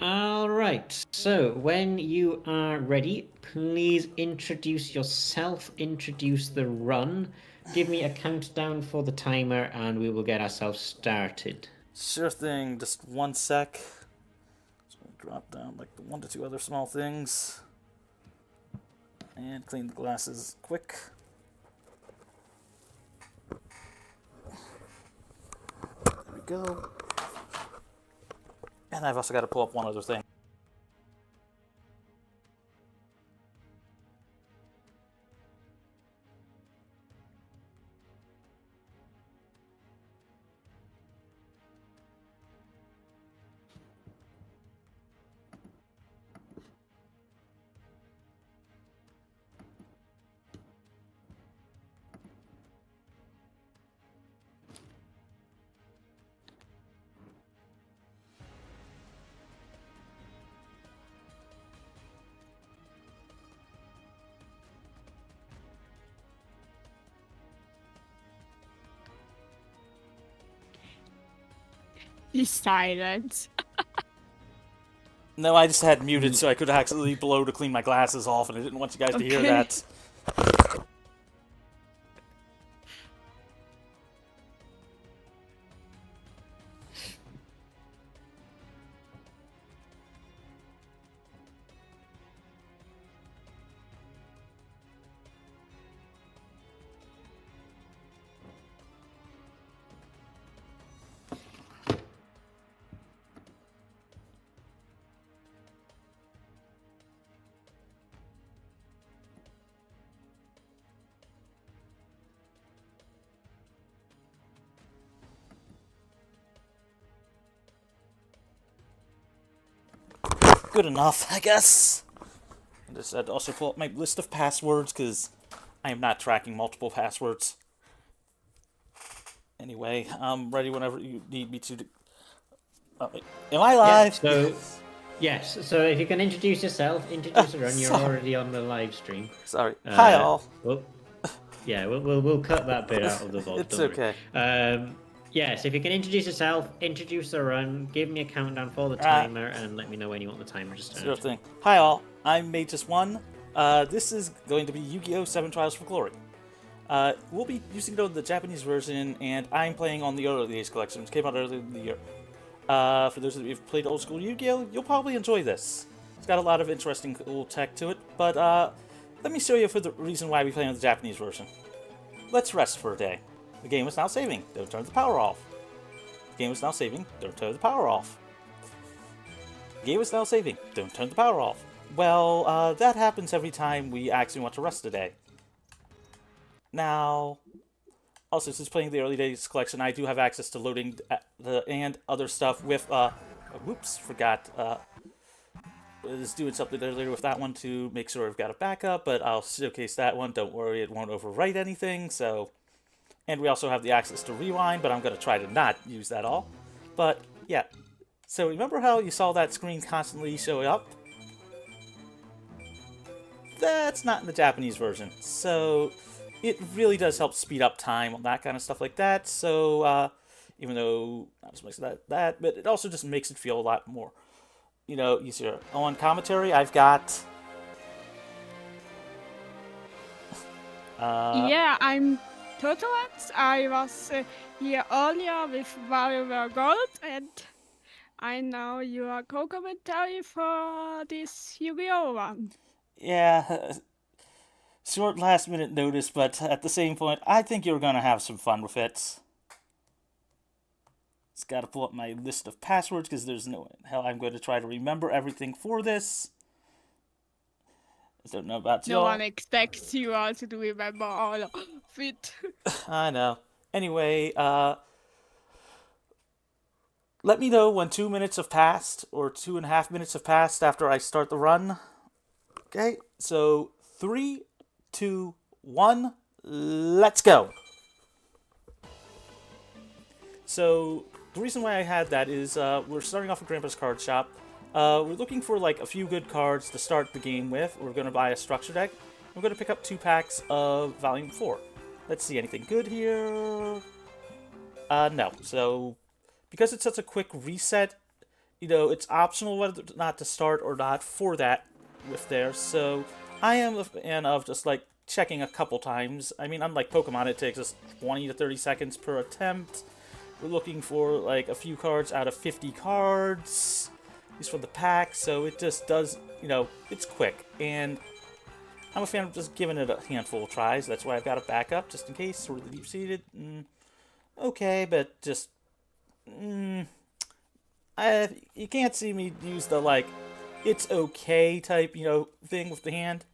Alright, so when you are ready, please introduce yourself, introduce the run, give me a countdown for the timer, and we will get ourselves started. Sure thing, just one sec. Just gonna drop down like the one to two other small things. And clean the glasses quick. There we go. And I've also got to pull up one other thing. He's silent. No, I just had muted so I could accidentally blow to clean my glasses off, and I didn't want you guys to hear that. Good enough, I guess. I just had to also pull up my list of passwords, because I am not tracking multiple passwords. Anyway, I'm ready whenever you need me to. Oh, wait. Am I live? Yes, so if you can introduce yourself, introduce the run, you're Sorry. already on the live stream. Sorry. Hi, all. Well, yeah, we'll cut that bit out of the VOD. It's don't okay. Worry. Yes, if you can introduce yourself, introduce the run, give me a countdown for the timer, and let me know when you want the timer to start. Sure thing. Hi, all. I'm Mageius1. This is going to be Yu-Gi-Oh! 7 Trials for Glory. We'll be using the Japanese version, and I'm playing on the early days collection, which came out earlier in the year. For those of you who've played old school Yu-Gi-Oh!, you'll probably enjoy this. It's got a lot of interesting cool tech to it, but let me show you for the reason why we play on the Japanese version. Let's rest for a day. The game is now saving. Don't turn the power off. The game is now saving. Don't turn the power off. The game is now saving. Don't turn the power off. Well, that happens every time we actually want to rest a day. Now, also, since playing the early days collection, I do have access to loading and other stuff with, whoops, forgot, was doing something earlier with that one to make sure I've got a backup, but I'll showcase that one. Don't worry, it won't overwrite anything, so. And we also have the access to rewind, but I'm going to try to not use that all. But, yeah. So remember how you saw that screen constantly show up? That's not in the Japanese version. So it really does help speed up time on that kind of stuff like that. So even though not as much as that, but it also just makes it feel a lot more, easier. On commentary, I've got. Yeah, I'm Totoans. I was here earlier with Warrior Gold, and I know you are co-commentary for this Yu-Gi-Oh! One. Yeah, short last minute notice, but at the same point, I think you're going to have some fun with it. Just got to pull up my list of passwords because there's no hell I'm going to try to remember everything for this. I don't know about you. No one expects you all to remember all of it. I know. Anyway, let me know when 2 minutes have passed or 2.5 minutes have passed after I start the run. Okay, so 3, 2, 1, let's go. So the reason why I had that is we're starting off with Grandpa's Card Shop. We're looking for like a few good cards to start the game with. We're going to buy a structure deck. We're going to pick up 2 packs of Volume 4. Let's see, anything good here? No. So because it's such a quick reset, it's optional whether or not to start or not for that with there. So I am a fan of just like checking a couple times. I mean, unlike Pokemon, it takes us 20 to 30 seconds per attempt. We're looking for like a few cards out of 50 cards, at least for the pack. So it just does, it's quick. And I'm a fan of just giving it a handful of tries. That's why I've got a backup just in case. Sort of the deep-seated. Okay, but just you can't see me use the, like, it's okay type, thing with the hand.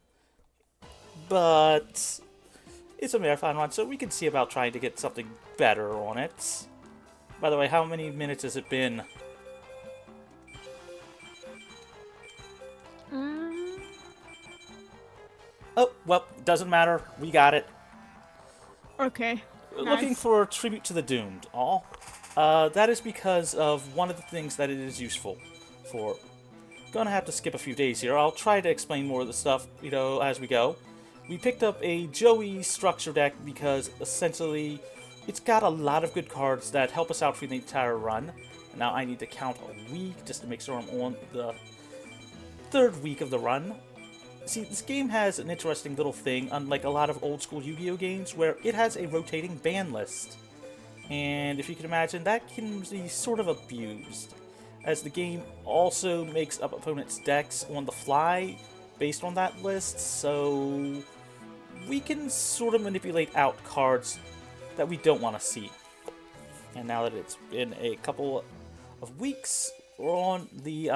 But it's a marathon run, so we can see about trying to get something better on it. By the way, how many minutes has it been? Oh, well, doesn't matter. We got it. Okay. Looking Nice. for Tribute to the Doomed. That is because of one of the things that it is useful for. Gonna have to skip a few days here. I'll try to explain more of the stuff, as we go. We picked up a Joey structure deck because essentially it's got a lot of good cards that help us out for the entire run. Now I need to count a week just to make sure I'm on the 3rd week of the run. See, this game has an interesting little thing, unlike a lot of old school Yu-Gi-Oh games, where it has a rotating ban list. And if you can imagine, that can be sort of abused, as the game also makes up opponents' decks on the fly based on that list, so we can sort of manipulate out cards that we don't want to see. And now that it's been a couple of weeks, we're on the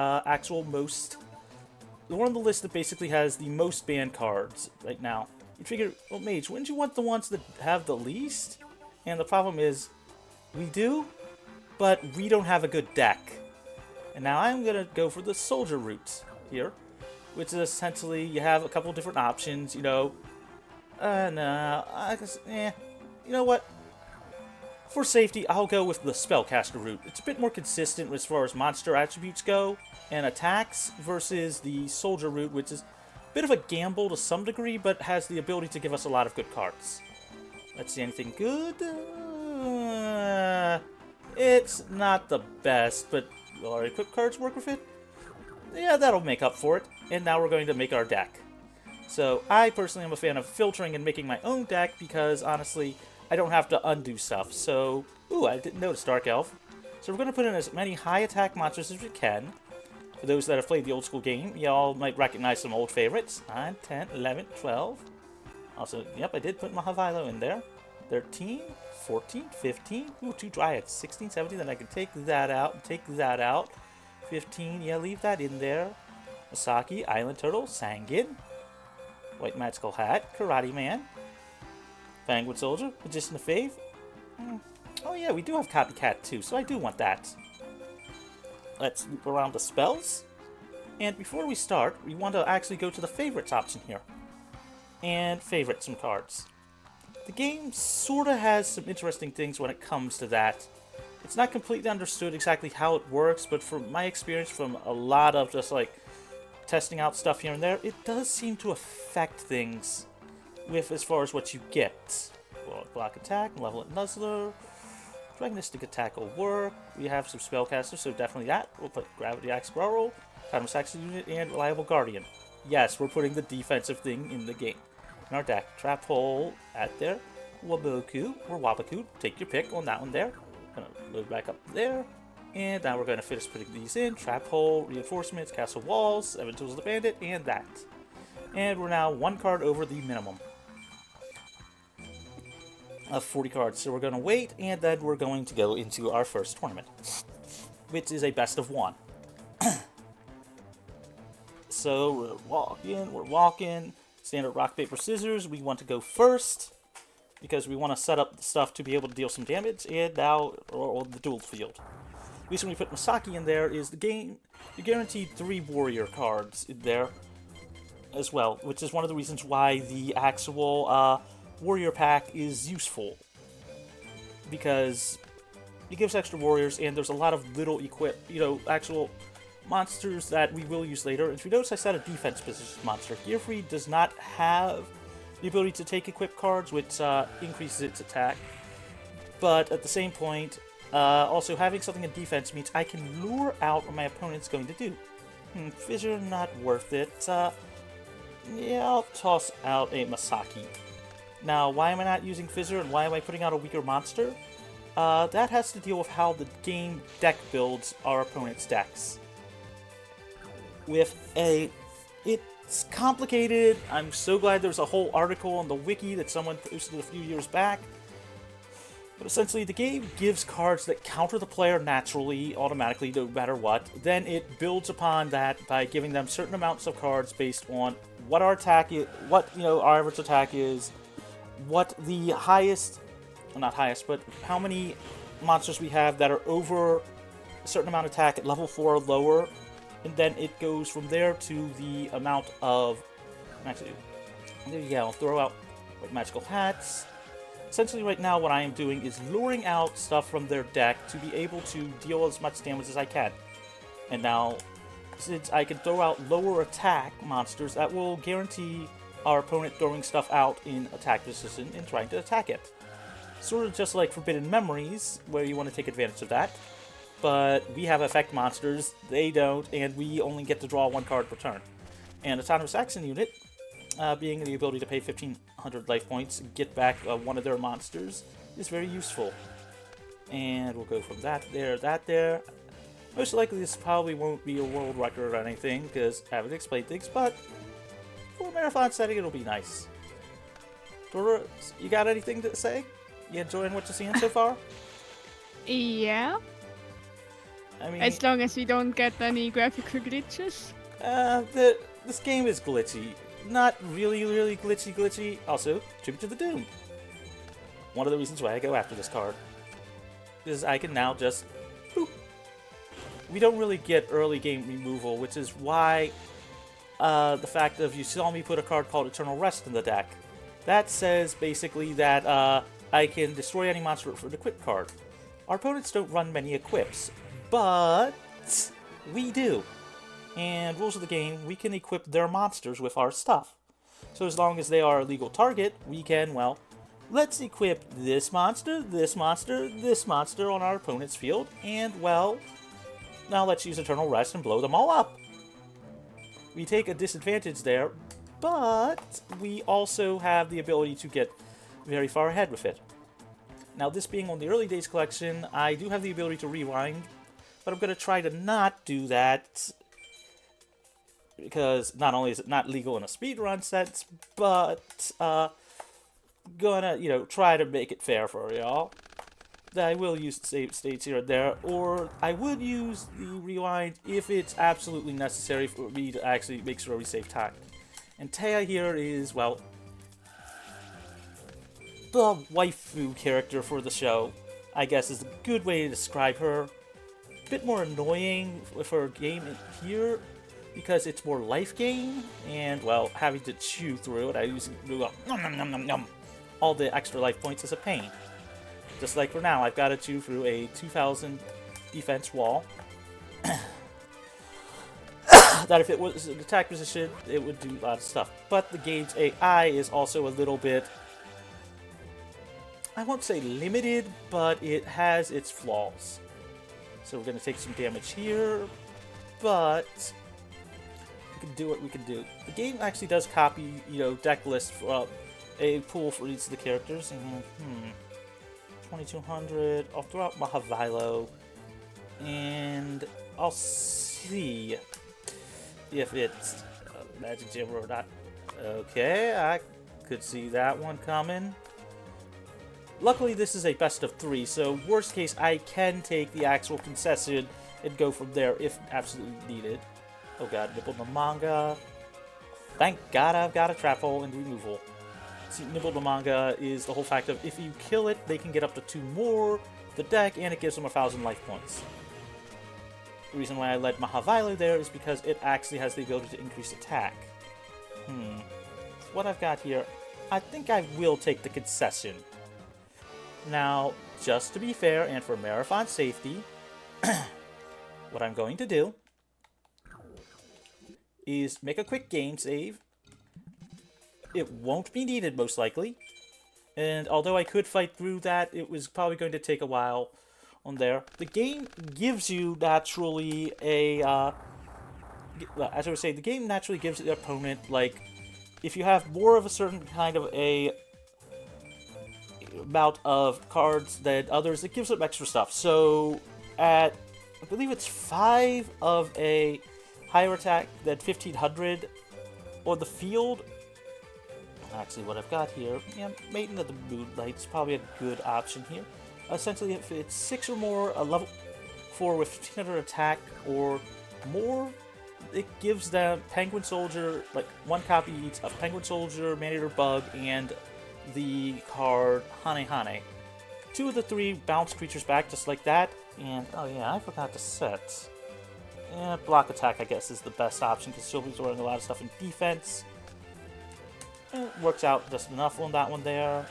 we're on the list that basically has the most banned cards right now. You figure, well, Mage, wouldn't you want the ones that have the least? And the problem is, we do, but we don't have a good deck. And now I'm going to go for the soldier route here, which is essentially you have a couple different options, you know what? For safety, I'll go with the spellcaster route. It's a bit more consistent as far as monster attributes go and attacks versus the soldier route, which is a bit of a gamble to some degree, but has the ability to give us a lot of good cards. Let's see, anything good? It's not the best, but will our equipped cards work with it? Yeah, that'll make up for it. And now we're going to make our deck. So I personally am a fan of filtering and making my own deck because, honestly, I don't have to undo stuff. So, ooh, I didn't notice Dark Elf. So we're going to put in as many high attack monsters as we can. For those that have played the old school game, y'all might recognize some old favorites. 9, 10, 11, 12. Also, yep, I did put Mahavilo in there. 13, 14, 15. Ooh, 2 Dryads. 16, 17, then I can take that out and take that out. 15, yeah, leave that in there. Masaki, Island Turtle, Sangin, White Magical Hat, Karate Man, Fangwood Soldier, Magician of Faith. Oh yeah, we do have Copycat too, so I do want that. Let's loop around the spells. And before we start, we want to actually go to the favorites option here. And favorite some cards. The game sort of has some interesting things when it comes to that. It's not completely understood exactly how it works, but from my experience from a lot of just like testing out stuff here and there, it does seem to affect things with as far as what you get. Well, block attack, level at Nuzzler, Dragnistic attack will work. We have some spellcasters, so definitely that. We'll put Gravity Axe Growl, Time Saxon Unit, and Reliable Guardian. Yes, we're putting the defensive thing in the game. In our deck, Trap Hole at there, Waboku or Wabaku, take your pick on that one there. Gonna load back up there. And now we're going to finish putting these in. Trap Hole, Reinforcements, Castle Walls, 7 Tools of the Bandit, and that. And we're now 1 card over the minimum of 40 cards. So we're going to wait, and then we're going to go into our first tournament, which is a best of 1. So we're walking. Standard rock, paper, scissors. We want to go first because we want to set up the stuff to be able to deal some damage. And now we're on the duel field. The reason we put Masaki in there is the game, you guaranteed 3 warrior cards in there as well, which is one of the reasons why the actual warrior pack is useful. Because it gives extra warriors, and there's a lot of little actual monsters that we will use later. And if you notice, I set a defense position monster. Gearfree does not have the ability to take equipped cards, which increases its attack. But at the same point, Also, having something in defense means I can lure out what my opponent's going to do. Fissure, not worth it. Yeah, I'll toss out a Masaki. Now, why am I not using Fissure and why am I putting out a weaker monster? That has to deal with how the game deck builds our opponent's decks. It's complicated. I'm so glad there's a whole article on the wiki that someone posted a few years back. But essentially, the game gives cards that counter the player naturally, automatically, no matter what. Then it builds upon that by giving them certain amounts of cards based on what our attack is, what our average attack is, what the highest, well, not highest, but how many monsters we have that are over a certain amount of attack at level 4 or lower, and then it goes from there to the amount of. Actually, there you go. Throw out white magical hats. Essentially, right now, what I am doing is luring out stuff from their deck to be able to deal as much damage as I can. And now, since I can throw out lower attack monsters, that will guarantee our opponent throwing stuff out in attack position and trying to attack it. Sort of just like Forbidden Memories, where you want to take advantage of that. But we have effect monsters, they don't, and we only get to draw one card per turn. And Autonomous Action Unit, being the ability to pay 1,500 life points and get back one of their monsters, is very useful. And we'll go from that there. Most likely this probably won't be a world record or anything, because I haven't explained things, but for a marathon setting it'll be nice. Dora, you got anything to say? You enjoying what you're seeing so far? Yeah, I mean, as long as we don't get any graphical glitches. this game is glitchy. Not really glitchy. Also, tribute to the Doom. One of the reasons why I go after this card is I can now just boop. We don't really get early game removal, which is why the fact of you saw me put a card called Eternal Rest in the deck. That says basically that I can destroy any monster for an equip card. Our opponents don't run many equips, but we do. And rules of the game, we can equip their monsters with our stuff. So as long as they are a legal target, we can, well, let's equip this monster on our opponent's field, and, well, now let's use Eternal Rest and blow them all up. We take a disadvantage there, but we also have the ability to get very far ahead with it. Now, this being on the early days collection, I do have the ability to rewind, but I'm going to try to not do that, because not only is it not legal in a speedrun sense, but gonna, try to make it fair for y'all. I will use the save states here and there, or I would use the rewind if it's absolutely necessary for me to actually make sure we save time. And Taya here is, well, the waifu character for the show, I guess is a good way to describe her. A bit more annoying with her game here, because it's more life gain, and, well, having to chew through it, I usually do all the extra life points is a pain. Just like for now, I've got to chew through a 2,000 defense wall. That if it was an attack position, it would do a lot of stuff. But the game's AI is also a little bit, I won't say limited, but it has its flaws. So we're going to take some damage here, but we can do what we can do. The game actually does copy, deck list for a pool for each of the characters. And 2,200. I'll throw out Mahavilo, and I'll see if it's Magic Jam or not. Okay, I could see that one coming. Luckily, this is a best of 3, so worst case, I can take the actual concession and go from there if absolutely needed. Oh god, Nibble the Manga. Thank god I've got a trap hole and removal. See, Nibble the Manga is the whole fact of if you kill it, they can get up to 2 more the deck, and it gives them 1,000 life points. The reason why I led Mahavilo there is because it actually has the ability to increase attack. What I've got here, I think I will take the concession. Now, just to be fair and for marathon safety, what I'm going to do is make a quick game save. It won't be needed, most likely. And although I could fight through that, it was probably going to take a while on there. The game gives you naturally a, well, as I was saying, the game naturally gives the opponent, like, if you have more of a certain kind of a amount of cards than others, it gives them extra stuff. So at, I believe it's 5 of a higher attack than 1500 on the field. Actually, what I've got here, yeah, Maiden of the Moonlight is probably a good option here. Essentially, if it's 6 or more, a level 4 with 1500 attack or more, it gives them Penguin Soldier, like 1 copy each of Penguin Soldier, Man-Eater Bug, and the card Hane Hane. 2 of the 3 bounce creatures back just like that, and oh yeah, I forgot to set. And block attack, I guess, is the best option because she'll be throwing a lot of stuff in defense. And it works out just enough on that one there.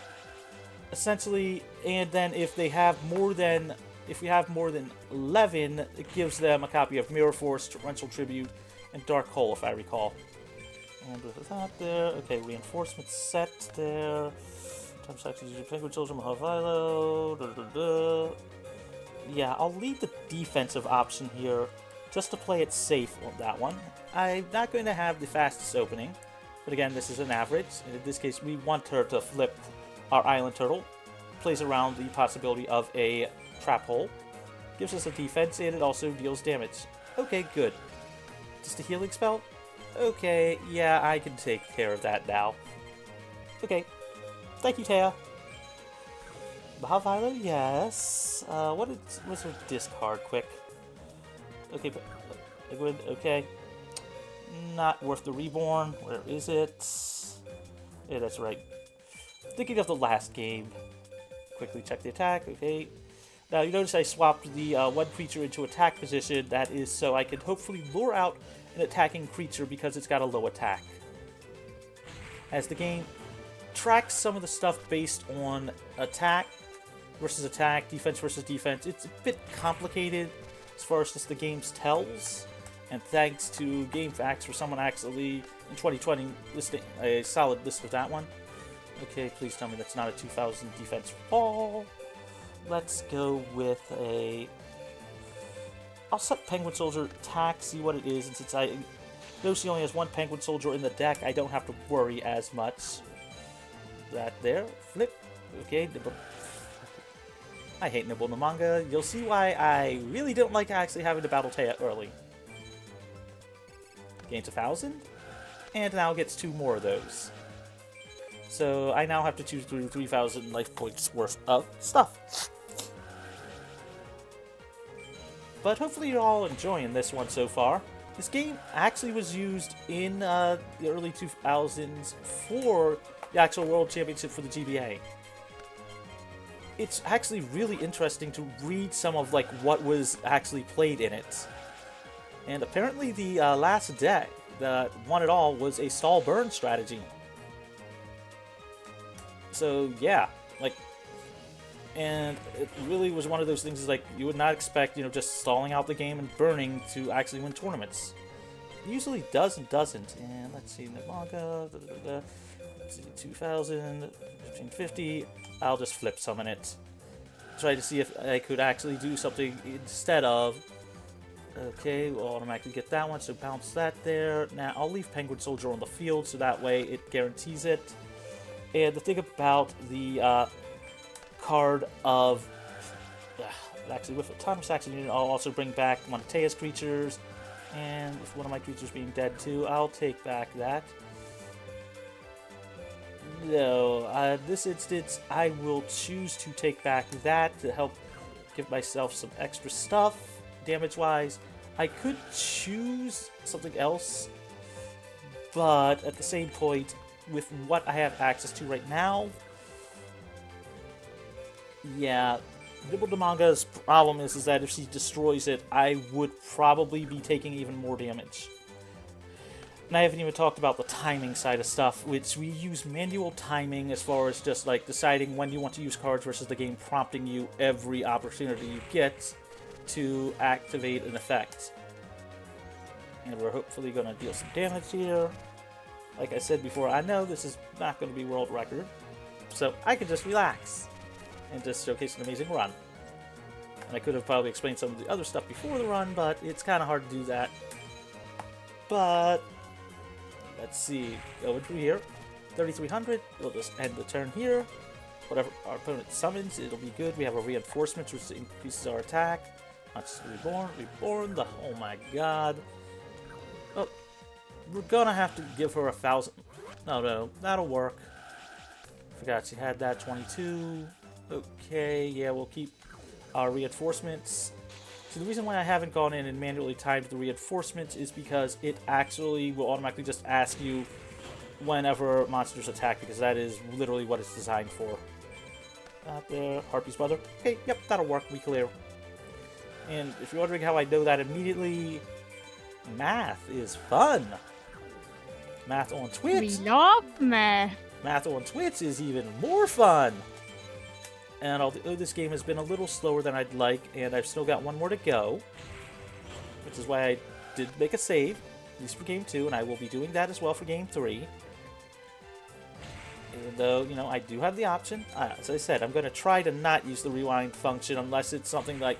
Essentially, and then if they have more than, if we have more than 11, it gives them a copy of Mirror Force, Torrential Tribute, and Dark Hole, if I recall. And with that there, okay, reinforcement set there. Time sections, Penguin Children, Mahavilo. Yeah, I'll leave the defensive option here just to play it safe on that one. I'm not going to have the fastest opening, but again, this is an average. And in this case, we want her to flip our Island Turtle. Plays around the possibility of a trap hole. Gives us a defense, and it also deals damage. Okay, good. Just a healing spell? Okay, yeah, I can take care of that now. Okay. Thank you, Taya. Mahavilo, yes. What's her discard, quick? Okay, okay. Not worth the reborn. Where is it? Yeah, that's right. Thinking of the last game. Quickly check the attack, okay. Now, you notice I swapped the one creature into attack position. That is so I can hopefully lure out an attacking creature because it's got a low attack. As the game tracks some of the stuff based on attack versus attack, defense versus defense, it's a bit complicated as far as just the game's tells. And thanks to GameFAQs for someone actually in 2020 listing a solid list of that one. Okay, please tell me that's not a 2000 defense ball. Let's go with a... I'll set Penguin Soldier attack, see what it is, and since I know she only has 1 Penguin Soldier in the deck, I don't have to worry as much. That there. Flip. Okay, Nibble. I hate Nibble in the manga. You'll see why I really don't like actually having to battle Taya early. Gains 1,000, and now gets 2 more of those. So I now have to choose 3,000 life points worth of stuff. But hopefully you're all enjoying this one so far. This game actually was used in the early 2000s for the actual World Championship for the GBA. It's actually really interesting to read some of like what was actually played in it. And apparently the last deck that won it all was a stall burn strategy. So yeah, like, and it really was one of those things like you would not expect, you know, just stalling out the game and burning to actually win tournaments. It usually does and doesn't. And let's see, the manga, let's see, 2000, 1550. I'll just flip summon it. Try to see if I could actually do something instead of. Okay, we'll automatically get that one, so bounce that there. Now, I'll leave Penguin Soldier on the field, so that way it guarantees it. And the thing about the card of... actually, with Autonomous Action Unit, I'll also bring back one of Taya's creatures. And with one of my creatures being dead too, I'll take back that. No, this instance, I will choose to take back that to help give myself some extra stuff, damage-wise. I could choose something else, but at the same point, with what I have access to right now, yeah, Nibble the Manga's problem is that if she destroys it, I would probably be taking even more damage. And I haven't even talked about the timing side of stuff, which we use manual timing as far as just like deciding when you want to use cards versus the game prompting you every opportunity you get to activate an effect. And we're hopefully going to deal some damage here. Like I said before, I know this is not going to be world record, so I can just relax and just showcase an amazing run. And I could have probably explained some of the other stuff before the run, but it's kind of hard to do that. But let's see. Go through here. 3,300. We'll just end the turn here. Whatever our opponent summons, it'll be good. We have a reinforcement, which increases our attack. Monsters reborn. Oh my god. Oh, we're gonna have to give her 1,000. No, that'll work. Forgot she had that 22. Okay, yeah, we'll keep our reinforcements. So the reason why I haven't gone in and manually timed the reinforcements is because it actually will automatically just ask you whenever monsters attack, because that is literally what it's designed for. Out there, Harpy's brother. Okay, yep, that'll work. We clear. And if you're wondering how I know that immediately, math is fun. Math on Twitch. We love math. Math on Twitch is even more fun. And although this game has been a little slower than I'd like, and I've still got one more to go, which is why I did make a save, at least for Game 2, and I will be doing that as well for Game 3. Even though, you know, I do have the option. As I said, I'm going to try to not use the rewind function unless it's something like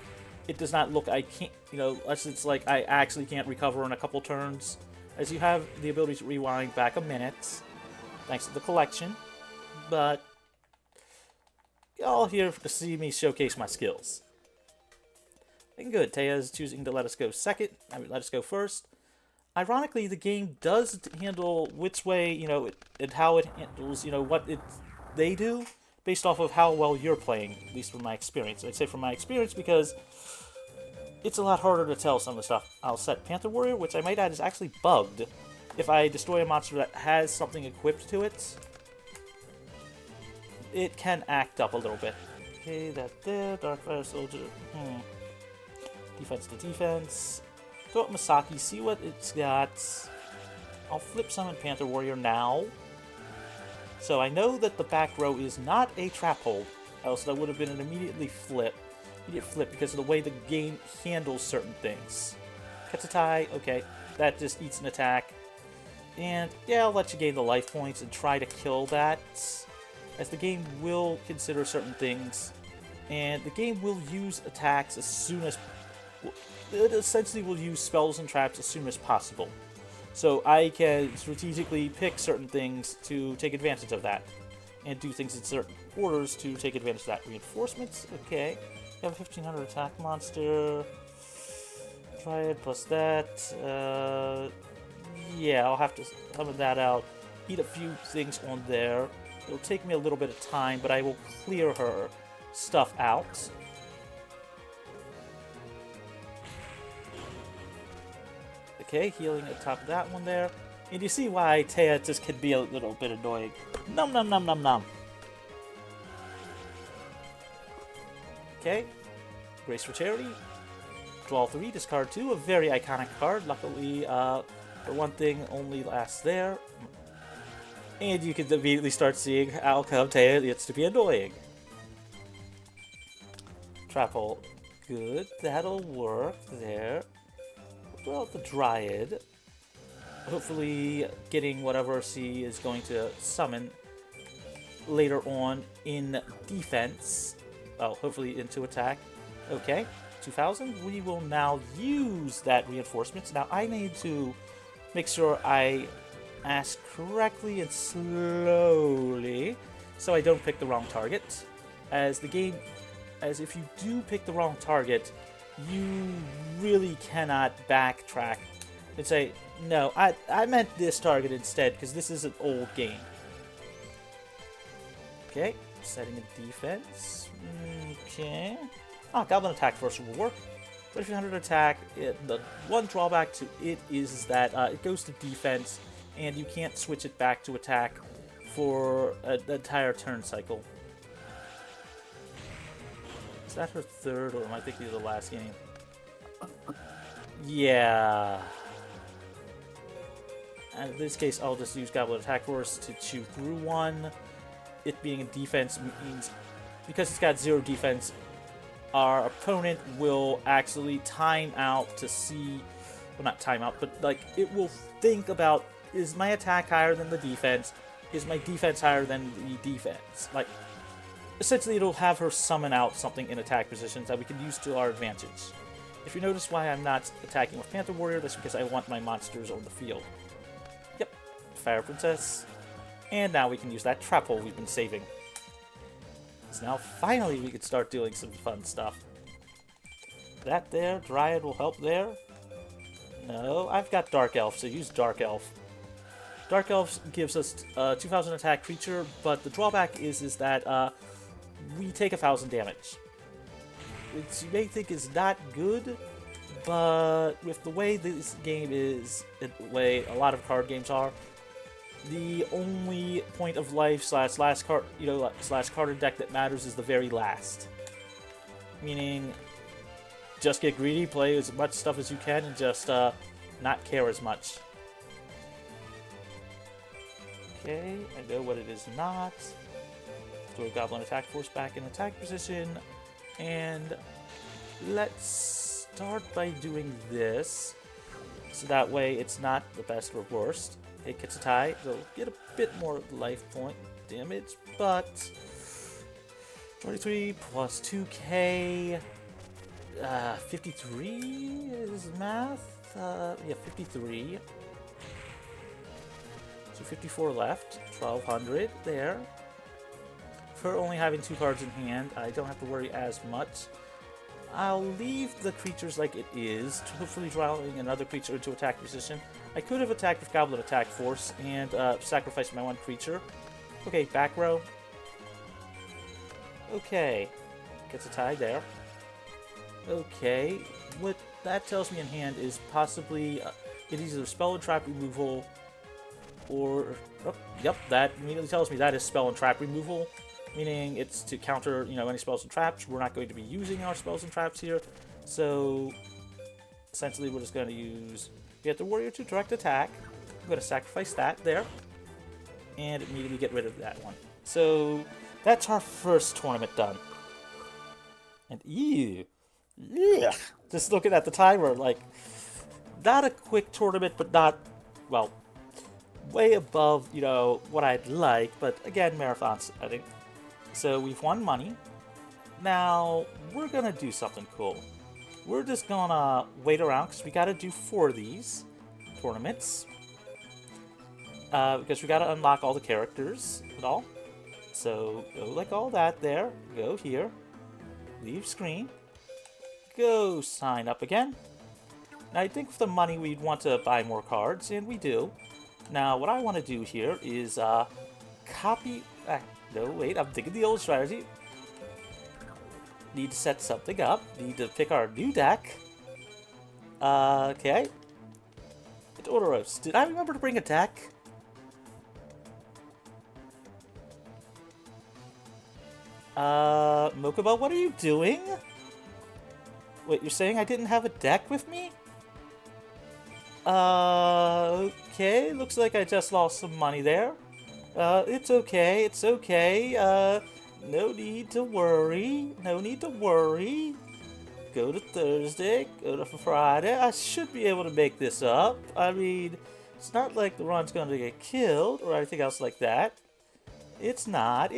it does not look I can't, you know, unless it's like I actually can't recover in a couple turns, as you have the ability to rewind back a minute, thanks to the collection. But y'all here to see me showcase my skills. And good, Taya's choosing to let us go second. Let us go first. Ironically, the game does handle which way, you know, and how it handles, you know, what they do, based off of how well you're playing, at least from my experience. I'd say from my experience because it's a lot harder to tell some of the stuff. I'll set Panther Warrior, which I might add is actually bugged. If I destroy a monster that has something equipped to it, it can act up a little bit. Okay, that there. Darkfire Soldier. Defense to defense. Throw up Masaki, see what it's got. I'll flip summon Panther Warrior now. So I know that the back row is not a trap hold, else that would have been an immediate flip because of the way the game handles certain things. Ketsutai, okay, that just eats an attack. And yeah, I'll let you gain the life points and try to kill that, as the game will consider certain things, and the game will use attacks as soon as... It essentially will use spells and traps as soon as possible. So I can strategically pick certain things to take advantage of that, and do things in certain orders to take advantage of that. Reinforcements, okay. You have a 1500 attack monster. Try it, plus that. Yeah, I'll have to summon that out. Eat a few things on there. It'll take me a little bit of time, but I will clear her stuff out. Okay, healing atop that one there. And you see why Taya just can be a little bit annoying. Nom nom nom nom nom. Okay. Grace for Charity. Draw 3, discard 2. A very iconic card. Luckily, for one thing, only lasts there. And you can immediately start seeing how come Taya gets to be annoying. Trap hole. Good. That'll work there. Well, the Dryad. Hopefully getting whatever she is going to summon later on in defense. Oh, hopefully into attack. Okay, 2,000. We will now use that reinforcement. Now I need to make sure I ask correctly and slowly so I don't pick the wrong target. As if you do pick the wrong target, you really cannot backtrack and say, no, I meant this target instead, because this is an old game. Okay, setting a defense. Okay. Goblin attack first will work. 300 attack. The one drawback to it is that it goes to defense, and you can't switch it back to attack for an entire turn cycle. Is that her third, or am I thinking of the last game? Yeah. And in this case, I'll just use Goblin Attack Force to chew through one. It being a defense means, because it's got 0 defense, our opponent will actually time out to see... Well, not time out, but like, it will think about, is my attack higher than the defense? Is my defense higher than the defense? Like, essentially it'll have her summon out something in attack positions that we can use to our advantage. If you notice why I'm not attacking with Panther Warrior, that's because I want my monsters on the field. Yep, Fire Princess. And now we can use that trap hole we've been saving. So now finally we can start doing some fun stuff. That there, Dryad will help there. No, I've got Dark Elf, so use Dark Elf. Dark Elf gives us 2,000 attack creature, but the drawback is that we take 1,000 damage. Which you may think is not good, but with the way this game is, the way a lot of card games are, the only point of life slash last card, slash card deck that matters is the very last. Meaning, just get greedy, play as much stuff as you can, and just not care as much. Okay, I know what it is not. Throw a Goblin Attack Force back in attack position. And let's start by doing this. So that way it's not the best or worst. It gets a tie. They'll get a bit more life point damage, but 23 plus 2k. 53 is math. Yeah, 53. So 54 left. 1,200 there. For only having 2 cards in hand, I don't have to worry as much. I'll leave the creatures like it is, hopefully drawing another creature into attack position. I could have attacked with Goblin Attack Force and sacrificed my 1 creature. Okay, back row. Okay, gets a tie there. Okay, what that tells me in hand is possibly it is either spell and trap removal or... Oh, yep, that immediately tells me that is spell and trap removal. Meaning it's to counter, any spells and traps. We're not going to be using our spells and traps here. So, essentially we're just going to use... We have the Warrior to direct attack. I'm going to sacrifice that there. And immediately get rid of that one. So, that's our first tournament done. And ew. Yeah. Just looking at the timer, not a quick tournament, but not, well, way above, what I'd like. But again, marathons, I think. So we've won money. Now, we're going to do something cool. We're just going to wait around because we got to do 4 of these tournaments. Because we got to unlock all the characters and all. So, go like all that there. Go here. Leave screen. Go sign up again. Now, I think with the money we'd want to buy more cards, and we do. Now, what I want to do here is copy... No, wait, I'm thinking the old strategy. Need to set something up. Need to pick our new deck. Okay. Odoros. Did I remember to bring a deck? Mokuba, what are you doing? Wait, you're saying I didn't have a deck with me? Okay. Looks like I just lost some money there. It's okay, it's okay, no need to worry, no need to worry. Go to Thursday, go to Friday, I should be able to make this up. I mean, it's not like the run's gonna get killed or anything else like that. It's not,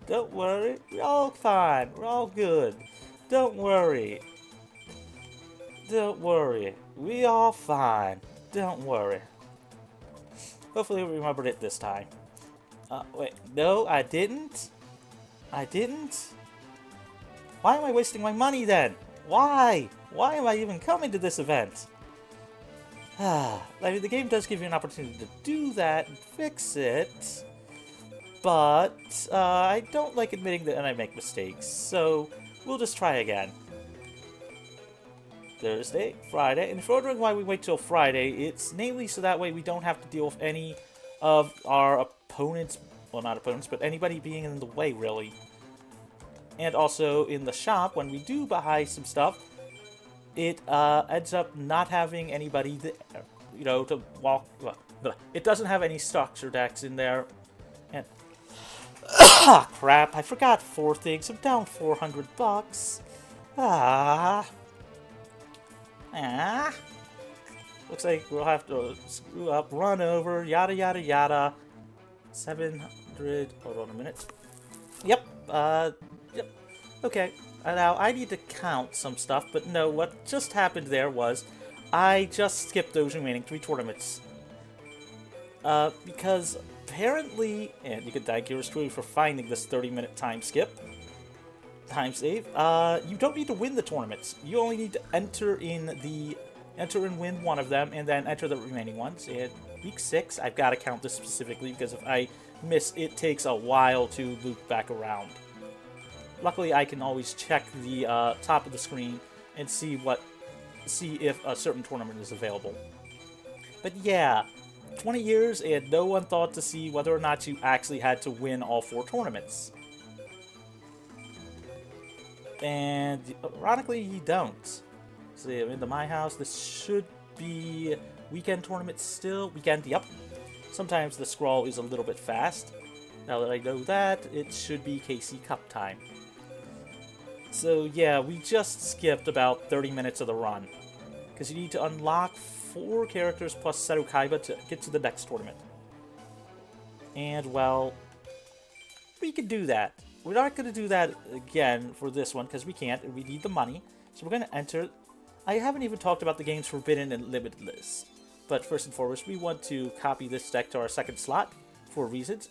don't worry, we're all fine, we're all good. Don't worry. Don't worry, we all fine, don't worry. Hopefully we remembered it this time. Wait, no, I didn't. I didn't? Why am I wasting my money then? Why? Why am I even coming to this event? I mean, the game does give you an opportunity to do that and fix it. But, I don't like admitting that I make mistakes, so we'll just try again. Thursday, Friday, and if you're wondering why we wait till Friday, it's namely so that way we don't have to deal with any of our opponents, well, not opponents, but anybody being in the way, really. And also, in the shop, when we do buy some stuff, it ends up not having anybody there, to walk, well, it doesn't have any structure decks in there, and, crap, I forgot 4 things, I'm down $400, looks like we'll have to screw up, run over, yada yada yada. 700, hold on a minute. Yep, Yep. Okay. Now, I need to count some stuff, but no, what just happened there was I just skipped those remaining 3 tournaments. Because apparently, and you could thank yours truly for finding this 30-minute time save. You don't need to win the tournaments. You only need to enter and win one of them, and then enter the remaining ones. And week 6, I've got to count this specifically because if I miss, it takes a while to loop back around. Luckily, I can always check the top of the screen and see if a certain tournament is available. But yeah, 20 years and no one thought to see whether or not you actually had to win all 4 tournaments. And ironically, you don't. So I'm into my house. This should be weekend tournament still. Weekend, yep. Sometimes the scroll is a little bit fast. Now that I know that, it should be KC Cup time. So yeah, we just skipped about 30 minutes of the run. Because you need to unlock 4 characters plus Seto Kaiba to get to the next tournament. And well, we can do that. We're not going to do that again for this one because we can't. We need the money. So we're going to enter. I haven't even talked about the game's Forbidden and Limited list. But first and foremost, we want to copy this deck to our second slot for reasons.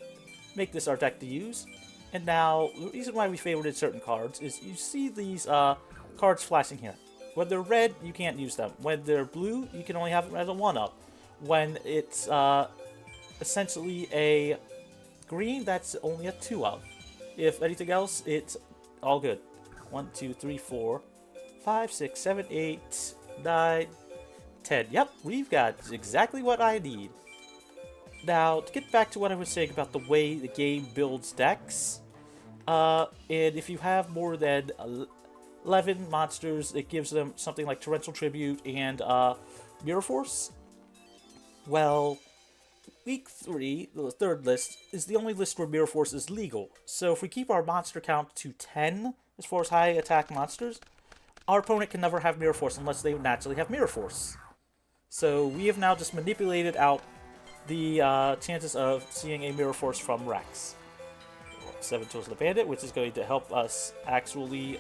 Make this our deck to use. And now, the reason why we favorited certain cards is you see these cards flashing here. When they're red, you can't use them. When they're blue, you can only have them as a 1-up. When it's essentially a green, that's only a 2-up. If anything else, it's all good. 1, 2, 3, 4, 5, 6, 7, 8, 9, 10. Yep, we've got exactly what I need. Now, to get back to what I was saying about the way the game builds decks, and if you have more than 11 monsters, it gives them something like Torrential Tribute and Mirror Force. Well, week 3, the third list, is the only list where Mirror Force is legal. So if we keep our monster count to 10, as far as high attack monsters, our opponent can never have Mirror Force unless they naturally have Mirror Force. So we have now just manipulated out the chances of seeing a Mirror Force from Rex. 7 Tools of the Bandit, which is going to help us actually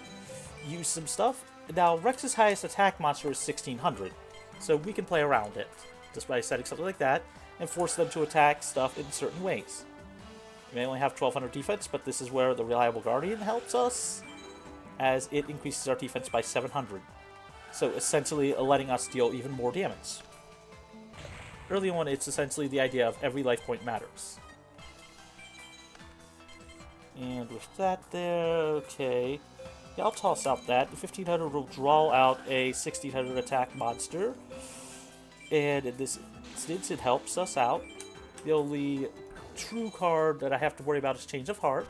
use some stuff. Now, Rex's highest attack monster is 1600, so we can play around it just by setting something like that and force them to attack stuff in certain ways. We may only have 1200 defense, but this is where the Reliable Guardian helps us, as it increases our defense by 700. So essentially letting us deal even more damage. Early on, it's essentially the idea of every life point matters. And with that there, okay. Yeah, I'll toss out that. The 1500 will draw out a 1600 attack monster. And in this instance, it helps us out. The only true card that I have to worry about is Change of Heart.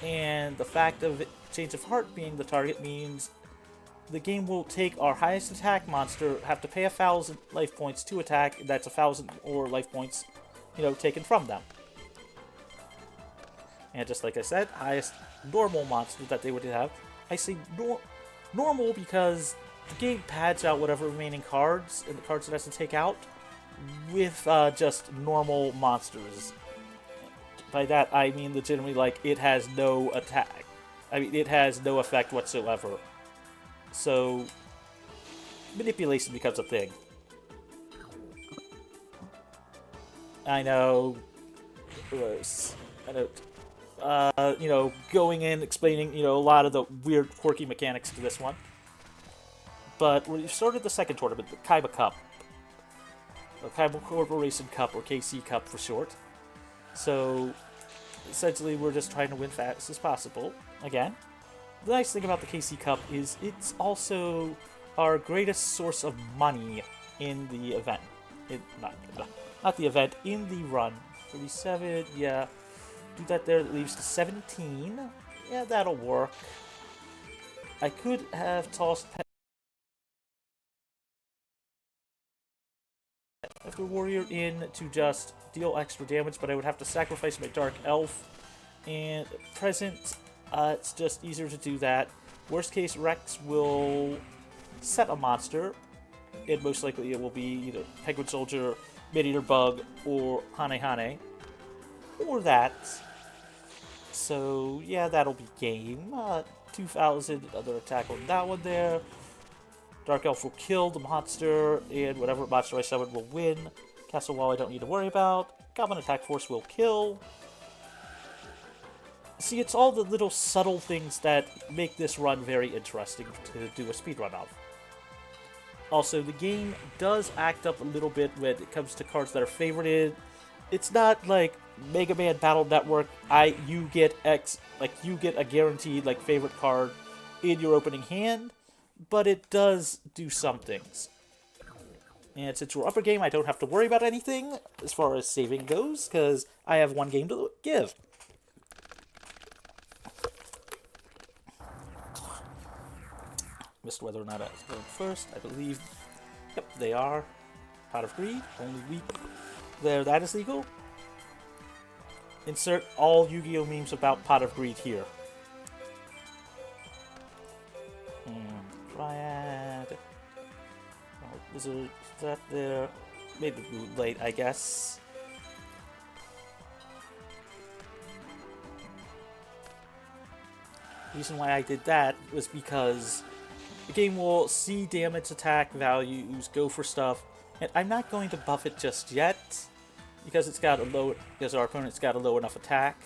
And the fact of Change of Heart being the target means the game will take our highest attack monster, have to pay 1000 life points to attack. That's 1000 or life points, taken from them. And just like I said, highest normal monster that they would have. I say normal because the game pads out whatever remaining cards and the cards it has to take out with just normal monsters. By that, I mean legitimately, like, it has no attack. I mean, it has no effect whatsoever. So, manipulation becomes a thing. I know. Going in, explaining, a lot of the weird, quirky mechanics to this one. But we started the second tournament, the Kaiba Cup. The Kaiba Corporation Cup, or KC Cup for short. So, essentially, we're just trying to win fast as possible. Again, the nice thing about the KC Cup is it's also our greatest source of money in the event. Not the event, in the run. 37, yeah. Do that there, that leaves to 17. Yeah, that'll work. I could have tossed After Warrior in to just deal extra damage, but I would have to sacrifice my Dark Elf. And at present, it's just easier to do that. Worst case, Rex will set a monster, and most likely it will be either Penguin Soldier, Mid-Eater Bug, or Hane Hane. Or that. So, yeah, that'll be game. 2,000, other attack on that one there. Dark Elf will kill the monster, and whatever monster I summon will win. Castle Wall I don't need to worry about. Goblin Attack Force will kill. See, it's all the little subtle things that make this run very interesting to do a speedrun of. Also, the game does act up a little bit when it comes to cards that are favorited. It's not like Mega Man Battle Network, you get a guaranteed favorite card in your opening hand, but it does do some things. And since we're upper game, I don't have to worry about anything as far as saving goes, because I have one game to give. Missed whether or not I was going first. I believe, yep, they are. Pot of Greed, only weak. There, that is legal. Insert all Yu-Gi-Oh! Memes about Pot of Greed here. Triad. Oh, Wizard, that there. Made the move late, I guess. The reason why I did that was because the game will see damage attack values, go for stuff, and I'm not going to buff it just yet because because our opponent's got a low enough attack.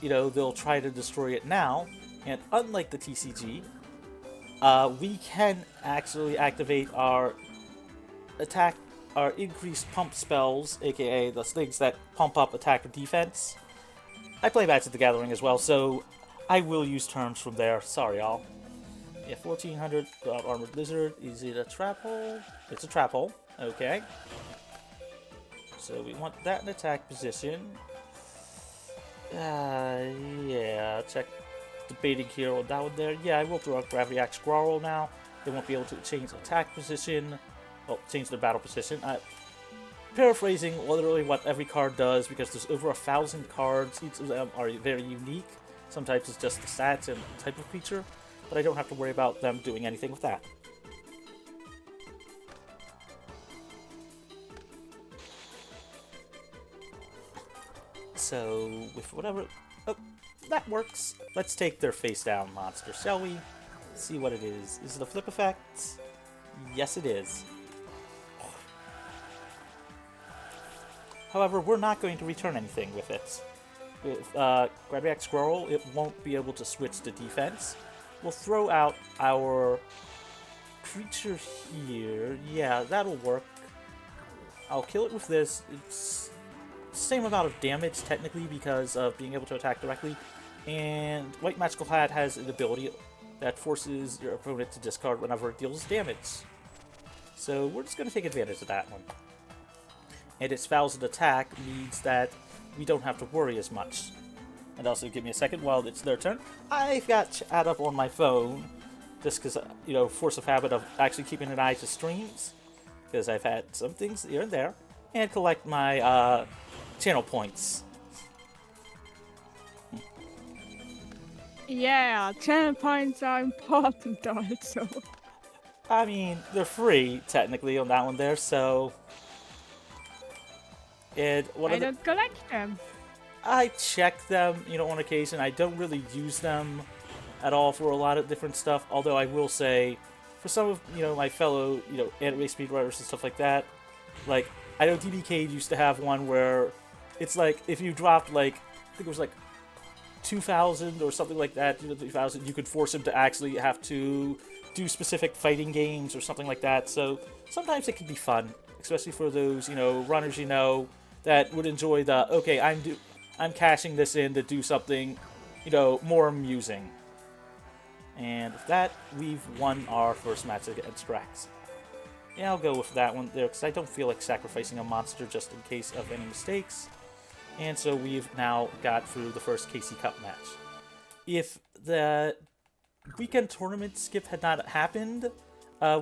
You know, they'll try to destroy it now, and unlike the TCG, we can actually activate our increased pump spells, aka the things that pump up attack or defense. I play Magic the Gathering as well, so I will use terms from there. Sorry, y'all. Yeah, 1400 Armored Lizard. Is it a trap hole? It's a trap hole. Okay. So we want that in attack position. Yeah, check. Debating here on that one there. Yeah, I will throw out Gravity Axe Growl now. They won't be able to change attack position. Well, change their battle position. Paraphrasing literally what every card does, because there's over 1,000 cards. Each of them are very unique. Sometimes it's just the stats and type of creature, but I don't have to worry about them doing anything with that. So, with whatever... Oh, that works. Let's take their face-down monster, shall we? See what it is. Is it a flip effect? Yes, it is. However, we're not going to return anything with it. With Gravity Axe Squirrel, it won't be able to switch to defense. We'll throw out our creature here. Yeah, that'll work. I'll kill it with this. It's the same amount of damage, technically, because of being able to attack directly. And White Magical Hat has an ability that forces your opponent to discard whenever it deals damage. So we're just going to take advantage of that one. And its 1,000 attack means that we don't have to worry as much. And also, give me a second while it's their turn. I've got chat up on my phone, just because, you know, force of habit of actually keeping an eye to streams, because I've had some things here and there, and collect my channel points. Yeah, 10 points are important also. I mean, they're free, technically, on that one there, so... And what I don't collect them. I check them, you know, on occasion. I don't really use them at all for a lot of different stuff, although I will say, for some of, you know, my fellow, you know, anime speedrunners and stuff like that, like, I know DBK used to have one where it's like, if you dropped, like, I think it was like 2,000 or something like that, 3,000, you could force him to actually have to do specific fighting games or something like that. So sometimes it can be fun, especially for those, you know, runners, you know, that would enjoy the, okay, I'm cashing this in to do something, you know, more amusing. And with that, we've won our first match against Drax. Yeah, I'll go with that one there, because I don't feel like sacrificing a monster just in case of any mistakes. And so we've now got through the first KC Cup match. If the weekend tournament skip had not happened,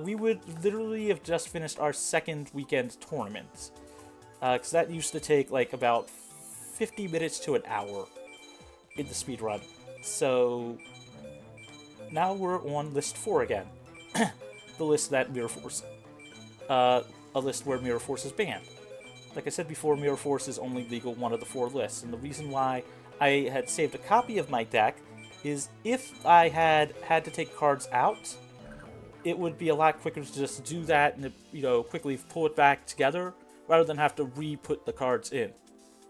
we would literally have just finished our second weekend tournament. Because that used to take like about 50 minutes to an hour in the speedrun. So now we're on list 4 again. The list that Mirror Force, a list where Mirror Force is banned. Like I said before, Mirror Force is only legal one of the 4 lists, and the reason why I had saved a copy of my deck is if I had to take cards out, it would be a lot quicker to just do that and, quickly pull it back together rather than have to re-put the cards in.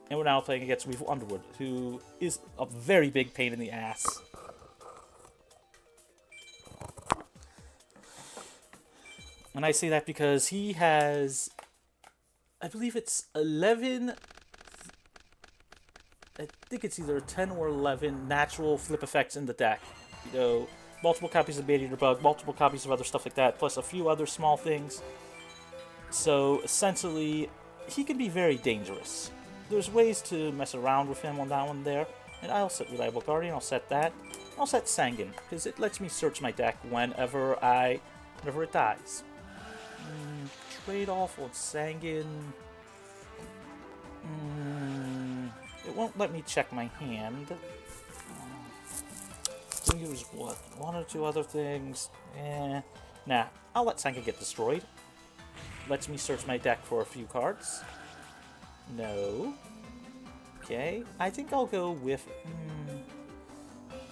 And we're now playing against Weevil Underwood, who is a very big pain in the ass. And I say that because he has, I believe it's 11, I think it's either 10 or 11 natural flip effects in the deck. Multiple copies of Bait-Eater Bug, multiple copies of other stuff like that, plus a few other small things. So, essentially, he can be very dangerous. There's ways to mess around with him on that one there. And I'll set Reliable Guardian, I'll set that. I'll set Sanguine, because it lets me search my deck whenever it dies. Trade off on Sanguine. It won't let me check my hand. Use what? One or two other things? Nah, I'll let Sanguine get destroyed. Lets me search my deck for a few cards. No. Okay, I think I'll go with...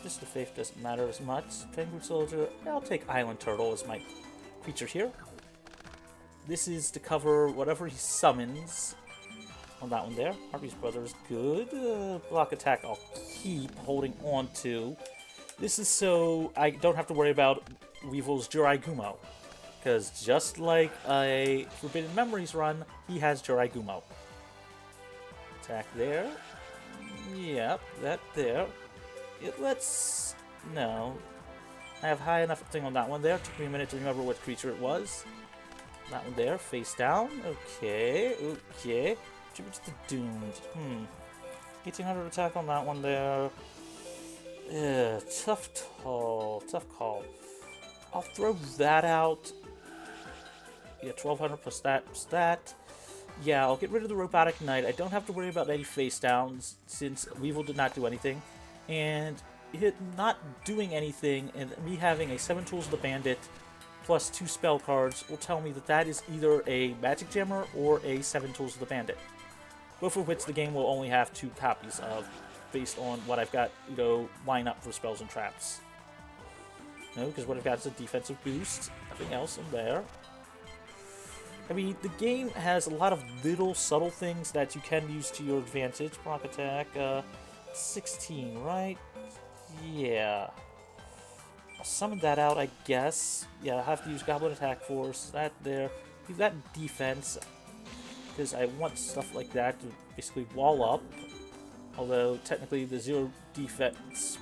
just the Faith doesn't matter as much. Penguin Soldier, I'll take Island Turtle as my creature here. This is to cover whatever he summons on that one there. Harvey's Brother is good. Block attack I'll keep holding on to. This is so I don't have to worry about Weevil's Jirai Gumo. Because just like a Forbidden Memories run, he has Jirai Gumo. Attack there. Yep, that there. It lets... No. I have high enough thing on that one there. Took me a minute to remember what creature it was. That one there, face down. Okay. Tribute to the Doomed. 1800 attack on that one there. Tough call. I'll throw that out. Yeah, 1200 plus that. Yeah, I'll get rid of the Robotic Knight. I don't have to worry about any face downs since Weevil did not do anything. And it not doing anything and me having a 7 Tools of the Bandit plus 2 spell cards will tell me that that is either a Magic Jammer or a 7 Tools of the Bandit. Both of which the game will only have 2 copies of based on what I've got, line up for spells and traps. No, because what I've got is a defensive boost. Nothing else in there. I mean, the game has a lot of little subtle things that you can use to your advantage. Block attack, 16, right? Yeah. I'll summon that out, I guess. Yeah, I have to use Goblin Attack Force. That there. Leave that defense. Because I want stuff like that to basically wall up. Although, technically, the 0 defense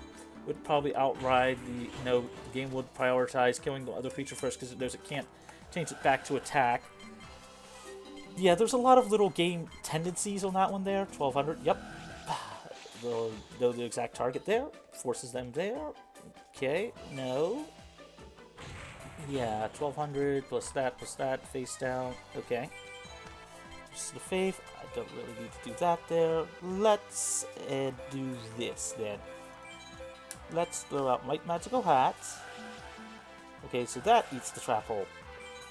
would probably outride the... the game would prioritize killing the other creature first because it can't change it back to attack. Yeah, there's a lot of little game tendencies on that one there. 1200, yep. They'll know the exact target there. Forces them there. Okay, no. Yeah, 1200 plus that, face down. Okay. Just the Faith. I don't really need to do that there. Let's do this then. Let's throw out Might Magical Hat. Okay, so that eats the trap hole.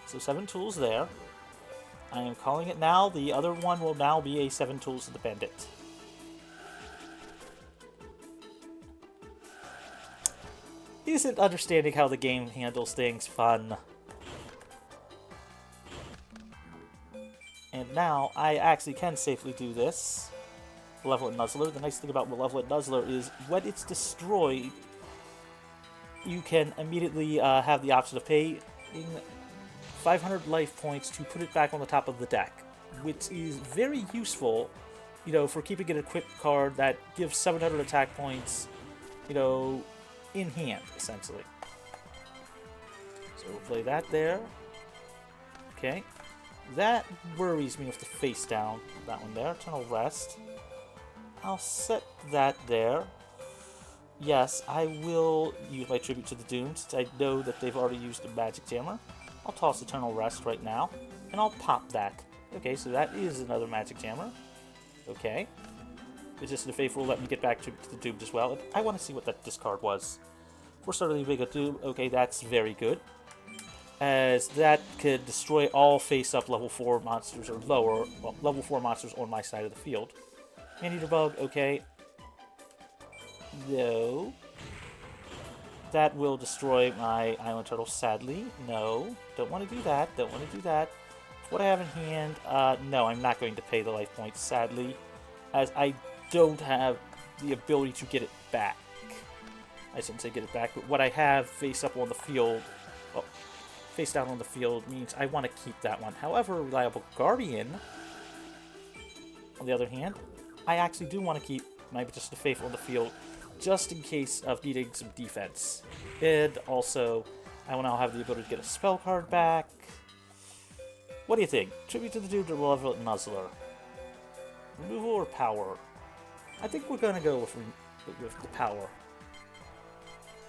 So 7 tools there. I am calling it now. The other one will now be a 7 Tools of the Bandit. Isn't understanding how the game handles things fun? And now, I actually can safely do this. Malevolent Nuzzler. The nice thing about Malevolent Nuzzler is, when it's destroyed, you can immediately have the option of paying 500 life points to put it back on the top of the deck, which is very useful, for keeping an equipped card that gives 700 attack points, in hand, essentially. So we'll play that there. Okay. That worries me with the face down. That one there. Eternal Rest. I'll set that there. Yes, I will use my Tribute to the Doomed, since I know that they've already used a Magic Jammer. I'll toss Eternal Rest right now, and I'll pop that. Okay, so that is another Magic Jammer. Okay. Resist the Faith will let me get back to the Doomed as well. I want to see what that discard was. We're starting to make a Doom. Okay, that's very good. As that could destroy all face-up level 4 monsters or lower, well, level 4 monsters on my side of the field. Man-Eater Bug, okay. No. That will destroy my island turtle, sadly. No. Don't want to do that. Don't want to do that. What I have in hand, no, I'm not going to pay the life points, sadly, as I don't have the ability to get it back. I shouldn't say get it back, but what I have face up on the field, well, face down on the field means I want to keep that one. However, Reliable Guardian, on the other hand, I actually do want to keep my Magician of Faith on the field just in case of needing some defense. And also, I will now have the ability to get a spell card back. What do you think? Tribute to the Dude or Malevolent Nuzzler? Removal or power? I think we're going to go with the power.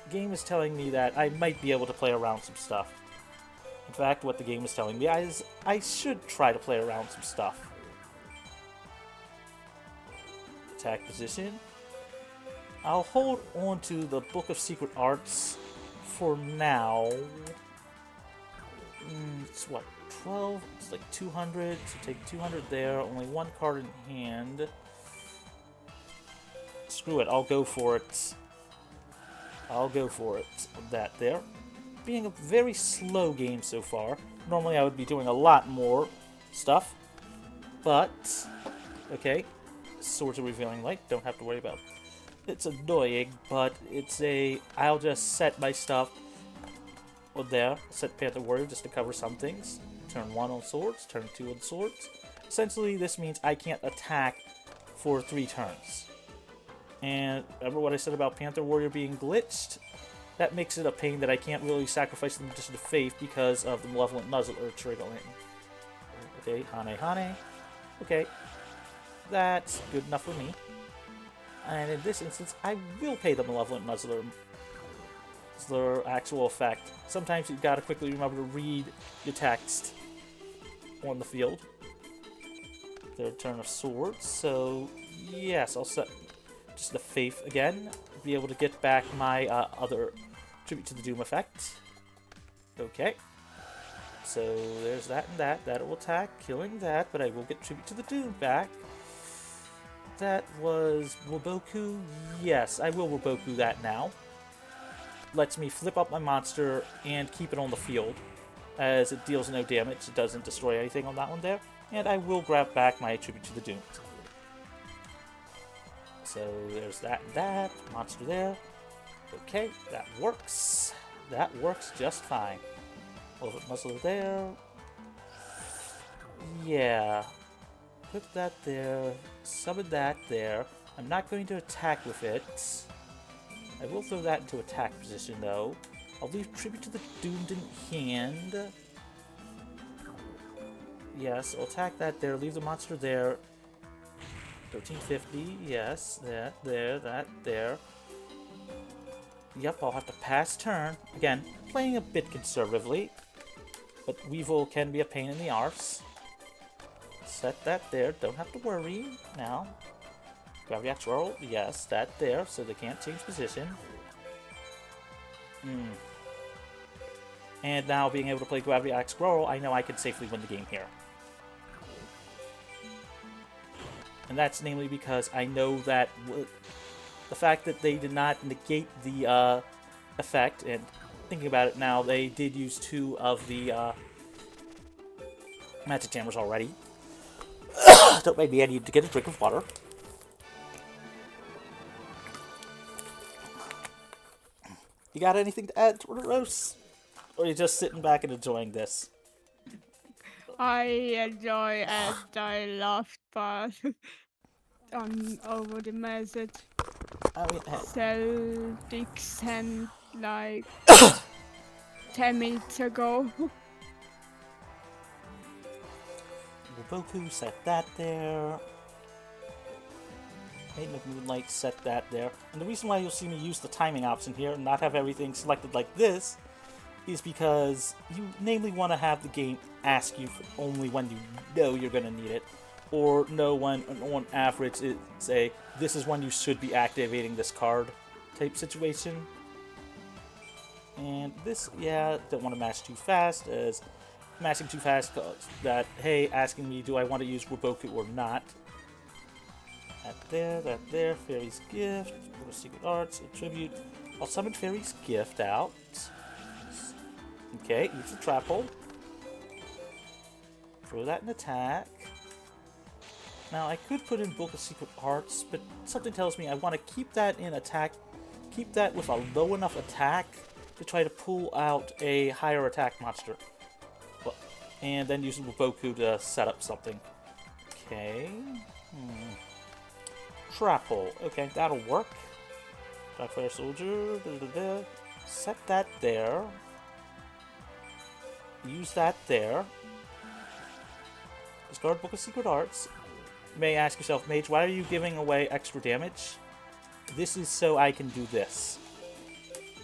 The game is telling me that I might be able to play around some stuff. In fact, what the game is telling me is I should try to play around some stuff. Attack position. I'll hold on to the Book of Secret Arts for now. It's what, 12? It's like 200, so take 200 there. Only one card in hand. Screw it, I'll go for it. I'll go for it. That there. Being a very slow game so far. Normally I would be doing a lot more stuff. But, okay. Swords of Revealing Light, don't have to worry about it. It's annoying, but it's a... I'll just set my stuff on there. Set Panther Warrior just to cover some things. Turn 1 on swords, turn 2 on swords. Essentially, this means I can't attack for 3 turns. And remember what I said about Panther Warrior being glitched? That makes it a pain that I can't really sacrifice the Magician of Faith because of the Malevolent Nuzzle or triggering. Okay, Hane. Okay, that's good enough for me. And in this instance, I will pay the Malevolent Nuzzler. It's their actual effect. Sometimes you've got to quickly remember to read your text on the field. Third turn of swords, so yes, I'll set just the Faith again. Be able to get back my other Tribute to the Doom effect. Okay. So there's that and that. That will attack, killing that, but I will get Tribute to the Doom back. That was Waboku. Yes, I will Waboku that now. Lets me flip up my monster and keep it on the field, as it deals no damage. It doesn't destroy anything on that one there. And I will grab back my Tribute to the Doom. So there's that and that. Monster there. Okay, that works. That works just fine. Malevolent Nuzzler there. Yeah. Put that there. Summon that there. I'm not going to attack with it. I will throw that into attack position though. I'll leave Tribute to the Doomed in hand. Yes, I'll attack that there. Leave the monster there. 1350, yes, that, there. Yep, I'll have to pass turn. Again, playing a bit conservatively, but Weevil can be a pain in the arse. Set that there, don't have to worry now. Gravity Axe Roll, yes, that there, so they can't change position. And now being able to play Gravity Axe Roll, I know I can safely win the game here. And that's namely because I know that the fact that they did not negate the effect, and thinking about it now, they did use 2 of the Magic Hammers already. Don't make me, I need to get a drink of water. You got anything to add, Tortoros? Or are you just sitting back and enjoying this? I enjoy and I laughed but over the message. I mean, Celtic sent like 10 minutes ago. Waboku, set that there. Maiden of Moonlight, set that there. And the reason why you'll see me use the timing option here and not have everything selected like this is because you namely want to have the game ask you for only when you know you're going to need it, or know when on average it's a this is when you should be activating this card type situation. And this, yeah, don't want to mash too fast, as mashing too fast causes that, hey, asking me do I want to use Waboku or not. That there. Fairy's Gift. Go to Secret Arts. Attribute. I'll summon Fairy's Gift out. Okay, use the trap hole. Throw that in attack. Now, I could put in Book of Secret Arts, but something tells me I want to keep that in attack. Keep that with a low enough attack to try to pull out a higher attack monster. And then use Boku to set up something. Okay. Trap hole. Okay, that'll work. Darkfire Soldier. Set that there. Use that there. Discard Book of Secret Arts. You may ask yourself, Mage, why are you giving away extra damage? This is so I can do this.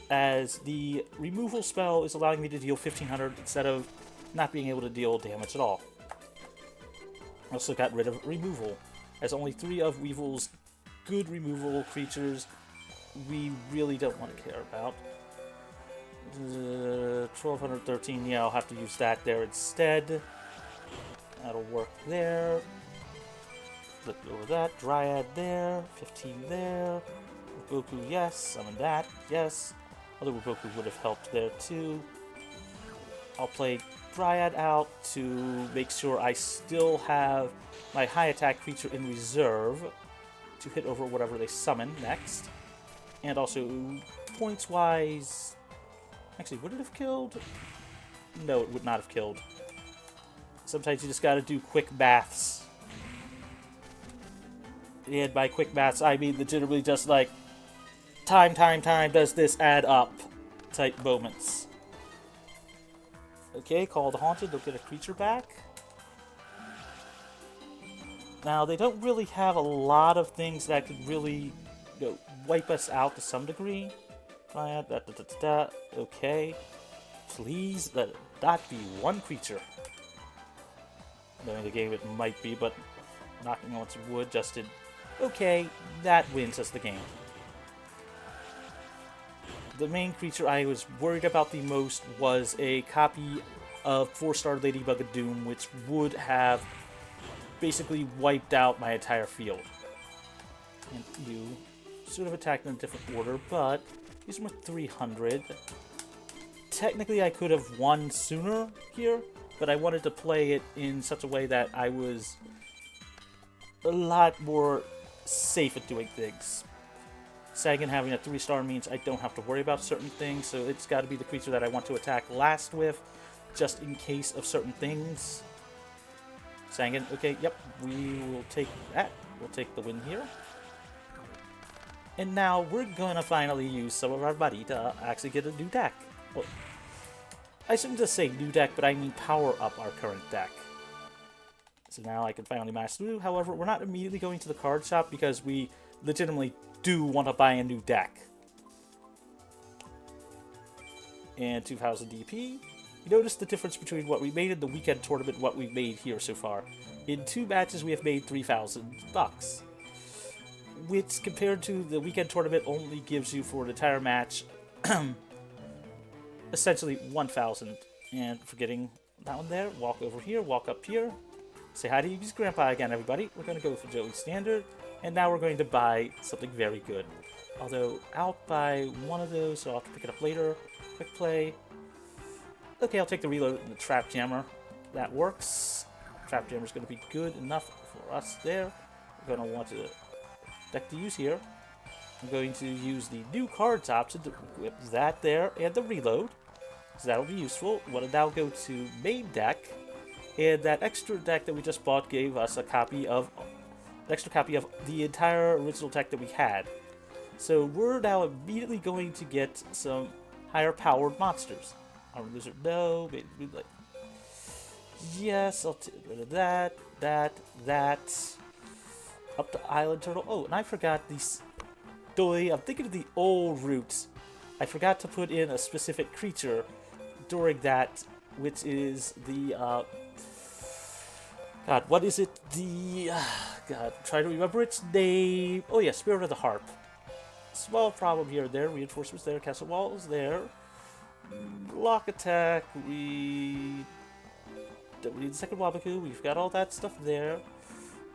As the removal spell is allowing me to deal 1500 instead of not being able to deal damage at all. I also got rid of removal, as only 3 of Weevil's good removal creatures we really don't want to care about. 1213, yeah, I'll have to use that there instead. That'll work there. Let go of that. Dryad there. 15 there. Goku, yes. Summon that, yes. Other Goku would have helped there too. I'll play Dryad out to make sure I still have my high attack creature in reserve to hit over whatever they summon next. And also, points wise, actually, would it have killed? No, it would not have killed. Sometimes you just gotta do quick baths. And by quick baths, I mean legitimately just like time, does this add up type moments. Okay, Call the Haunted, they'll get a creature back. Now, they don't really have a lot of things that could really, wipe us out to some degree. Okay. Please let it not be one creature. Knowing the game it might be, but knocking on some wood just did. Okay, that wins us the game. The main creature I was worried about the most was a copy of 4-star Ladybug of Doom, which would have basically wiped out my entire field. And you sort of attacked in a different order, but these were 300. Technically, I could have won sooner here, but I wanted to play it in such a way that I was a lot more safe at doing things. Sagan having a 3-star means I don't have to worry about certain things, so it's got to be the creature that I want to attack last with, just in case of certain things. Sagan, okay, yep, we will take that. We'll take the win here. And now we're gonna finally use some of our money to actually get a new deck. Well, I shouldn't just say new deck, but I mean power up our current deck. So now I can finally mash through. However, we're not immediately going to the card shop because we legitimately do want to buy a new deck. And 2000 DP. You notice the difference between what we made in the weekend tournament and what we've made here so far. In 2 matches, we have made $3,000. Which, compared to the weekend tournament, only gives you for an entire match essentially 1,000. And forgetting that one there, walk over here, walk up here. Say hi to Yugi's grandpa again, everybody. We're going to go for Joey's Standard. And now we're going to buy something very good. Although, out by one of those, so I'll have to pick it up later. Quick play. Okay, I'll take the reload and the Trap Jammer. That works. Trap Jammer is going to be good enough for us there. We're going to want to deck to use here. I'm going to use the new cards option to equip that there and the reload. So that'll be useful. I want to now go to main deck. And that extra deck that we just bought gave us a copy of an extra copy of the entire original deck that we had. So we're now immediately going to get some higher powered monsters. Armor Lizard, no. Yes, I'll take rid of that. Up to Island Turtle. Oh, and I forgot these. I'm thinking of the old routes. I forgot to put in a specific creature during that, which is the God, what is it? God, try to remember its name. Oh yeah, Spirit of the Harp. Small problem here and there. Reinforcements there. Castle walls there. Block attack. We don't need the second Wabaku. We've got all that stuff there.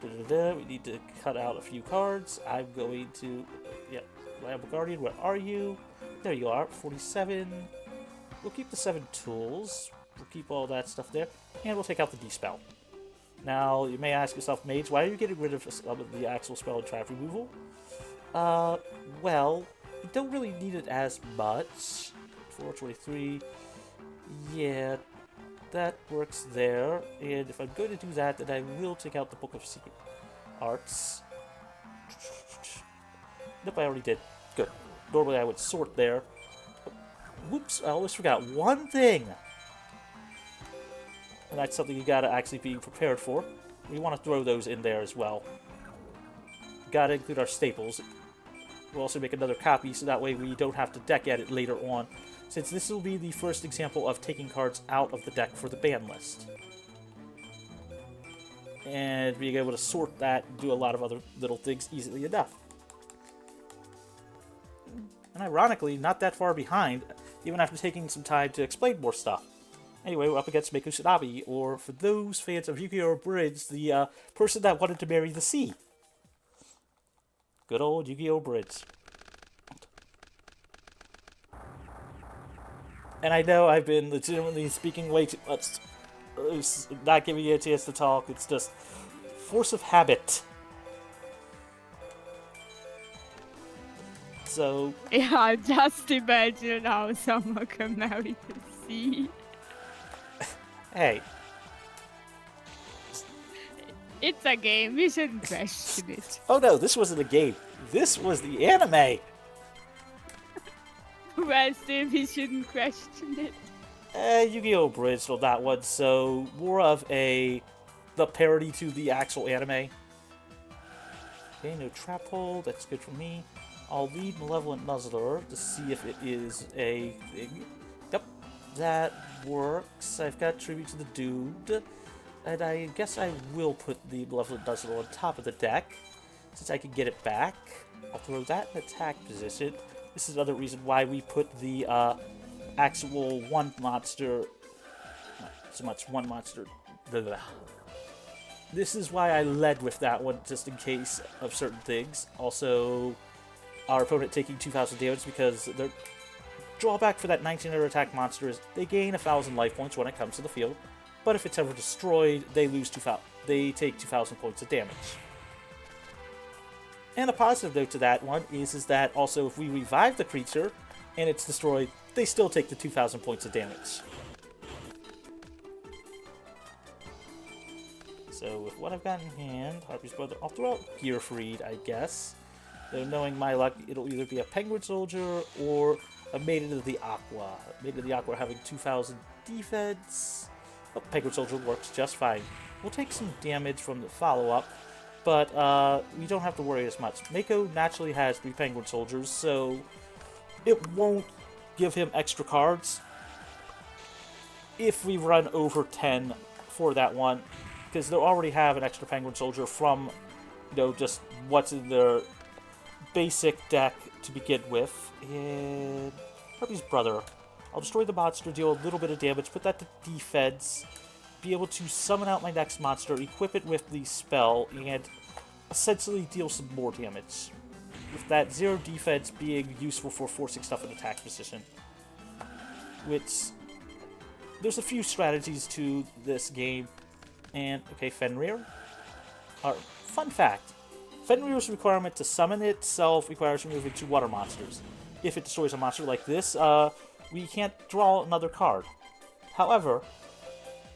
We need to cut out a few cards. I'm going to... Yeah, Lambert Guardian, where are you? There you are, 47. We'll keep the 7 tools. We'll keep all that stuff there. And we'll take out the D-Spell. Now, you may ask yourself, Mage, why are you getting rid of the actual spell and trap removal? Well, you don't really need it as much. 423. Yeah, that works there. And if I'm going to do that, then I will take out the Book of Secret Arts. Nope, I already did. Good. Normally I would sort there. Whoops, I always forgot one thing. And that's something you gotta actually be prepared for. We want to throw those in there as well. Gotta include our staples. We'll also make another copy so that way we don't have to deck at it later on, since this will be the first example of taking cards out of the deck for the ban list. And being able to sort that and do a lot of other little things easily enough. And ironically, not that far behind, even after taking some time to explain more stuff. Anyway, we're up against Mageius Tsunabi, or for those fans of Yu-Gi-Oh! Bridge, the person that wanted to marry the sea. Good old Yu-Gi-Oh! Bridge. And I know I've been legitimately speaking way too much. It's not giving you a chance to talk, it's just force of habit. So... Yeah, just imagine how someone can marry the sea. Hey. It's a game, we shouldn't question it. Oh no, this wasn't a game. This was the anime! Well, still, we shouldn't question it. Yu-Gi-Oh! Bridge on that one, so more of the parody to the actual anime. Okay, no trap hole, that's good for me. I'll lead Malevolent Nuzzler to see if it is a thing. Yep, that works. I've got Tribute to the Dude, and I guess I will put the Malevolent Nuzzler on top of the deck, since I can get it back. I'll throw that in attack position. This is another reason why we put the actual one monster, not so much one monster, blah, blah. This is why I led with that one, just in case of certain things. Also, our opponent taking 2,000 damage, because their drawback for that 1900 attack monster is they gain 1,000 life points when it comes to the field, but if it's ever destroyed, they lose 2,000. They take 2,000 points of damage. And a positive note to that one is that also if we revive the creature and it's destroyed, they still take the 2,000 points of damage. So with what I've got in hand, Harpy's Brother, I'll throw out Gearfried, I guess. Though knowing my luck, it'll either be a Penguin Soldier or a Maiden of the Aqua. Maiden of the Aqua having 2,000 defense. Oh, Penguin Soldier works just fine. We'll take some damage from the follow-up, but we don't have to worry as much. Mako naturally has 3 Penguin Soldiers, so it won't give him extra cards if we run over 10 for that one, because they'll already have an extra Penguin Soldier from, you know, just what's in their basic deck to begin with. And Harpy's Brother. I'll destroy the monster, deal a little bit of damage, put that to defense, be able to summon out my next monster, equip it with the spell, and essentially deal some more damage. With that 0 defense being useful for forcing stuff in attack position. Which, there's a few strategies to this game. And, okay, Fenrir. Fun fact, Fenrir's requirement to summon itself requires removing 2 water monsters. If it destroys a monster like this, we can't draw another card. However,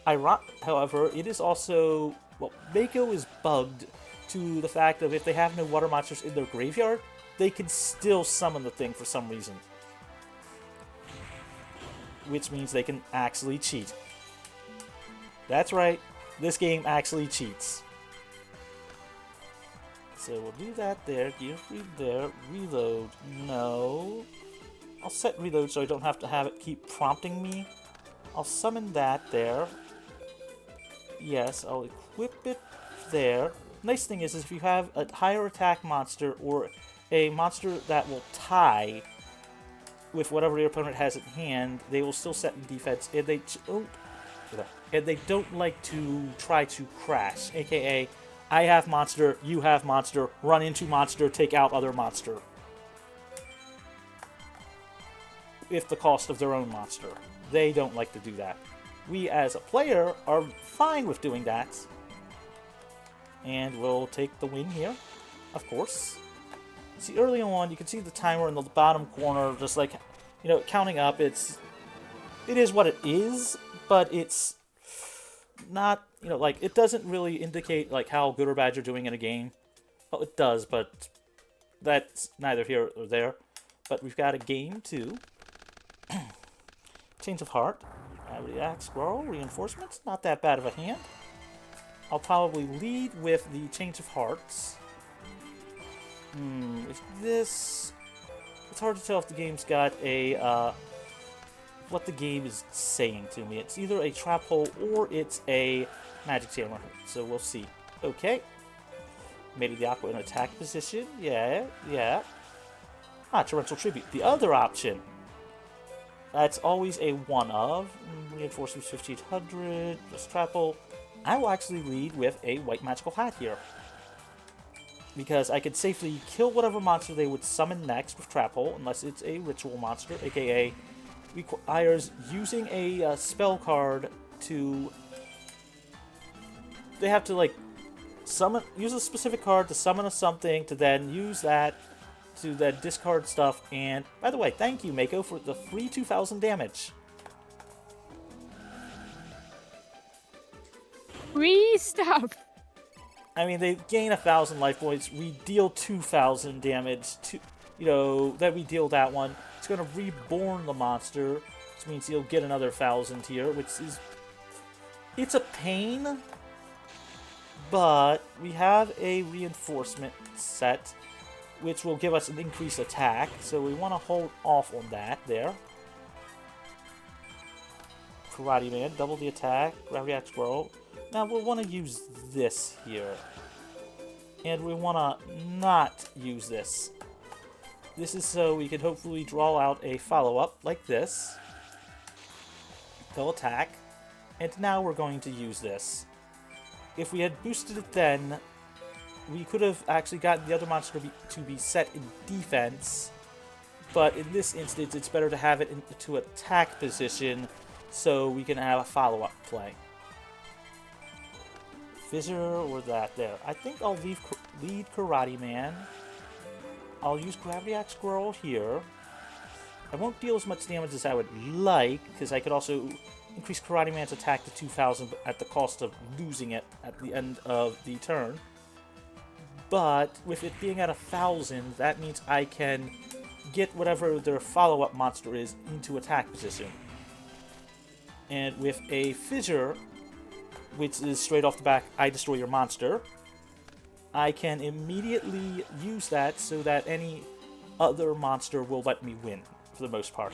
it is also, well, Mako is bugged to the fact of if they have no water monsters in their graveyard, they can still summon the thing for some reason. Which means they can actually cheat. That's right, this game actually cheats. So we'll do that there, Gearfried there, reload, no. I'll set reload so I don't have to have it keep prompting me. I'll summon that there. Yes, I'll equip it there. Nice thing is if you have a higher attack monster or a monster that will tie with whatever your opponent has in hand, they will still set in defense, and they don't like to try to crash, aka I have monster, you have monster, run into monster, take out other monster. If the cost of their own monster. They don't like to do that. We as a player are fine with doing that. And we'll take the win here, of course. See, early on, you can see the timer in the bottom corner, just like, you know, counting up. It is what it is, but it's not, you know, like, it doesn't really indicate, like, how good or bad you're doing in a game. Well, it does, but that's neither here or there. But we've got a game, too. Change of Heart. React, Squirrel, Reinforcements. Not that bad of a hand. I'll probably lead with the Change of Hearts. If this... It's hard to tell if the game's got a, what the game is saying to me. It's either a trap hole or it's a magic hammer. So we'll see. Okay. Made the Aqua in attack position. Yeah. Torrential Tribute. The other option. That's always a one of. Reinforcements 1500. Just trap hole. I will actually lead with a White Magical Hat here. Because I could safely kill whatever monster they would summon next with Trap Hole, unless it's a ritual monster, aka requires using a spell card to... They have to, like, use a specific card to summon a something, to then use that to then discard stuff, and, by the way, thank you, Mako, for the free 2000 damage. Free stuff. I mean, they gain 1,000 life points. We deal 2,000 damage. Then we deal that one. It's going to reborn the monster, which means he'll get another 1,000 here, which is... It's a pain, but we have a reinforcement set, which will give us an increased attack, so we want to hold off on that there. Karate Man, double the attack, React Squirrel. Now we'll want to use this here. And we want to not use this. This is so we can hopefully draw out a follow-up like this. They'll attack. And now we're going to use this. If we had boosted it then, we could have actually gotten the other monster to be set in defense. But in this instance, it's better to have it into attack position so we can have a follow-up play. Fissure or that there. I think I'll lead Karate Man. I'll use Gravity Axe Squirrel here. I won't deal as much damage as I would like, because I could also increase Karate Man's attack to 2,000 at the cost of losing it at the end of the turn. But with it being at 1,000, that means I can get whatever their follow-up monster is into attack position. And with a Fissure, which is straight off the back, I destroy your monster, I can immediately use that so that any other monster will let me win, for the most part.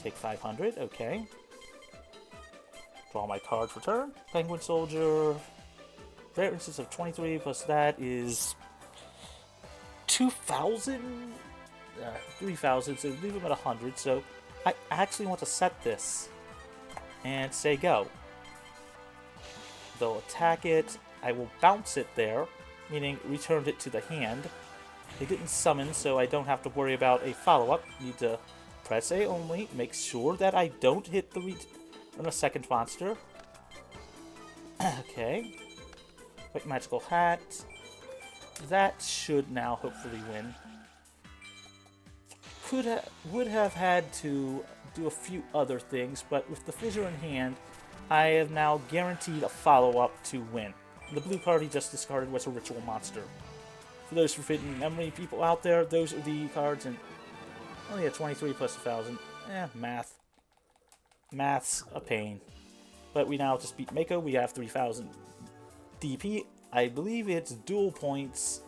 Take 500, okay. Draw my card for turn. Penguin Soldier. Rare instance of 23 plus that is 2,000? 3,000, so leave him at 100. So I actually want to set this and say go. They'll attack it. I will bounce it there, meaning returned it to the hand. They didn't summon, so I don't have to worry about a follow-up. Need to press A only, make sure that I don't hit the on a second monster. Okay. White Magical Hat. That should now hopefully win. Would have had to do a few other things, but with the Fissure in hand, I have now guaranteed a follow-up to win. The blue card he just discarded was a Ritual Monster. For those forbidden memory people out there, those are the cards, and only a 23 plus 1,000. Math. Math's a pain. But we now just beat Mako. We have 3,000 DP. I believe it's dual points.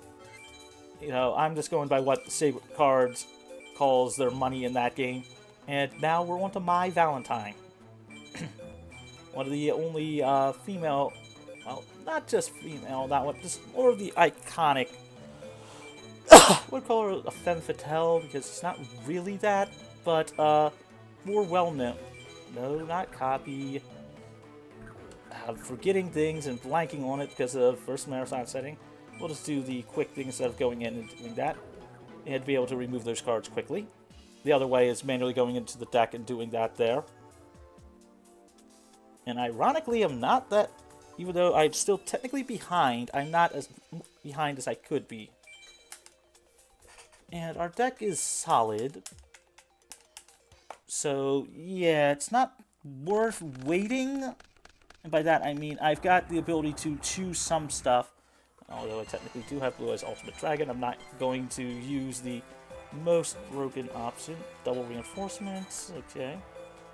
You know, I'm just going by what the Sacred Cards calls their money in that game. And now we're on to My Valentine. One of the only female, well, not just female, that one, just more of the iconic, I would call her a femme fatale, because it's not really that, but more well-known. No, not copy. I'm forgetting things and blanking on it because of first marathon setting. We'll just do the quick thing instead of going in and doing that, and be able to remove those cards quickly. The other way is manually going into the deck and doing that there. And ironically, I'm not that, even though I'm still technically behind, I'm not as behind as I could be. And our deck is solid. So, yeah, it's not worth waiting. And by that, I mean I've got the ability to choose some stuff. Although I technically do have Blue Eyes Ultimate Dragon, I'm not going to use the most broken option. Double Reinforcements, okay.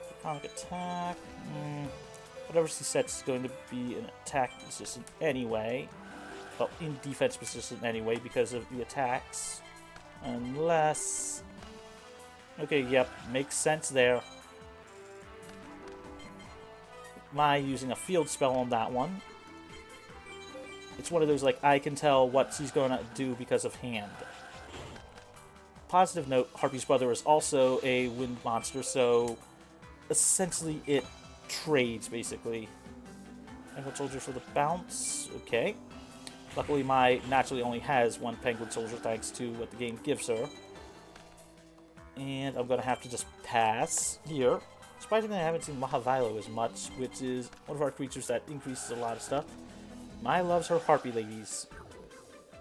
Draconic Attack. Whatever she sets is going to be an attack position anyway. Well, in defense position anyway because of the attacks. Unless... Okay, yep, makes sense there. My using a field spell on that one. It's one of those, like, I can tell what she's going to do because of hand. Positive note, Harpy's brother is also a wind monster, so essentially it trades, basically. Penguin Soldier for the bounce. Okay. Luckily, my naturally only has one Penguin Soldier thanks to what the game gives her. And I'm going to have to just pass here. Surprisingly, I haven't seen Mahavilo as much, which is one of our creatures that increases a lot of stuff. Mai loves her Harpy ladies.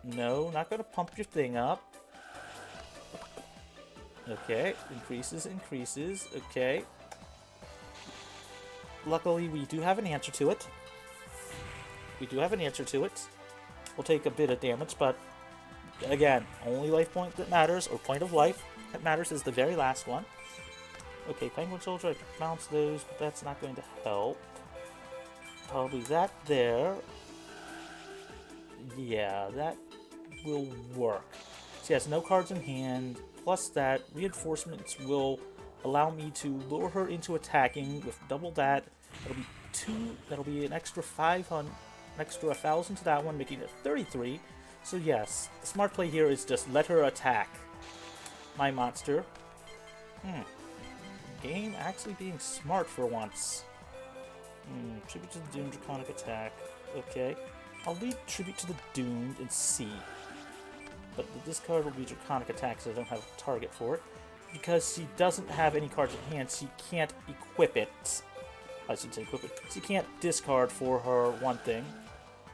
No, not going to pump your thing up. Okay, increases. Okay. Luckily, we do have an answer to it. We'll take a bit of damage, but again, only life point that matters, or point of life that matters, is the very last one. Okay, Penguin Soldier, I can bounce those, but that's not going to help. Probably that there. Yeah, that will work. She has no cards in hand, plus that reinforcements will allow me to lure her into attacking with double that. That'll be an extra 500, an extra 1,000 to that one, making it 33. So yes, the smart play here is just let her attack my monster. Game actually being smart for once. Tribute to the Doomed Draconic Attack. Okay. I'll leave Tribute to the Doomed and see. But this card will be Draconic Attack, so I don't have a target for it. Because she doesn't have any cards in hand, she can't equip it. I should say equip it. She can't discard for her one thing.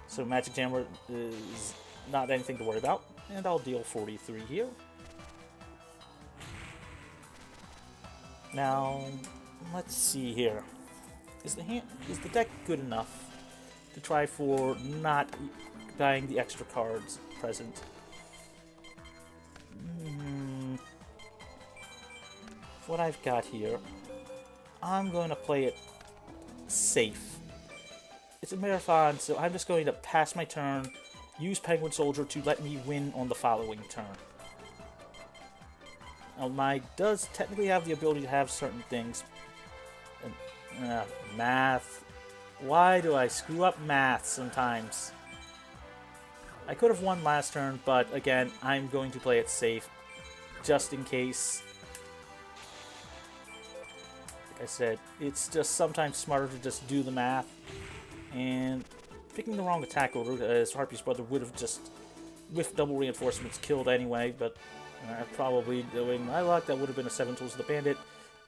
So Magic Jammer is not anything to worry about. And I'll deal 43 here. Now, let's see here. Is the deck good enough to try for not buying the extra cards present? What I've got here, I'm going to play it safe. It's a marathon, so I'm just going to pass my turn, use Penguin Soldier to let me win on the following turn. Now, Mai does technically have the ability to have certain things. Math. Why do I screw up math sometimes? I could have won last turn, but again, I'm going to play it safe, just in case. Like I said, it's just sometimes smarter to just do the math. And picking the wrong attack order, as Harpy's brother would have just, with double reinforcements, killed anyway, but probably doing my luck, that would have been a 7 Tools of the Bandit,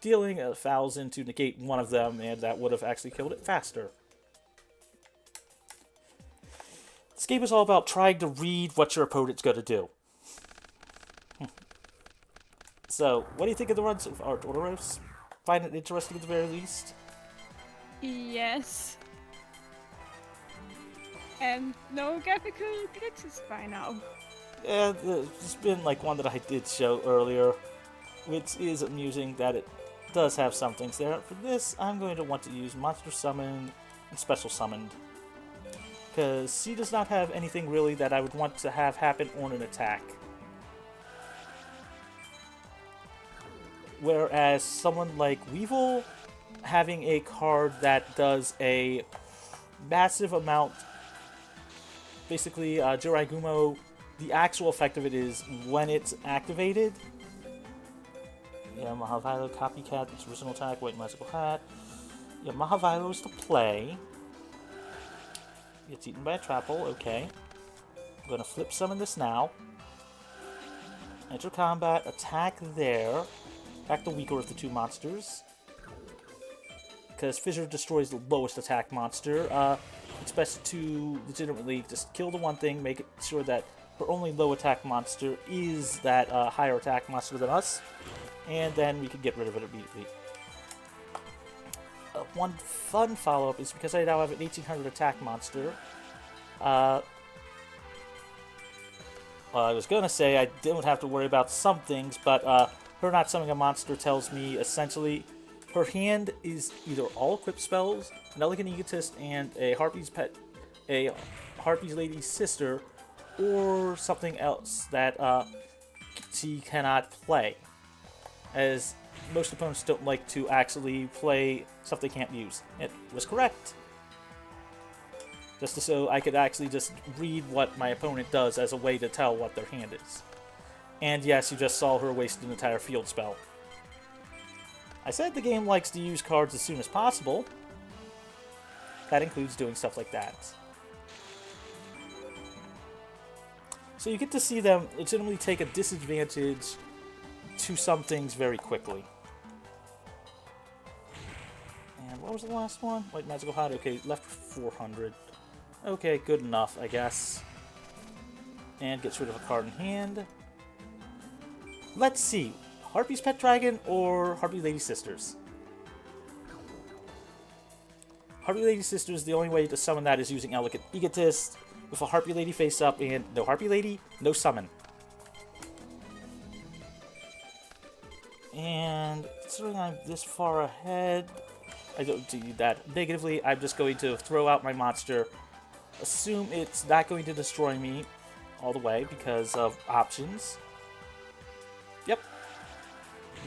dealing 1,000 to negate one of them, and that would have actually killed it faster. This game is all about trying to read what your opponent's going to do. So, what do you think of the runs of Artoros? Find it interesting at the very least? Yes. And no graphical glitches by now. Yeah, there's been like one that I did show earlier, which is amusing that it does have some things there. For this, I'm going to want to use Monster Summon and Special Summoned, because she does not have anything really that I would want to have happen on an attack. Whereas someone like Weevil, having a card that does a massive amount, basically Jiraigumo, the actual effect of it is when it's activated. Yeah, Mahavilo, Copycat, its original attack, White Magical Hat. Yeah, Mahavilo is to play. Gets eaten by a trap hole. Okay. I'm going to flip summon this now. Enter combat. Attack there. Attack the weaker of the two monsters. Because Fissure destroys the lowest attack monster. It's best to legitimately just kill the one thing, make it sure that her only low attack monster is that higher attack monster than us, and then we can get rid of it immediately. One fun follow-up is because I now have an 1800 attack monster. I was gonna say I don't have to worry about some things, but her not summoning a monster tells me essentially her hand is either all equipped spells, an Elegant Egotist, and a Harpy's Lady's Sister, or something else that she cannot play, as most opponents don't like to actually play stuff they can't use. It was correct. Just so I could actually just read what my opponent does as a way to tell what their hand is. And yes, you just saw her waste an entire field spell. I said the game likes to use cards as soon as possible. That includes doing stuff like that. So you get to see them legitimately take a disadvantage to some things very quickly. And what was the last one? White Magical Hot. Okay, left 400. Okay, good enough, I guess. And gets rid of a card in hand. Let's see. Harpy's Pet Dragon or Harpy Lady Sisters? Harpy Lady Sisters, the only way to summon that is using Elegant Egotist with a Harpy Lady face up, and no Harpy Lady, no summon. And considering I'm this far ahead, I don't do that negatively. I'm just going to throw out my monster, assume it's not going to destroy me all the way because of options. Yep.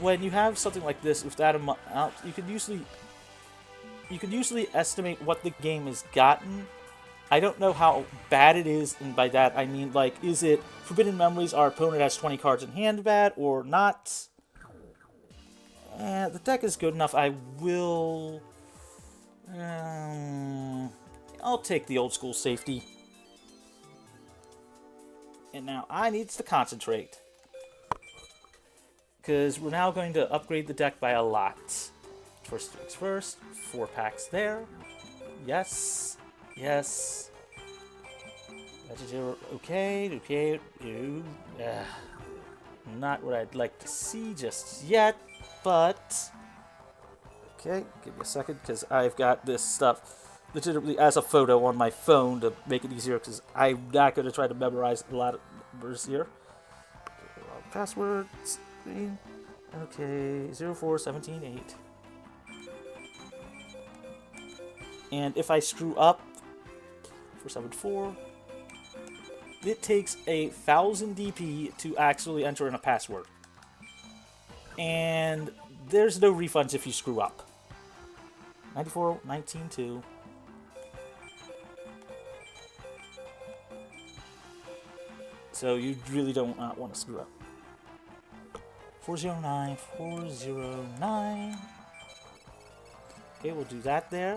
When you have something like this with that amount, you can usually estimate what the game has gotten. I don't know how bad it is, and by that I mean, like, is it Forbidden Memories, our opponent has 20 cards in hand bad, or not? The deck is good enough. I will... I'll take the old school safety. And now I need to concentrate. Because we're now going to upgrade the deck by a lot. First things first, 4 packs there. Yes. Yes. Okay. Not what I'd like to see just yet, but... Okay, give me a second, because I've got this stuff legitimately as a photo on my phone to make it easier, because I'm not going to try to memorize a lot of numbers here. Passwords. Okay, 04178. And if I screw up, 474, it takes 1,000 DP to actually enter in a password. And there's no refunds if you screw up. 94, 19, 2. So you really don't want to screw up. 409, 409. Okay, we'll do that there.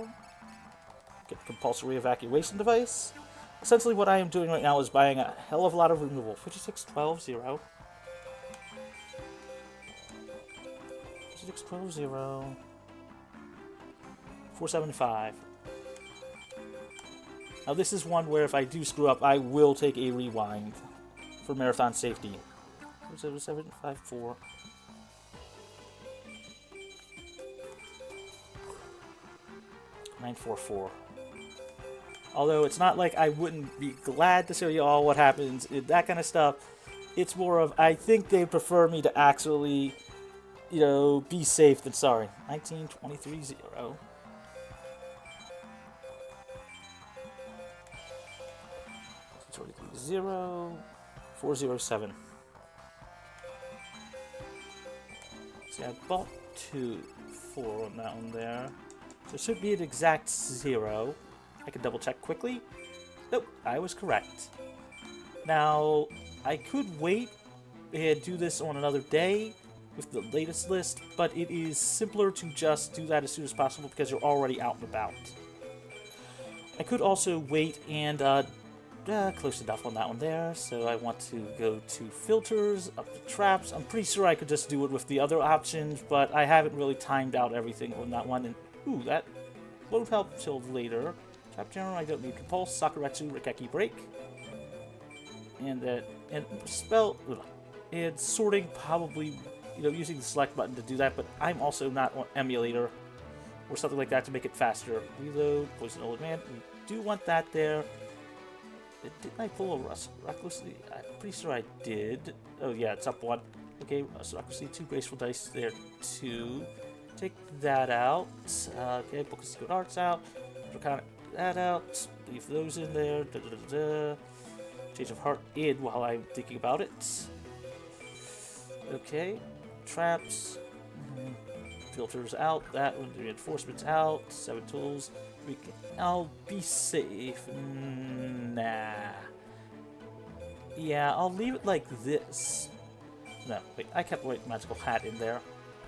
Get the compulsory evacuation device. Essentially what I am doing right now is buying a hell of a lot of removal. 5612-0. 5612-0. 475. Now this is one where if I do screw up, I will take a rewind for marathon safety. 47754. 944. Although it's not like I wouldn't be glad to show you all what happens, that kind of stuff. It's more of, I think they prefer me to actually, you know, be safe than sorry. 1923-0. 0, 407. See, I bought 2, 4 on that one there. So it should be an exact 0. I can double check quickly. Nope, I was correct. Now, I could wait and do this on another day with the latest list, but it is simpler to just do that as soon as possible because you're already out and about. I could also wait and close enough on that one there. So I want to go to filters, up to traps. I'm pretty sure I could just do it with the other options, but I haven't really timed out everything on that one. And ooh, that won't help till later. Trap General, I don't need Compulse, Sakuretsu, Rikeki Break. And that, and spell, and sorting probably, using the select button to do that, but I'm also not on emulator or something like that to make it faster. Reload, Poison Old Man, we do want that there. Didn't I pull a recklessly? I'm pretty sure I did. Oh yeah, it's up one. Okay, so recklessly 2 graceful dice there, 2. Take that out. Okay, Book of Secret Arts out. Draconic that out. Leave those in there. Change of Heart in while I'm thinking about it. Okay, traps. Filters out. That one. Reinforcements out. 7 tools. I'll be safe. Nah. Yeah, I'll leave it like this. No, wait, I kept White Magical Hat in there.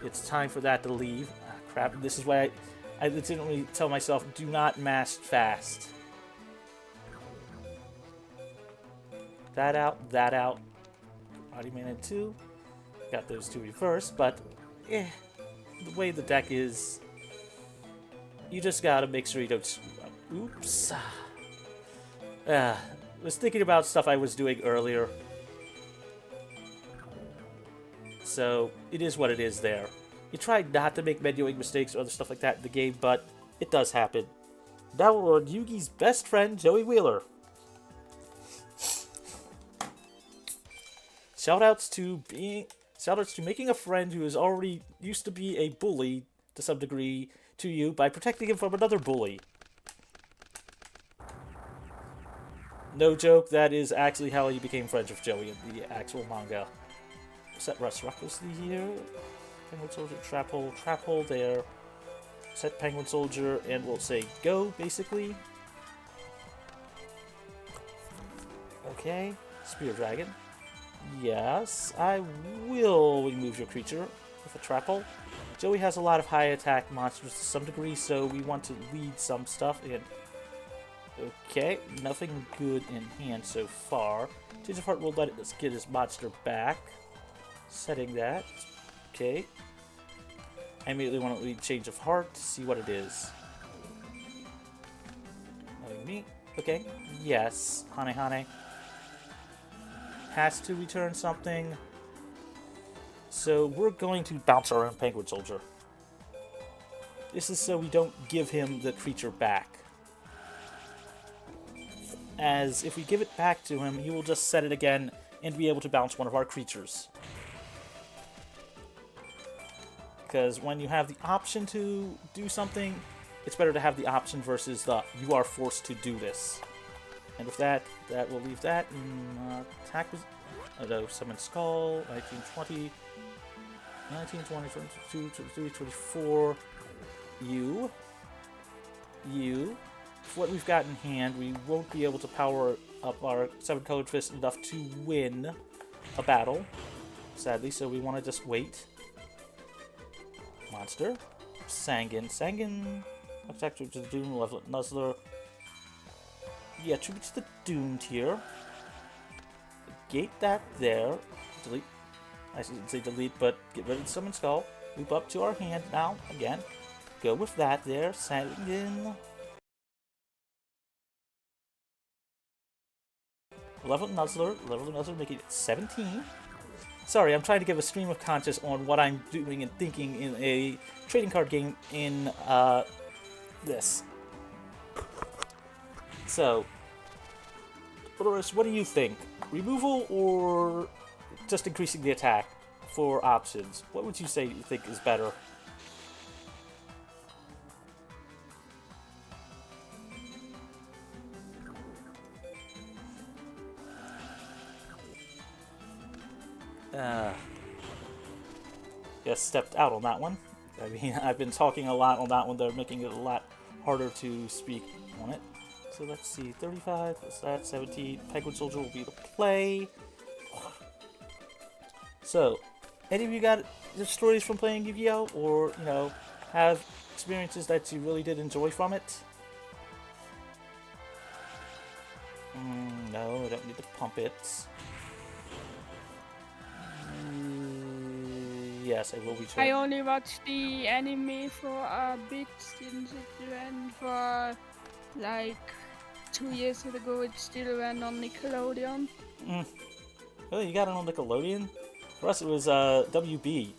It's time for that to leave. Ah, crap, this is why I legitimately tell myself, do not mash fast. That out, that out. Body Man in 2. Got those 2 reversed, but the way the deck is, you just gotta make sure you don't screw up. Oops. Was thinking about stuff I was doing earlier. So, it is what it is there. You try not to make menuing mistakes or other stuff like that in the game, but it does happen. Now we're on Yugi's best friend, Joey Wheeler. Shoutouts to making a friend who is already used to be a bully to some degree to you by protecting him from another bully. No joke, that is actually how you became friends with Joey in the actual manga. Set Russ recklessly here. Penguin Soldier, trap hole there. Set Penguin Soldier, and we'll say go, basically. Okay, Spear Dragon. Yes, I will remove your creature with a trap hole. Joey has a lot of high attack monsters to some degree, so we want to lead some stuff in. Okay, nothing good in hand so far. Change of Heart will let us get his monster back. Setting that. Okay. I immediately want to read Change of Heart to see what it is. Knowing me. Okay. Yes. Hane. Has to return something. So we're going to bounce our own Penguin Soldier. This is so we don't give him the creature back. As if we give it back to him, he will just set it again and be able to bounce one of our creatures. Because when you have the option to do something, it's better to have the option versus the you are forced to do this. And with that, we'll leave that. Attack was... Although, Summon Skull, 1920, 22, 23, 24. You. What we've got in hand, we won't be able to power up our 7-colored fist enough to win a battle, sadly, so we want to just wait. Monster. Sanguine. Attack to the Doom, level Nuzzler. Yeah, tribute to the Doomed here. Gate that there. Delete. I shouldn't say delete, but get rid of the Summon Skull. Loop up to our hand now, again. Go with that there. Sanguine. Level Nuzzler, making it 17. Sorry, I'm trying to give a stream of conscious on what I'm doing and thinking in a trading card game in this. So, Dolores, what do you think? Removal or just increasing the attack for options? What would you say you think is better? Just stepped out on that one. I mean, I've been talking a lot on that one. They're making it a lot harder to speak on it. So let's see, 35, what's that, 17. Penguin Soldier will be the play. So, any of you got stories from playing Yu-Gi-Oh? Or, have experiences that you really did enjoy from it? No, I don't need to pump it. Yes, I will be I sure. only watched the anime for a bit since it ran for like 2 years ago. It still ran on Nickelodeon. Oh, you got it on Nickelodeon? For us, it was WB.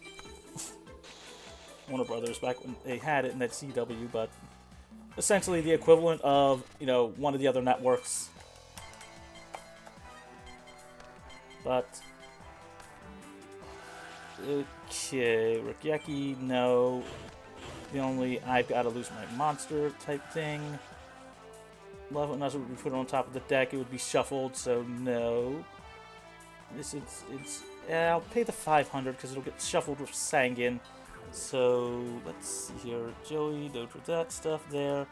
Warner Brothers back when they had it in that CW, but essentially the equivalent of, you know, one of the other networks. But okay, Rikeki, no. The only I've got to lose my monster type thing. Love it, would be put on top of the deck. It would be shuffled, so no. This it's yeah, I'll pay the 500 because it'll get shuffled with Sangin. So let's see here, Joey, go for that stuff there.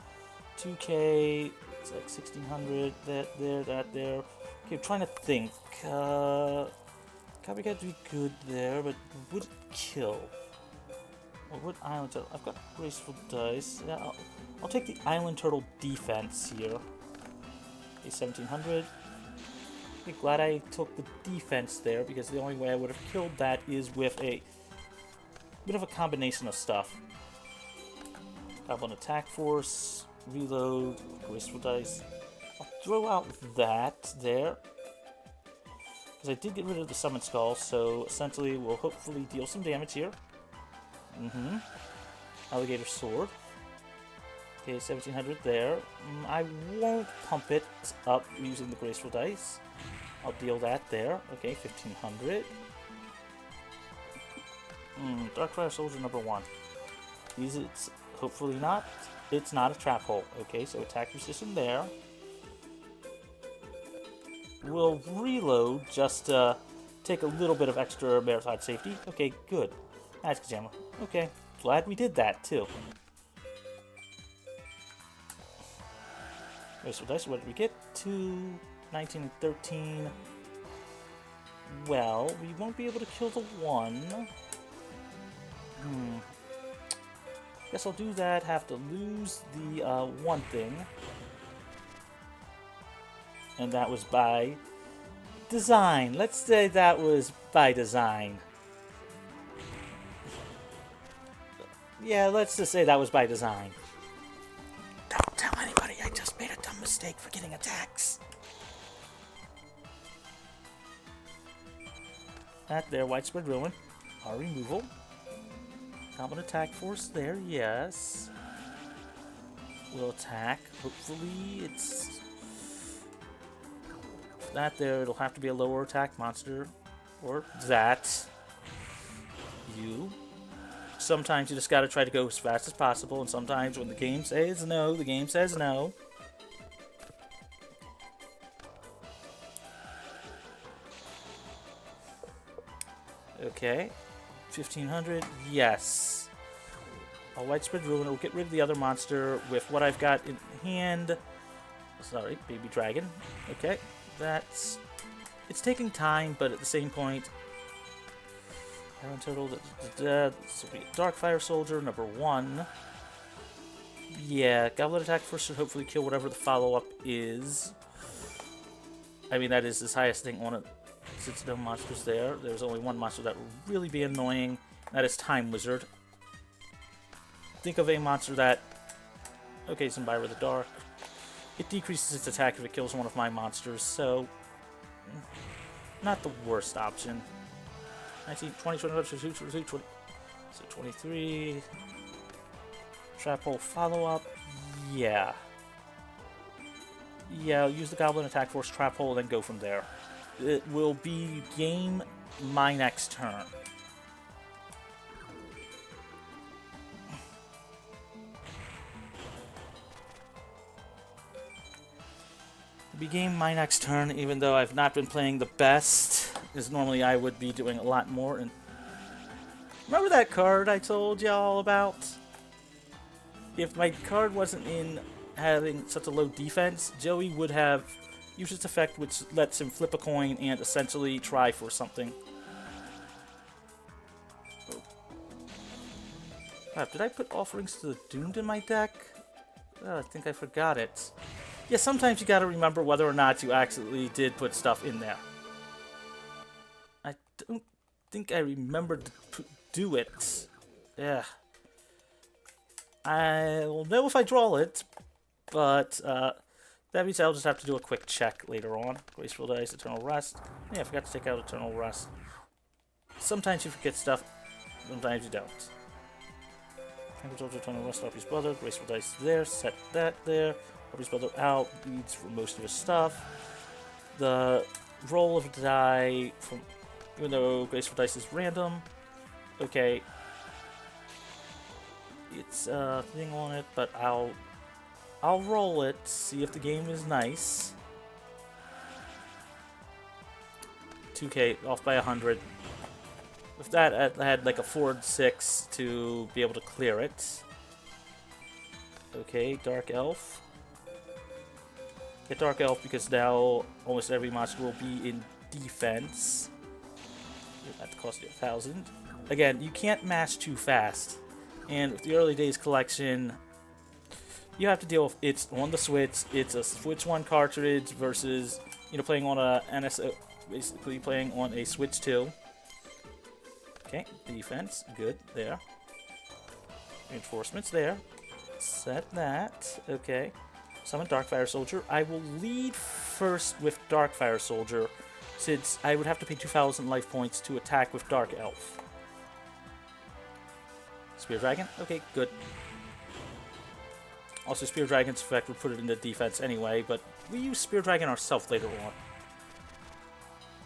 2K, it's like 1600. That there. Okay, I'm trying to think. Copycat would be good there, but would it kill? Or would Island Turtle? I've got Graceful Dice. Yeah, I'll take the Island Turtle defense here. Okay, 1700. I'm glad I took the defense there because the only way I would have killed that is with a bit of a combination of stuff. Goblin Attack Force, Reload, Graceful Dice. I'll throw out that there. Because I did get rid of the Summon Skull, so essentially we'll hopefully deal some damage here. Alligator Sword. Okay, 1700 there. I won't pump it up using the Graceful Dice. I'll deal that there. Okay, 1500. Darkfire Soldier number 1. It's hopefully not. It's not a trap hole. Okay, so attack position there. We'll reload just to take a little bit of extra Maritide safety. Okay, good. Nice, Kajama. Okay, glad we did that too. So dice, what did we get? 2, 19, and 13. Well, we won't be able to kill the 1. Guess I'll do that. Have to lose the 1 thing. And that was by design. Let's say that was by design. Yeah, let's just say that was by design. Don't tell anybody I just made a dumb mistake for getting attacks. That there, Widespread Ruin. Our removal. Goblin Attack Force there, yes. We'll attack. Hopefully it's... that there, it'll have to be a lower attack monster. Or that. You. Sometimes you just gotta try to go as fast as possible, and sometimes when the game says no, the game says no. Okay. 1500, yes. A Widespread Ruin will get rid of the other monster with what I've got in hand. Sorry, Baby Dragon. Okay, that's... it's taking time, but at the same point... Iron Turtle, this will be Darkfire Soldier, number 1. Yeah, Goblin Attack Force should hopefully kill whatever the follow-up is. I mean, that is his highest thing on it. Since no monsters there, there's only one monster that will really be annoying. That is Time Wizard. Think of a monster that... okay, Zimbyra the Dark. It decreases its attack if it kills one of my monsters, so... not the worst option. 19, 20, 21, 22, 22, 20... so 23... Trap Hole follow-up... yeah. Yeah, I'll use the Goblin Attack Force Trap Hole, then go from there. It will be game my next turn. It'll be game my next turn, even though I've not been playing the best, because normally I would be doing a lot more. And remember that card I told y'all about? If my card wasn't in having such a low defense, Joey would have used its effect, which lets him flip a coin and essentially try for something. Crap, did I put Offerings to the Doomed in my deck? Oh, I think I forgot it. Yeah, sometimes you gotta remember whether or not you actually did put stuff in there. I don't think I remembered to do it. Yeah. I'll know if I draw it, but that means I'll just have to do a quick check later on. Graceful Dice, Eternal Rest. Yeah, I forgot to take out Eternal Rest. Sometimes you forget stuff, sometimes you don't. Eternal Rest, Harpy's Brother, Graceful Dice there, set that there. Harpy's Brother out, leads for most of his stuff. The roll of the die, from, even though Graceful Dice is random, okay, it's a thing on it, but I'll roll it, see if the game is nice. 2k, off by 100. With that, I had like a 4-6 to be able to clear it. Okay, Dark Elf. Get Dark Elf because now almost every monster will be in defense. That cost you 1,000. Again, you can't mash too fast. And with the early days collection, you have to deal with it's on the Switch. It's a Switch 1 cartridge versus playing on a NSO, basically playing on a Switch 2. Okay, defense, good there. Reinforcements there. Set that. Okay. Summon Darkfire Soldier. I will lead first with Darkfire Soldier, since I would have to pay 2,000 life points to attack with Dark Elf. Spear Dragon. Okay, good. Also, Spear Dragon's effect would put it into defense anyway, but we use Spear Dragon ourselves later on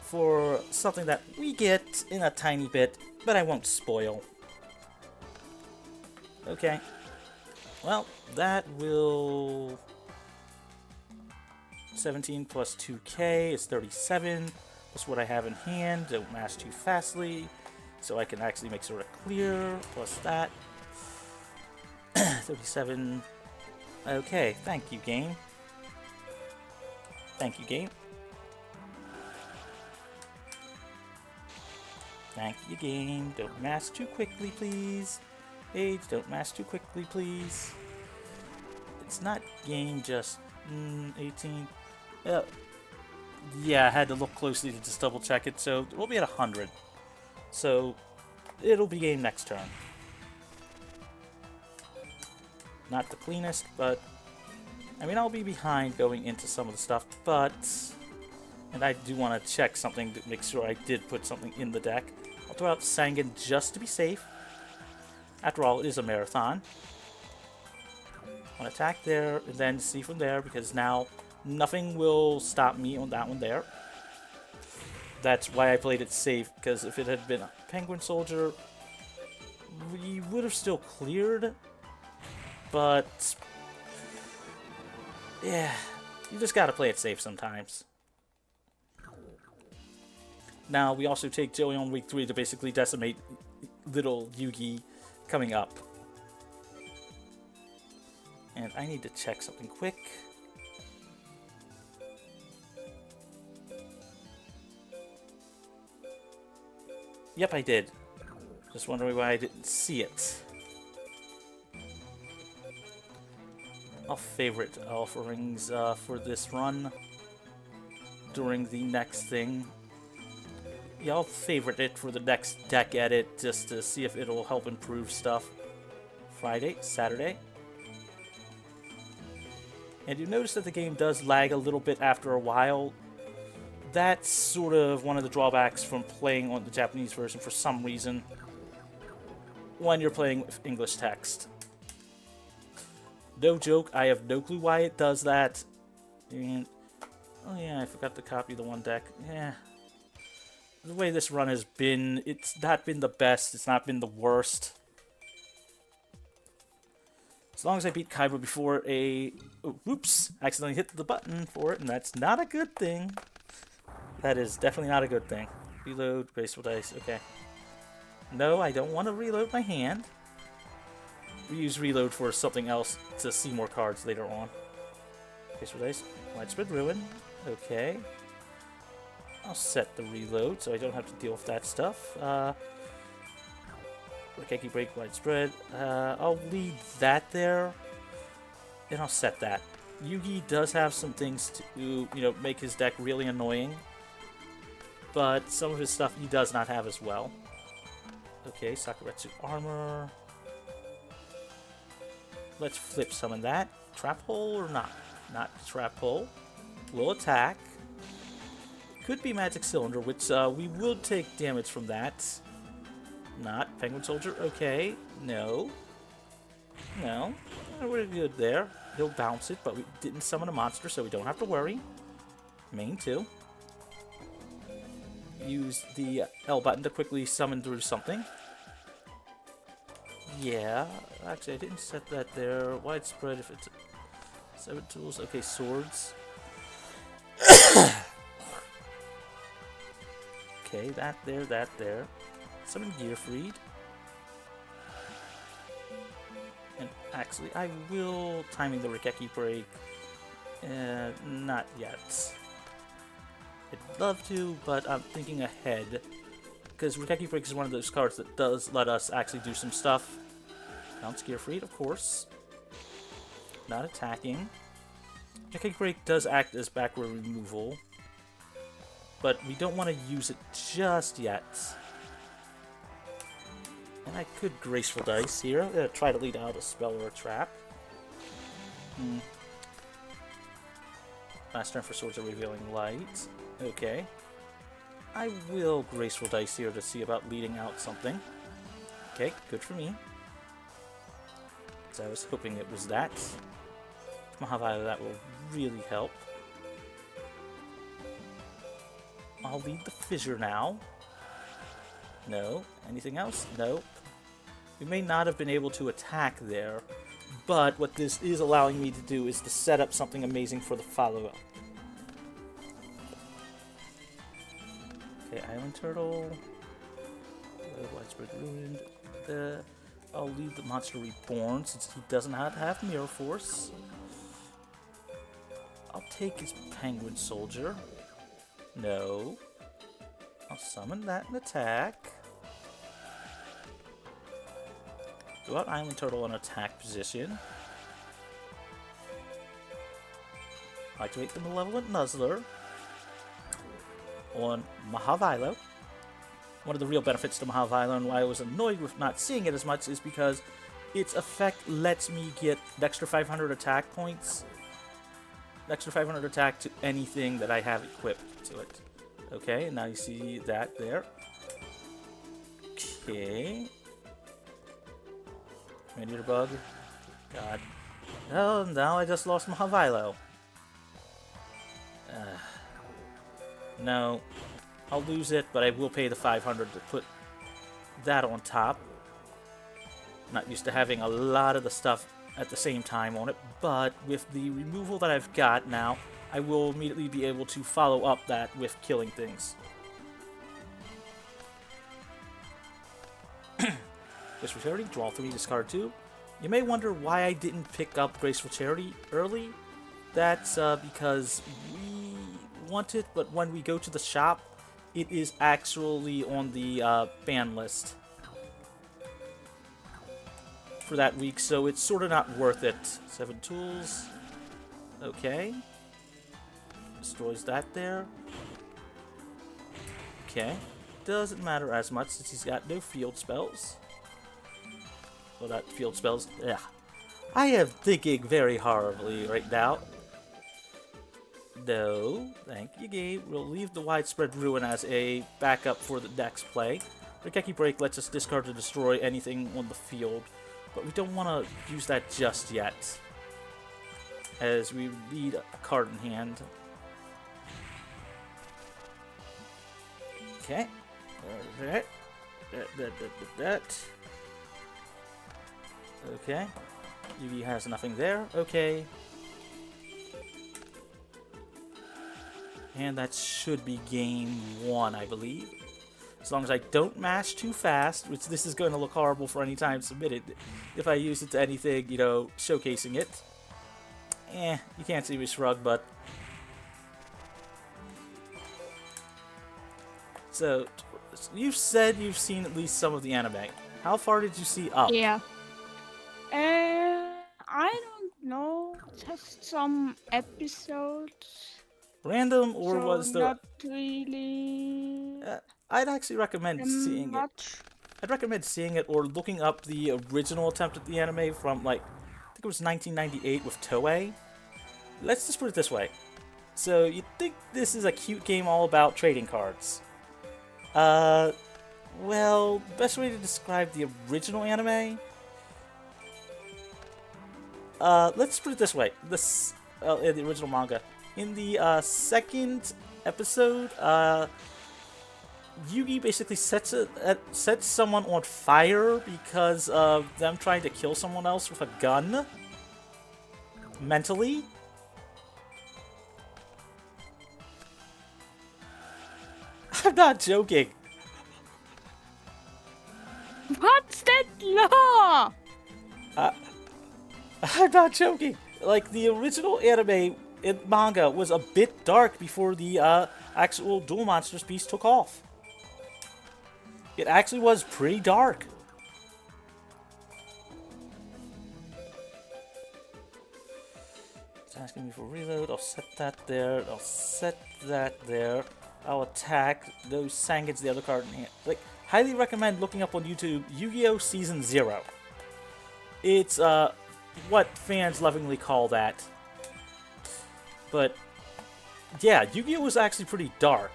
for something that we get in a tiny bit, but I won't spoil. Okay. Well, that will... 17 plus 2k is 37, plus what I have in hand. Don't mash too fastly, so I can actually make sort of clear, plus that. 37. Okay, thank you, game. Thank you, game. Thank you, game. Don't mash too quickly, please. Age, don't mash too quickly, please. It's not game, just 18. Yeah, I had to look closely to just double check it, so we'll be at 100. So, it'll be game next turn. Not the cleanest, but... I mean, I'll be behind going into some of the stuff, but... And I do want to check something to make sure I did put something in the deck. I'll throw out Sangan just to be safe. After all, it is a marathon. I'll attack there, and then see from there, because now nothing will stop me on that one there. That's why I played it safe, because if it had been a Penguin Soldier, we would have still cleared. But, yeah, you just gotta play it safe sometimes. Now, we also take Joey on week 3 to basically decimate little Yugi coming up. And I need to check something quick. Yep, I did. Just wondering why I didn't see it. I'll favorite offerings for this run during the next thing. Yeah, I'll favorite it for the next deck edit just to see if it'll help improve stuff. Friday, Saturday. And you notice that the game does lag a little bit after a while. That's sort of one of the drawbacks from playing on the Japanese version for some reason when you're playing with English text. No joke, I have no clue why it does that. And, oh yeah, I forgot to copy the one deck. Yeah. The way this run has been, it's not been the best, it's not been the worst. As long as I beat Kaiba before a... Oh, whoops! Accidentally hit the button for it, and that's not a good thing. That is definitely not a good thing. Reload, Graceful Dice, okay. No, I don't want to reload my hand. We use reload for something else to see more cards later on. Graceful Dice, Widespread Ruin, okay. I'll set the reload so I don't have to deal with that stuff. Keki Break, Widespread. I'll leave that there, and I'll set that. Yugi does have some things to, make his deck really annoying. But some of his stuff he does not have as well. Okay, Sakuretsu armor. Let's flip summon that. Trap hole or not? Not trap hole. Will attack. Could be magic cylinder, which we will take damage from that. Not penguin soldier. Okay, no. No, we're good there. He'll bounce it, but we didn't summon a monster, so we don't have to worry. Main 2. Use the L button to quickly summon through something. Yeah, actually I didn't set that there. Widespread if it's 7 tools. Okay, swords. Okay, that there. Summon Gearfried. And actually, I will timing the Rikeki break. Not yet. I'd love to, but I'm thinking ahead. Because Rikeki break is one of those cards that does let us actually do some stuff. Bounce Gearfried, of course. Not attacking. Rikeki break does act as backward removal. But we don't want to use it just yet. And I could Graceful Dice here. I'm going to try to lead out a spell or a trap. Last turn for Swords of Revealing Light. Okay. I will Graceful Dice here to see about leading out something. Okay, good for me. So I was hoping it was that. Mahavila, that will really help. I'll lead the Fissure now. No. Anything else? Nope. We may not have been able to attack there, but what this is allowing me to do is to set up something amazing for the follow-up. Okay, Island Turtle. Widespread Ruined. I'll leave the Monster Reborn since he does not have Mirror Force. I'll take his Penguin Soldier. No. I'll summon that and attack. Go out Island Turtle in attack position. Activate the Malevolent Nuzzler on Mahavilo. One of the real benefits to Mahavilo and why I was annoyed with not seeing it as much is because its effect lets me get an extra 500 attack points. An extra 500 attack to anything that I have equipped to it. Okay, and now you see that there. Okay. Meteor Bug. God. Oh, now I just lost Mahavilo. No. I'll lose it, but I will pay the 500 to put that on top. Not used to having a lot of the stuff at the same time on it, but with the removal that I've got now, I will immediately be able to follow up that with killing things. Graceful Charity, draw 3, discard 2. You may wonder why I didn't pick up Graceful Charity early. That's because we want it, but when we go to the shop, it is actually on the ban list for that week, so it's sort of not worth it. 7 tools. Okay. Destroys that there. Okay. Doesn't matter as much since he's got no field spells. Well, that field spells. Yeah. I am thinking very horribly right now. No. Thank you, Gabe. We'll leave the Widespread Ruin as a backup for the next play. Rikeki Break lets us discard to destroy anything on the field, but we don't want to use that just yet, as we need a card in hand. Okay. That. Okay. Yugi has nothing there. Okay. And that should be game 1, I believe. As long as I don't mash too fast, which this is going to look horrible for any time submitted. If I use it to anything, showcasing it. You can't see me shrug, but... So, you said you've seen at least some of the anime. How far did you see up? Yeah. I don't know. Just some episodes. Random, or So was there? not really I'd actually recommend seeing it. much. I'd recommend seeing it or looking up the original attempt at the anime from, like, I think it was 1998 with Toei. Let's just put it this way. So, you'd think this is a cute game all about trading cards. Well, the best way to describe the original anime... let's put it this way. In the original manga. In the, second episode, Yugi basically sets someone on fire because of them trying to kill someone else with a gun. Mentally. I'm not joking. What's that law? I'm not joking. Like, the original anime in manga was a bit dark before the actual Duel Monsters piece took off. It actually was pretty dark. It's asking me for reload. I'll set that there. I'll set that there. I'll attack those Sangens, the other card in hand. Like, highly recommend looking up on YouTube Yu-Gi-Oh! Season 0. It's, what fans lovingly call that. But, yeah, Yu-Gi-Oh! Was actually pretty dark.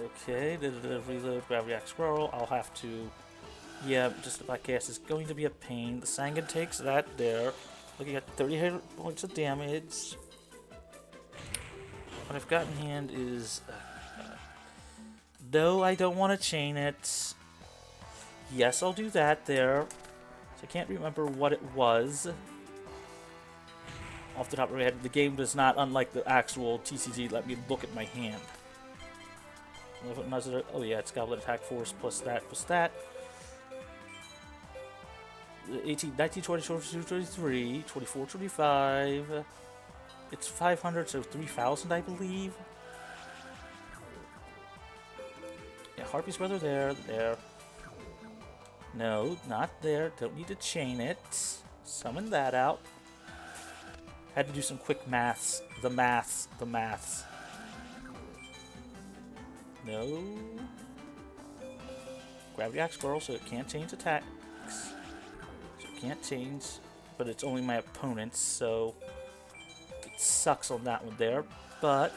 Okay, reload, gravity axe squirrel. I'll have to... Yeah, just if I cast is going to be a pain. The Sangen takes that there. Looking at 30 points of damage. What I've got in hand is... no, I don't want to chain it. Yes, I'll do that there. So I can't remember what it was. Off the top of my head, the game does not, unlike the actual TCG, let me look at my hand. Oh yeah, it's Goblin Attack Force plus that plus that. 18, 19, 20, 22, 23, 24, 25. It's 500, so 3,000, I believe. Yeah, Harpy's brother there. No, not there. Don't need to chain it. Summon that out. Had to do some quick maths. The maths. No. Gravity Axe Squirrel, so it can't change attacks. So it can't change, but it's only my opponent's, so it sucks on that one there. But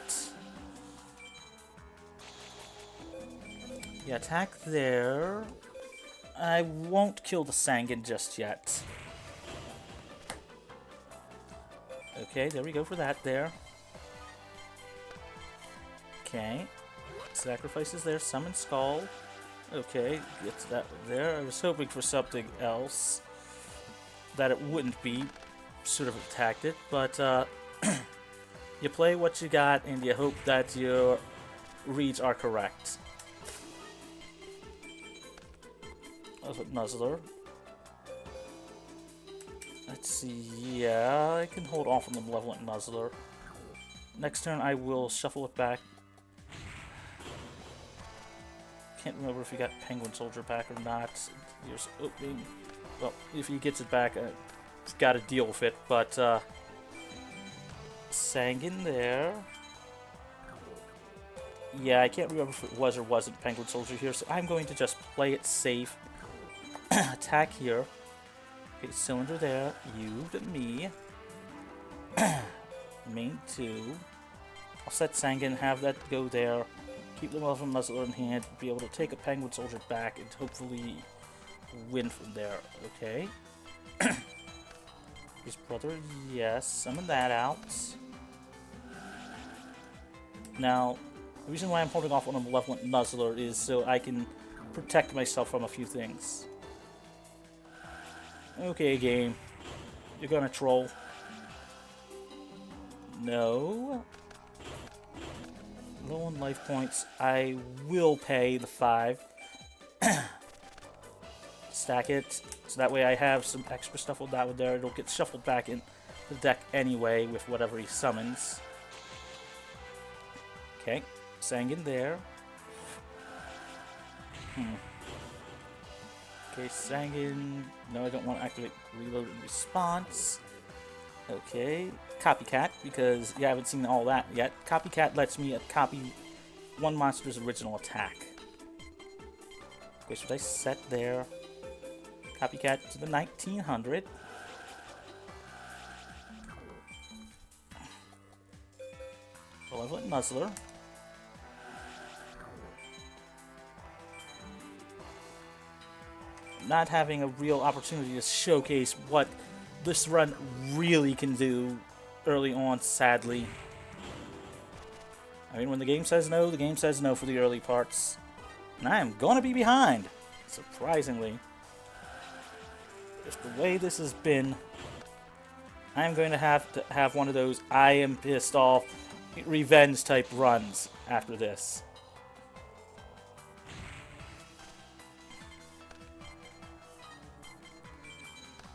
yeah, attack there. I won't kill the Sangen just yet. Okay, there we go for that there. Okay. Sacrifices there, summon Skull. Okay, gets that there. I was hoping for something else that it wouldn't be. Should have attacked it, but you play what you got and you hope that your reads are correct. Nuzzler. Let's see, yeah, I can hold off on the Malevolent Nuzzler. Next turn I will shuffle it back. Can't remember if he got Penguin Soldier back or not. Here's opening. Well, if he gets it back, he's got to deal with it, but Sangen there. Yeah, I can't remember if it was or wasn't Penguin Soldier here, so I'm going to just play it safe. Attack here. Okay, Cylinder there. You to me. Main 2. I'll set Sangen, have that go there. Keep the Malevolent Nuzzler in hand. Be able to take a Penguin Soldier back and hopefully win from there. Okay. His brother, yes. Summon that out. Now, the reason why I'm holding off on a Malevolent Nuzzler is so I can protect myself from a few things. Okay, game. You're gonna troll. No. Low on life points. I will pay the 5. Stack it. So that way I have some extra stuff on that one there. It'll get shuffled back in the deck anyway with whatever he summons. Okay. Sangen there. Okay, Sanguine. No, I don't want to activate reload and response. Okay, Copycat, because you haven't seen all that yet. Copycat lets me copy one monster's original attack. Okay, should I set there? Copycat to the 1900. Malevolent Nuzzler. Not having a real opportunity to showcase what this run really can do early on, sadly. I mean, when the game says no, the game says no for the early parts. And I am going to be behind, surprisingly. Just the way this has been, I am going to have one of those I am pissed off revenge type runs after this.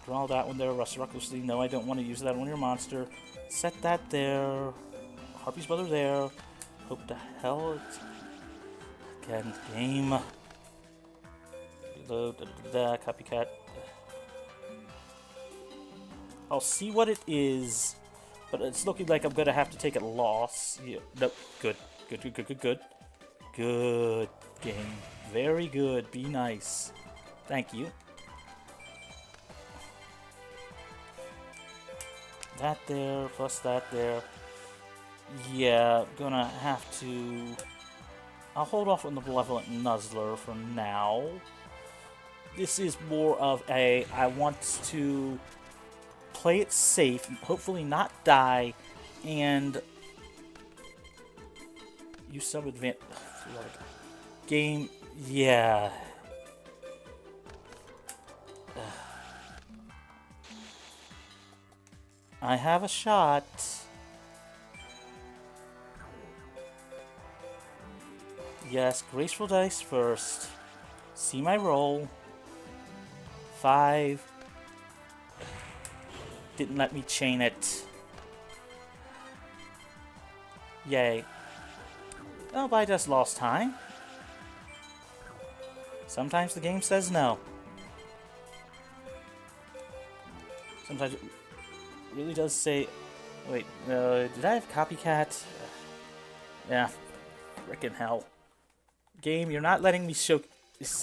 Draw that one there, Rust Recklessly. No, I don't want to use that on your monster. Set that there. Harpy's Brother there. Hope to hell it's... Again, game. Reload, Copycat. I'll see what it is, but it's looking like I'm going to have to take a loss. Yeah, nope, good. Good game. Very good. Be nice. Thank you. That there, plus that there. Yeah, gonna have to... I'll hold off on the Malevolent Nuzzler for now. This is more of a... I want to play it safe, hopefully not die, and use some advanced... Game... Yeah... I have a shot. Yes, Graceful Dice first. See my roll. 5. Didn't let me chain it. Yay. Oh, but I just lost time. Sometimes the game says no. Sometimes it really does say... Wait, did I have Copycat? Yeah, frickin' hell. Game, you're not letting me show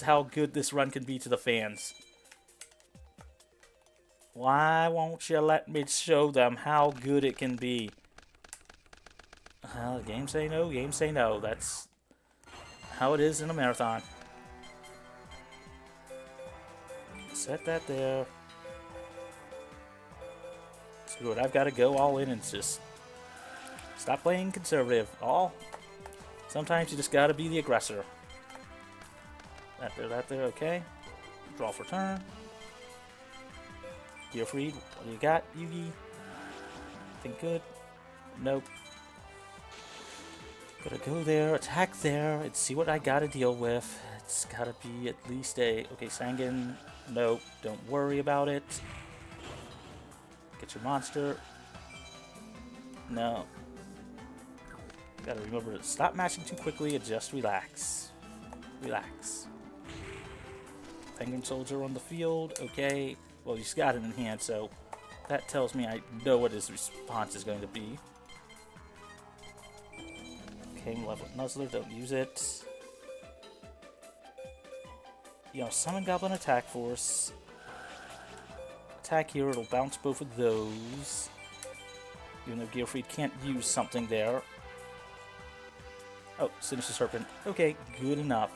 how good this run can be to the fans. Why won't you let me show them how good it can be? Well, game say no, game say no. That's how it is in a marathon. Set that there. Screw it, I've got to go all in and just stop playing conservative. Sometimes you just got to be the aggressor. That there, okay. Draw for turn. Gearfried, what do you got, Yugi? Think good? Nope. Gotta go there, attack there, and see what I gotta deal with. It's gotta be at least a... Okay, Sanguine, nope, don't worry about it. Get your monster. No. Gotta remember to stop mashing too quickly and just relax. Relax. Penguin Soldier on the field, okay. Well, he's got it in hand, so that tells me I know what his response is going to be. Okay, Malevolent Nuzzler, don't use it. Summon Goblin Attack Force. Attack here, it'll bounce both of those. Even though Gearfried can't use something there. Oh, Sinister Serpent. Okay, good enough.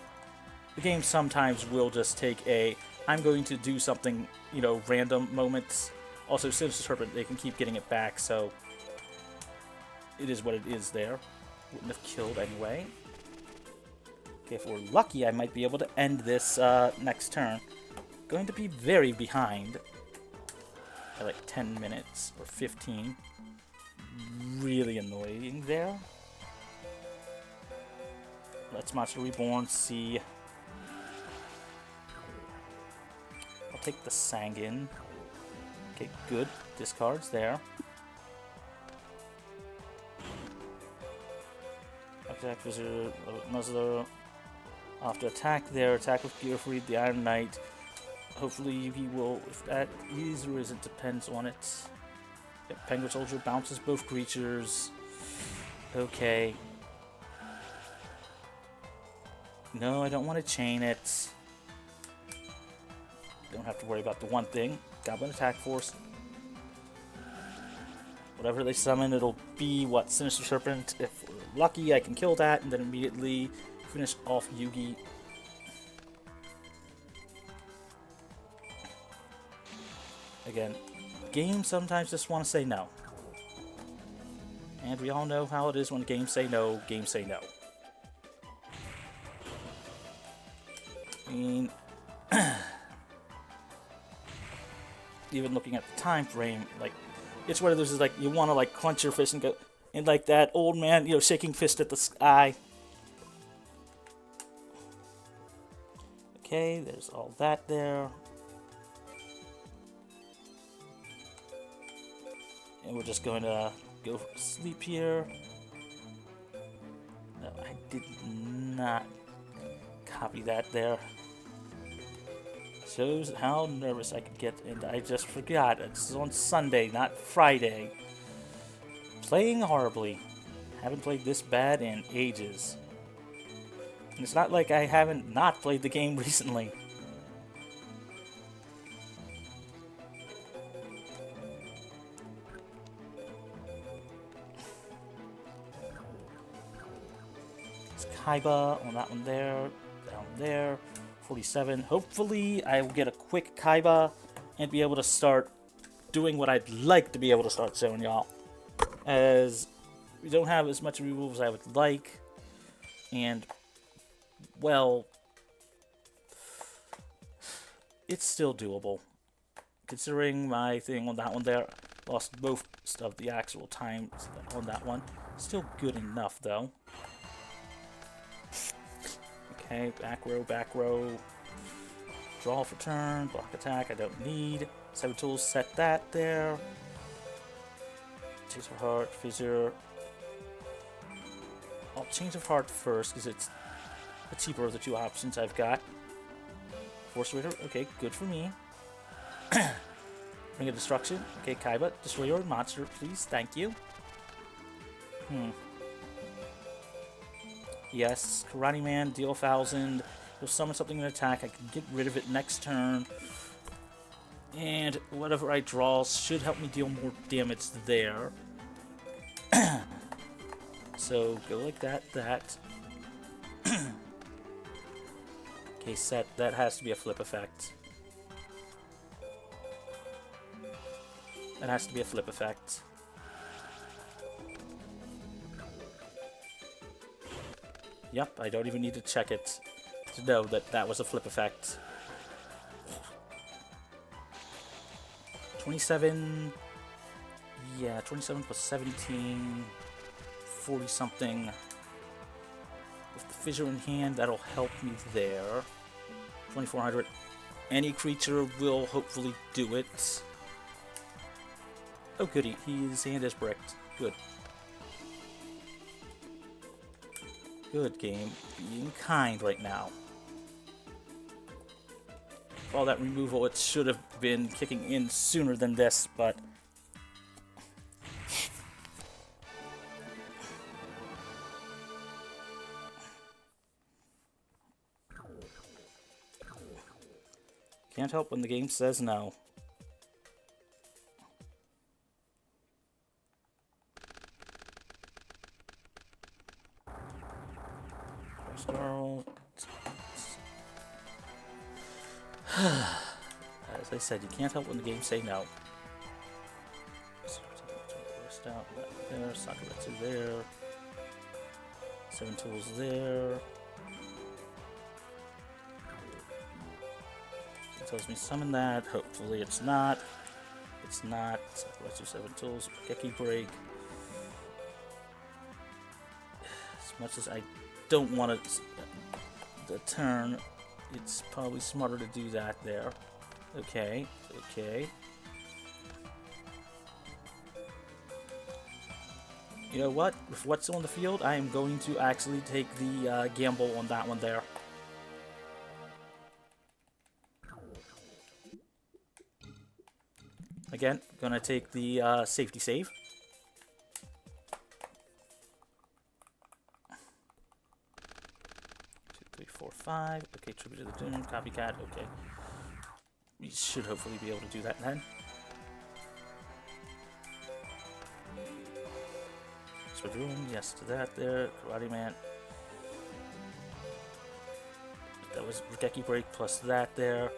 The game sometimes will just take a... I'm going to do something, random moments. Also, Sinister Serpent, they can keep getting it back, so... It is what it is there. Wouldn't have killed anyway. Okay, if we're lucky, I might be able to end this next turn. Going to be very behind. By like 10 minutes, or 15. Really annoying there. Let's Monster Reborn see... I'll take the Sanguine. Okay, good. Discards there. Attack Visitor, Nuzzler. Off to attack there. Attack with Gearfried, the Iron Knight. hopefully Yugi will, if that is or isn't, depends on it. Yep, Penguin Soldier bounces both creatures. Okay. No, I don't want to chain it. Don't have to worry about the one thing. Goblin attack force. Whatever they summon, it'll be what? Sinister Serpent. If we're lucky, I can kill that and then immediately finish off Yugi. Again, games sometimes just want to say no. And we all know how it is when games say no, games say no. I mean, even looking at the time frame, like, it's one of those, is like, you want to, like, clench your fist and go, and like that old man, you know, shaking fist at the sky. Okay, there's all that there. And we're just going to go for sleep here. No, I did not copy that there. Shows how nervous I could get, and I just forgot. It's on Sunday, not Friday. Playing horribly. Haven't played this bad in ages. And it's not like I haven't not played the game recently. It's Kaiba on that one there, down there. 47. Hopefully I will get a quick Kaiba and be able to start doing what I'd like to be able to start showing y'all. As we don't have as much removal as I would like. And, well, it's still doable. Considering my thing on that one there, lost most of the actual time on that one. Still good enough, though. Okay, back row. Draw for turn, block attack, I don't need. 7 tools, set that there. Change of Heart, Fissure. I'll Change of Heart first, because it's the cheaper of the two options I've got. Force Raider, okay, good for me. Ring of Destruction, okay, Kaiba, destroy your monster, please, thank you. Yes, Karate Man, deal 1,000. He'll summon something in attack. I can get rid of it next turn. And whatever I draw should help me deal more damage there. So go like that. Okay, set. That has to be a flip effect. Yep, I don't even need to check it to know that that was a flip effect. 27... Yeah, 27 plus 17... 40 something. With the fissure in hand, that'll help me there. 2400. Any creature will hopefully do it. Oh goody, his hand is bricked. Good. Good game. Being kind right now. For all that removal, it should have been kicking in sooner than this, but... Can't help when the game says no. As I said, you can't help when the games say no. Burst out there, Sakuretsu there. 7 tools there. It tells me summon that. Hopefully it's not. It's not. Sakuretsu 7 tools. Geki break. As much as I don't want to turn, it's probably smarter to do that there. Okay. You know what? With what's on the field, I am going to actually take the gamble on that one there. Again, gonna take the safety save. Two, three, four, five. Okay, tribute to the Doom, copycat. Okay, we should hopefully be able to do that then. Speedrun, yes to that there. Karate Man. That was Mageius break plus that there.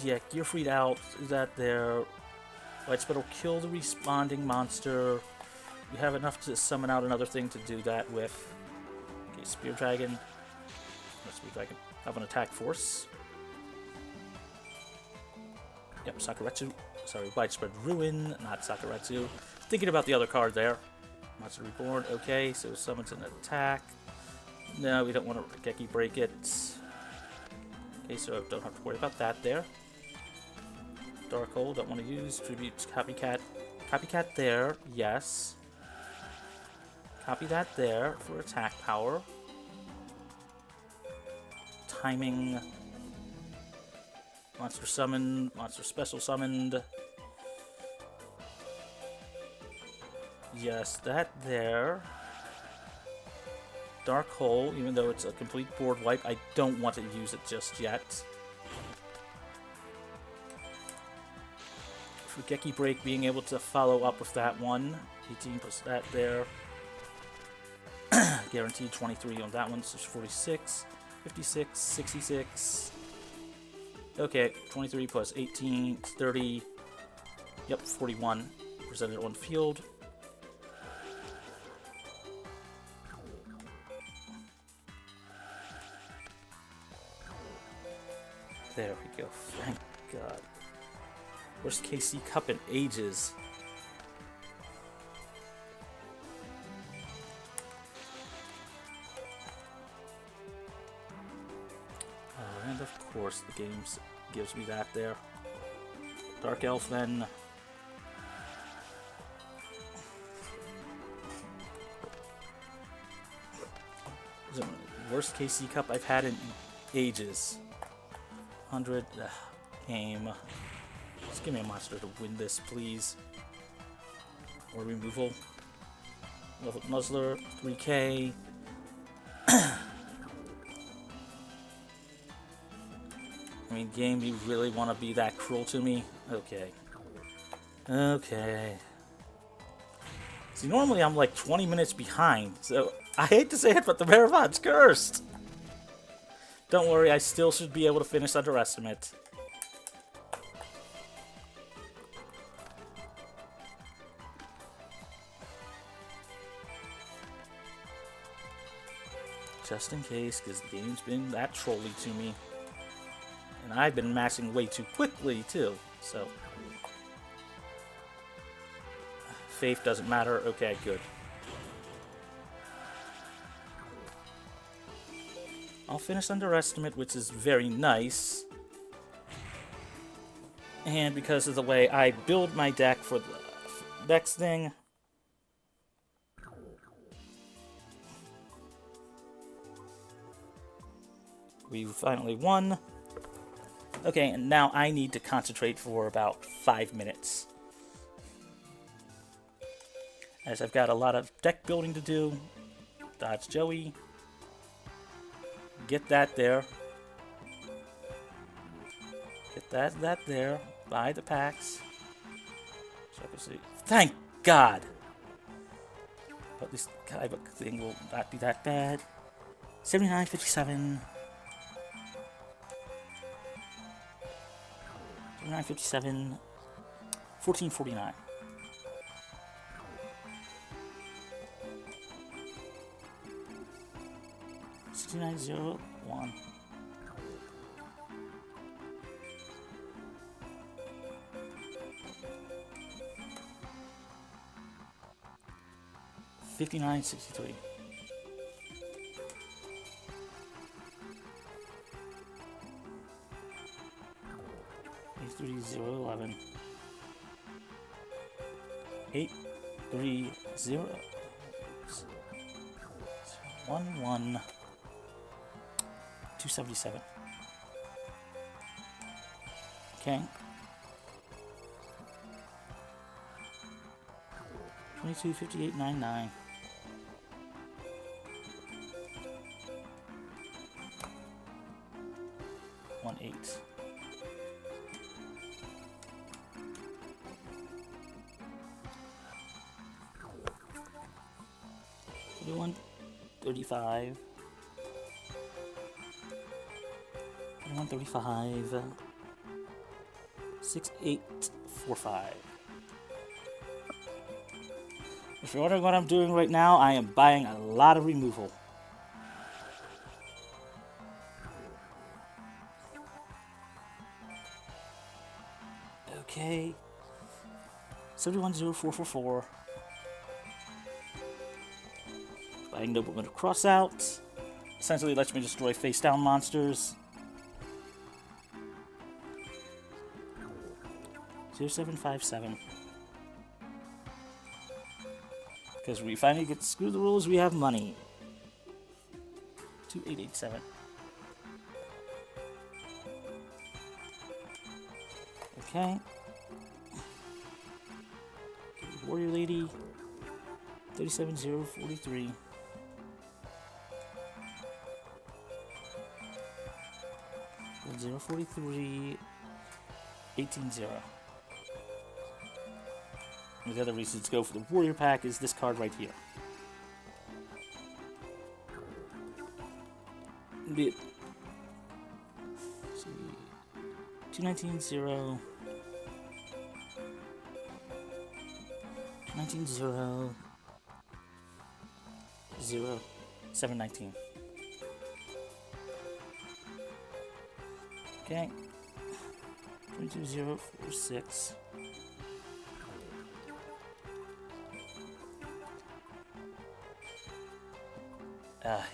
Yeah, Gear Freed out, that there. Widespread will kill the responding monster. You have enough to summon out another thing to do that with. Okay, Spear Dragon. No, Spear Dragon. Have an attack force. Yep, Sakuretsu. Sorry, Widespread Ruin, not Sakuretsu. Thinking about the other card there. Monster Reborn. Okay, so summons an attack. No, we don't want to Mageius break it. Okay, so don't have to worry about that there. Dark Hole, don't want to use. Tribute Copycat. Copycat there, yes. Copy that there for attack power. Timing. Monster summoned. Monster special summoned. Yes, that there. Dark Hole, even though it's a complete board wipe, I don't want to use it just yet. Mageius break, being able to follow up with that one. 18 plus that there. Guaranteed 23 on that one, so 46, 56, 66. Okay, 23 plus 18, 30. Yep, 41. Presented on field. There we go. Thank God. Worst KC Cup in ages. And of course, the game gives me that there. Dark Elf then. Worst KC Cup I've had in ages. 100 game. Just give me a monster to win this, please. Or removal. Level Nuzzler, 3k. I mean, game, you really want to be that cruel to me? Okay. Okay. See, normally I'm like 20 minutes behind, so I hate to say it, but the Marathon's cursed! Don't worry, I still should be able to finish Underestimate. Just in case, because the game's been that trolly to me. And I've been mashing way too quickly, too, so... Faith doesn't matter. Okay, good. I'll finish Underestimate, which is very nice. And because of the way I build my deck for the next thing... We finally won. Okay, and now I need to concentrate for about 5 minutes. As I've got a lot of deck building to do. Dodge Joey. Get that there. Get that there. Buy the packs. Thank God! But this guidebook thing will not be that bad. 79.57. 79.57. 14.49. 69.01. $59.63. 830.11. 830.11. 277. Okay. 2258.99. One eight. 2135. 2135. 6845. If you're wondering what I'm doing right now, I am buying a lot of removal. Okay. 710444. Buying Nobleman of Cross out. Essentially lets me destroy face down monsters. 0757. Because we finally get to screw the rules, we have money. 2887. Okay. Warrior Lady. 37043. 043. 180. And the other reason to go for the Warrior Pack is this card right here. Be it, see, 219 0. 219 0. 0. 719. Okay. 22046.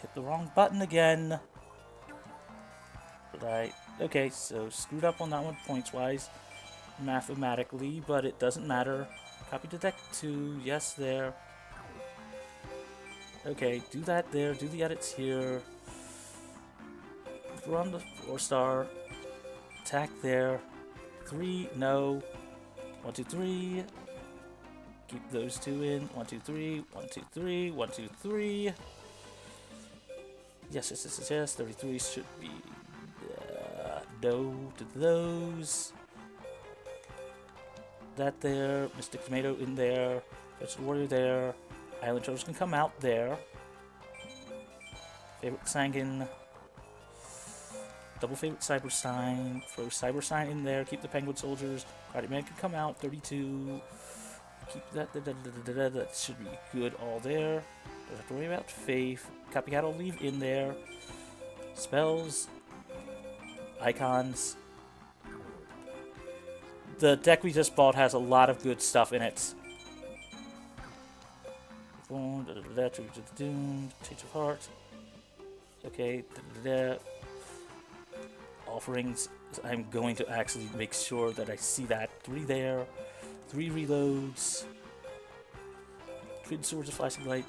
Hit the wrong button again. Right. Okay, so screwed up on that one points-wise, mathematically, but it doesn't matter. Copy to deck 2. Yes, there. Okay, do that there. Do the edits here. Run the 4-star. Attack there. 3. No. 1, 2, 3. Keep those 2 in. 1, 2, 3. 1, 2, 3. 1, 2, 3. Yes, yes, yes, yes, yes. 33 should be no to those. That there. Mystic Tomato in there. Vegetable Warrior there. Island Trolls can come out there. Favorite Sanguine. Double favorite Cyber Sign. Throw Cyber Sign in there. Keep the Penguin Soldiers. Guardian Man can come out. 32. Keep that. That should be good all there. Don't have to worry about Faith. Copycat will leave in there. Spells. Icons. The deck we just bought has a lot of good stuff in it. Tribute to the Doomed. Change of Heart. Okay. Offerings. I'm going to actually make sure that I see that. 3 there. 3 reloads. Twin Swords of Flashing Light.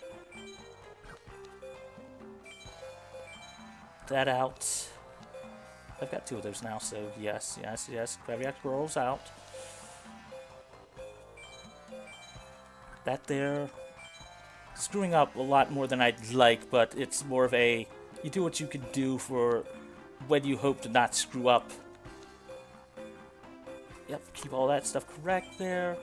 That out. I've got 2 of those now, so yes, yes, yes. Graviac rolls out. That there. Screwing up a lot more than I'd like, but it's more of a... You do what you can do for when you hope to not screw up. Yep, keep all that stuff correct there.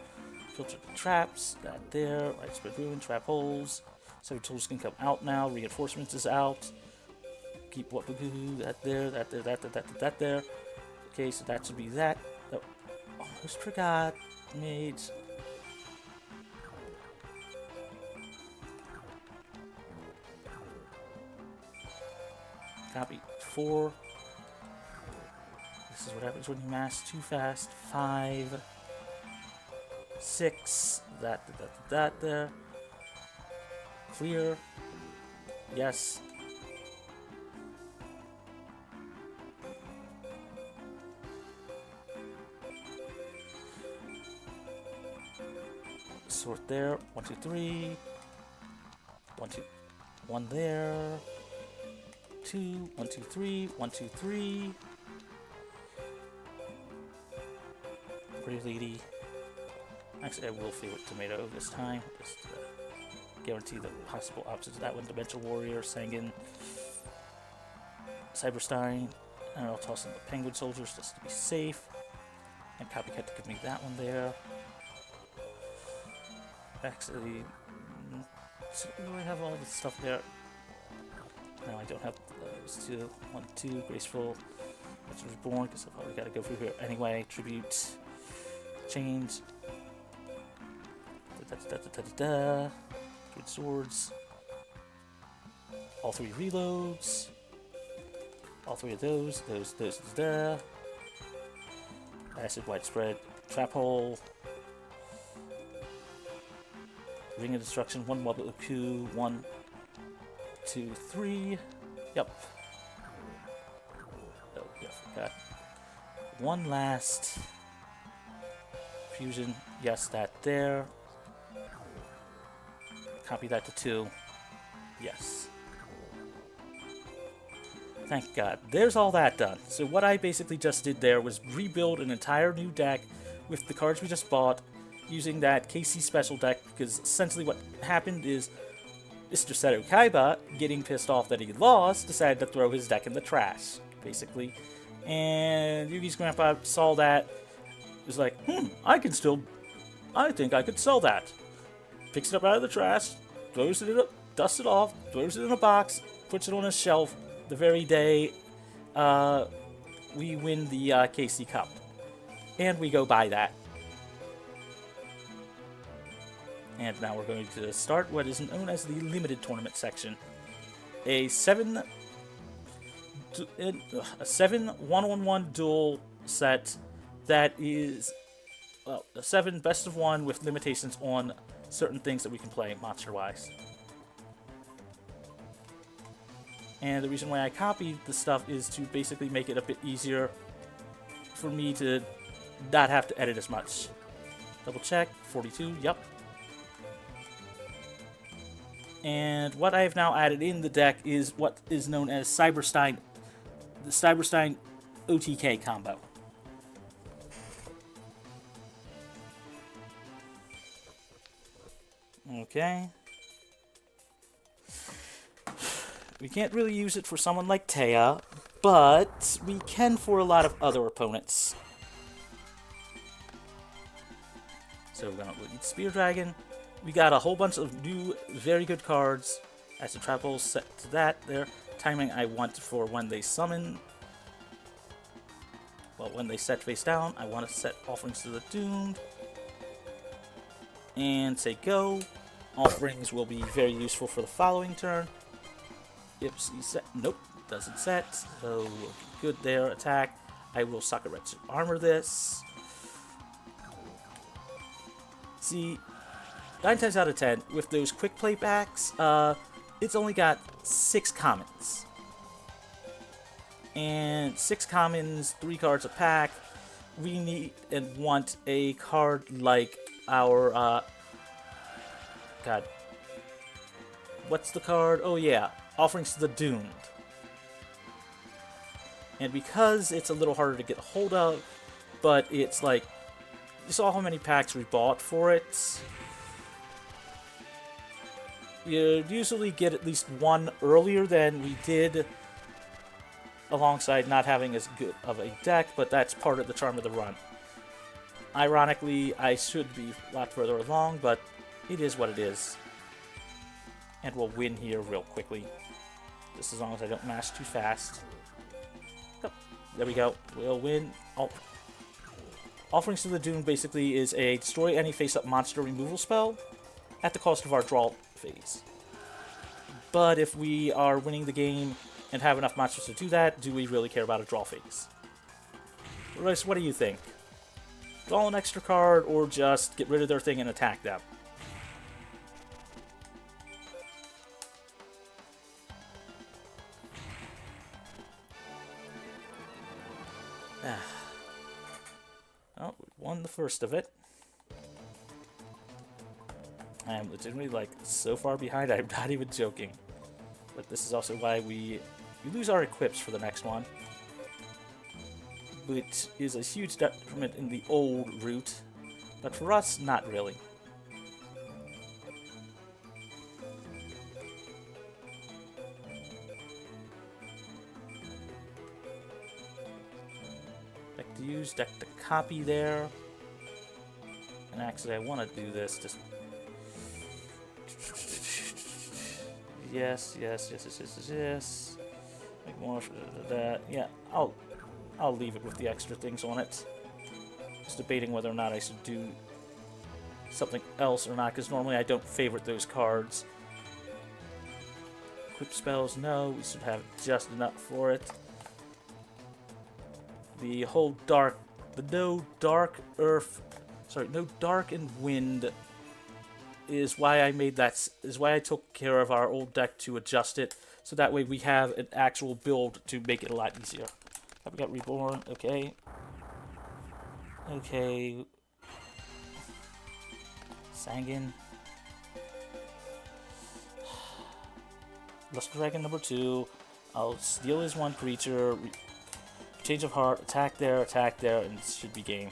Filter the traps. That there. Widespread ruin, trap holes. 7 tools can come out now. Reinforcements is out. Keep what that there, that there. Okay, so that should be that. Oh, almost forgot. Mage. Copy 4. This is what happens when you mass too fast. 5. 6. That there. Clear. Yes. Sort there. 1, 2, 3. 1, 2. 1 there. 2. 1, 2, 3. 1, 2, 3. Pretty lady. Actually, I will favorite tomato this time. Just to guarantee the possible options of that one. Dimensional Warrior, Sanguine, Cyberstein. And I'll toss in the Penguin Soldiers just to be safe. And Copycat to give me that one there. Actually, do I have all the stuff there? No, I don't have those two. 1, 2, Graceful. That's Reborn, because I've already got to go through here anyway. Tribute. Change. Good swords. All 3 reloads. All 3 of those. Those. Acid Widespread. Trap Hole. Ring of Destruction. 1 Wobble Coup. 1, 2, 3. Yep. Oh, yeah, forgot. 1 last. Fusion. Yes, that there. Copy that to 2. Yes. Thank God. There's all that done. So what I basically just did there was rebuild an entire new deck with the cards we just bought using that KC special deck, because essentially what happened is Mr. Seto Kaiba, getting pissed off that he lost, decided to throw his deck in the trash, basically. And Yugi's grandpa saw that, was like, I think I could sell that. Picks it up out of the trash, throws it up, dusts it off, throws it in a box, puts it on a shelf. The very day we win the KC Cup. And we go buy that. And now we're going to start what is known as the limited tournament section. A 7 1-on-1 duel set that is, well, a 7 best of 1 with limitations on certain things that we can play monster-wise. And the reason why I copied the stuff is to basically make it a bit easier for me to not have to edit as much. Double check, 42, yep. And what I have now added in the deck is what is known as Cyberstein, the Cyberstein OTK combo. Okay. We can't really use it for someone like Taya, but we can for a lot of other opponents. So we're gonna lead Spear Dragon. We got a whole bunch of new, very good cards. As the trap hole set to that there. Timing I want for when they summon. Well, when they set face down, I want to set Offerings to the Doomed. And say go. Offerings will be very useful for the following turn. Ipsy set. Nope, doesn't set. So good there. Attack. I will Sakuretsu armor this. See, 9 times out of 10 with those quick play packs, it's only got 6 commons. And 6 commons, 3 cards a pack. We need and want a card like our God. What's the card? Oh yeah. Offerings to the Doomed. And because it's a little harder to get a hold of, but it's like, you saw how many packs we bought for it. You usually get at least one earlier than we did, alongside not having as good of a deck, but that's part of the charm of the run. Ironically, I should be a lot further along, but it is what it is. And we'll win here real quickly. Just as long as I don't mash too fast. Oh, there we go. We'll win. Oh. Offerings to the Doom basically is a destroy any face-up monster removal spell at the cost of our draw phase. But if we are winning the game and have enough monsters to do that, do we really care about a draw phase? Royce, what do you think? Draw an extra card or just get rid of their thing and attack them? Oh, we won the first of it. I am legitimately, like, so far behind, I'm not even joking. But this is also why we lose our equips for the next one. Which is a huge detriment in the old route. But for us, not really. Deck to use, deck to copy there. And actually, I want to do this. Just yes. Make more for that. Yeah, I'll leave it with the extra things on it. Just debating whether or not I should do something else or not, because normally I don't favorite those cards. Equip spells, no, we should have just enough for it. The whole no dark and wind is why I made that, is why I took care of our old deck to adjust it, so that way we have an actual build to make it a lot easier. Have we got Reborn? Okay. Okay. Sangin. Lust Dragon number 2. I'll steal his one creature. Change of heart. Attack there, and it should be game.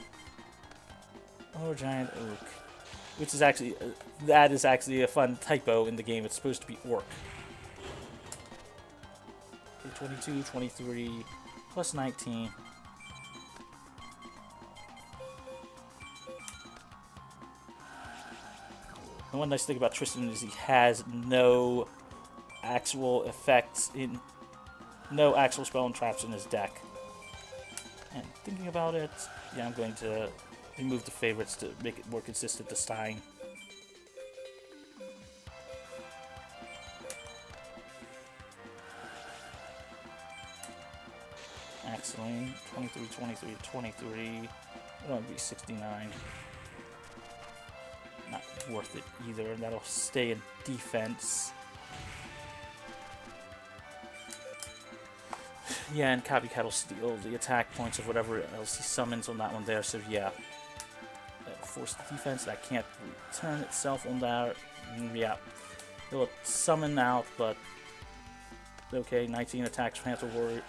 Oh, Giant Oak. Which is actually, that is actually a fun typo in the game. It's supposed to be Orc. Okay, 22, 23, plus 19. The one nice thing about Tristan is he has no actual effects in, no actual spell and traps in his deck. And thinking about it, yeah, I'm going to remove the favorites to make it more consistent this time. Axeline, 23, 23, 23. That'll be 69. Not worth it either, and that'll stay in defense. Yeah, and Copycat will steal the attack points of whatever else he summons on that one there, so yeah. Force defense, that can't return itself on that. Yeah. It'll summon out, but okay, 19 attacks, Panther Warrior.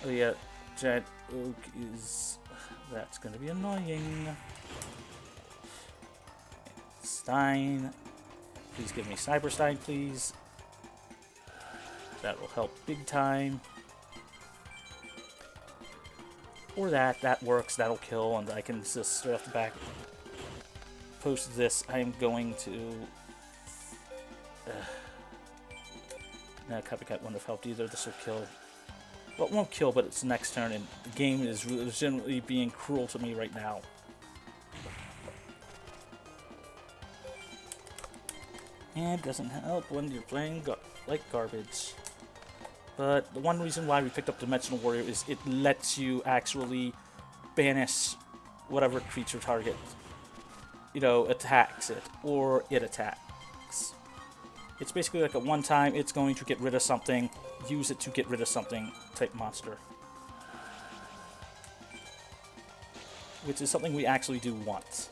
Oh yeah, Giant Oak is, that's gonna be annoying. Stein. Please give me Cyberstein, please. That will help big time. Or that works, that'll kill, and I can just straight off the back post this. I am going to... no, Copycat wouldn't have helped either, this will kill. Well, it won't kill, but it's next turn, and the game is legitimately being cruel to me right now. And it doesn't help when you're playing like garbage. But the one reason why we picked up Dimensional Warrior is it lets you actually banish whatever creature target, you know, attacks it, or it attacks. It's basically like a one-time, it's going to get rid of something, use it to get rid of something type monster. Which is something we actually do want.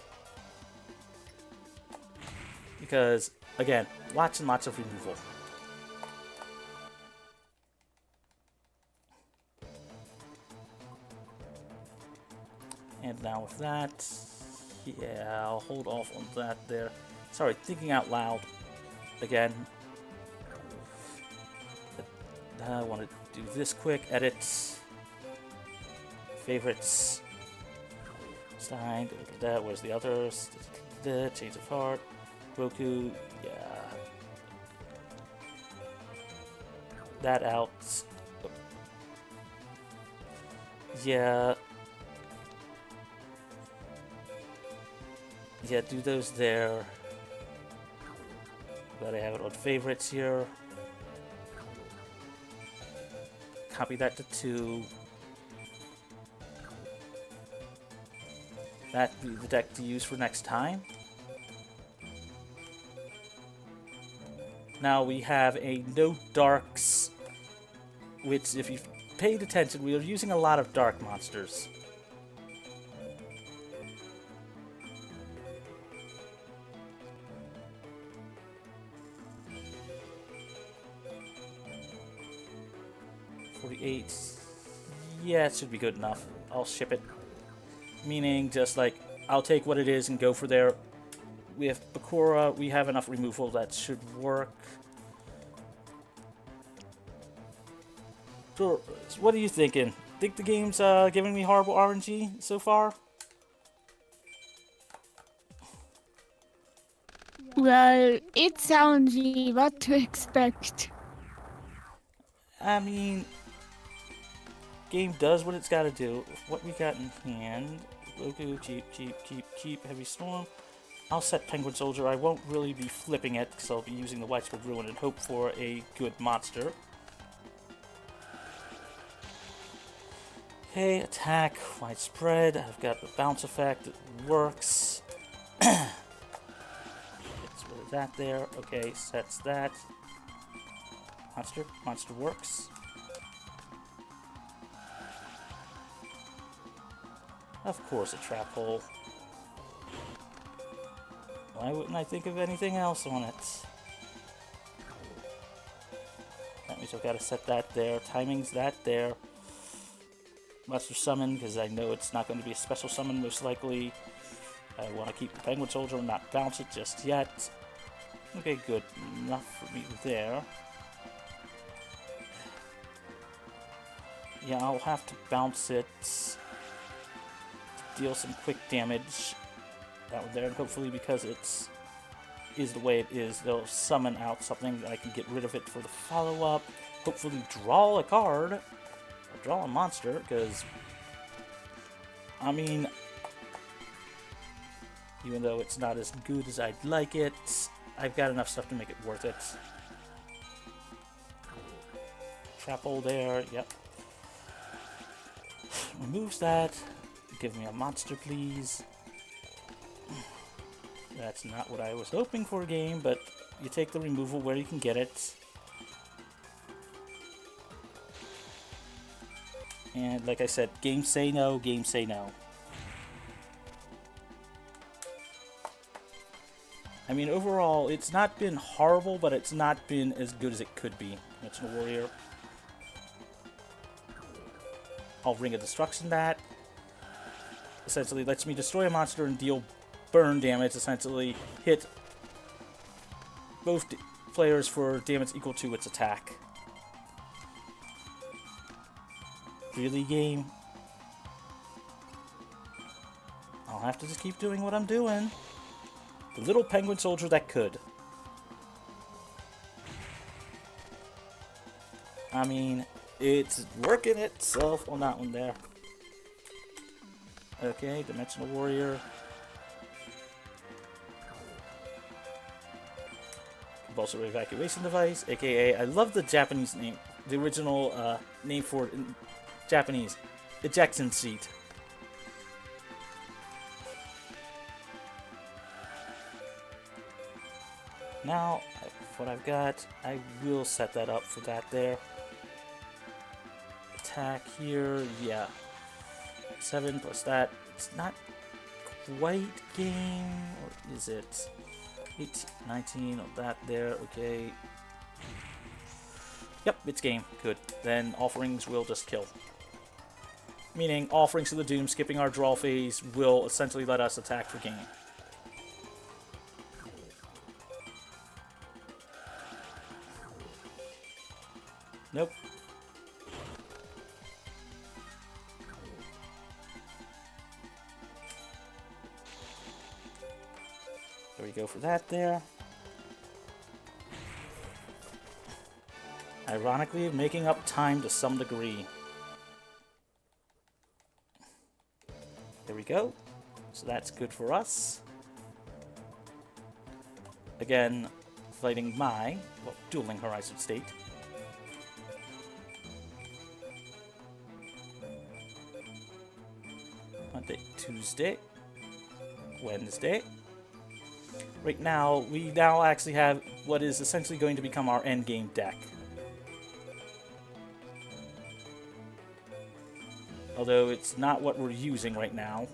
Because, again, lots and lots of removal. And now with that, yeah, I'll hold off on that there. Sorry, thinking out loud again. I want to do this quick. Edits. Favorites. Stein. Where's the others? Change of heart. Roku. Yeah. That out. Yeah. Yeah, do those there. But I have it on favorites here. Copy that to 2. That be the deck to use for next time. Now we have a no darks, which if you've paid attention, we are using a lot of dark monsters. Yeah, it should be good enough. I'll ship it. Meaning, just like, I'll take what it is and go for there. With Bakura, we have enough removal that should work. So, what are you thinking? Think the game's giving me horrible RNG so far? Well, it's challenging what to expect. I mean, game does what it's got to do. What we got in hand? Roku, keep, heavy storm. I'll set Penguin Soldier. I won't really be flipping it because I'll be using the Widespread Ruin and hope for a good monster. Okay, attack, Widespread. I've got the bounce effect. It works. Gets rid of that there. Okay, sets that. Monster works. Of course, a trap hole. Why wouldn't I think of anything else on it? That means I've got to set that there. Timing's that there. Monster summon, because I know it's not going to be a special summon, most likely. I want to keep the Penguin Soldier and not bounce it just yet. Okay, good. Enough for me there. Yeah, I'll have to bounce it. Deal some quick damage. That one there, and hopefully because it's the way it is, they'll summon out something that I can get rid of it for the follow-up. Hopefully draw a card. Or draw a monster, because I mean, even though it's not as good as I'd like it, I've got enough stuff to make it worth it. Trap hole there, yep. Removes that. Give me a monster, please. That's not what I was hoping for, game, but you take the removal where you can get it. And like I said, game say no, game say no. I mean, overall, it's not been horrible, but it's not been as good as it could be. Dimensional Warrior. I'll Ring of Destruction that. Essentially lets me destroy a monster and deal burn damage, essentially hit both players for damage equal to its attack. Really, game? I'll have to just keep doing what I'm doing. The little Penguin Soldier that could. I mean, it's working itself on that one there. Okay, Dimensional Warrior. Compulsory Evacuation Device, aka, I love the Japanese name, the original name for it in Japanese, ejection seat. Now, what I've got, I will set that up for that there. Attack here, yeah. 7 plus that. It's not quite game, or is it? 18, 19 of that there, okay. Yep, it's game. Good. Then Offerings will just kill. Meaning, Offerings to the Doom, skipping our draw phase, will essentially let us attack for game. Nope. There we go for that there. Ironically, making up time to some degree. There we go. So that's good for us. Again, fighting dueling Horizon State. Monday, Tuesday, Wednesday. Right now, we now actually have what is essentially going to become our endgame deck. Although it's not what we're using right now.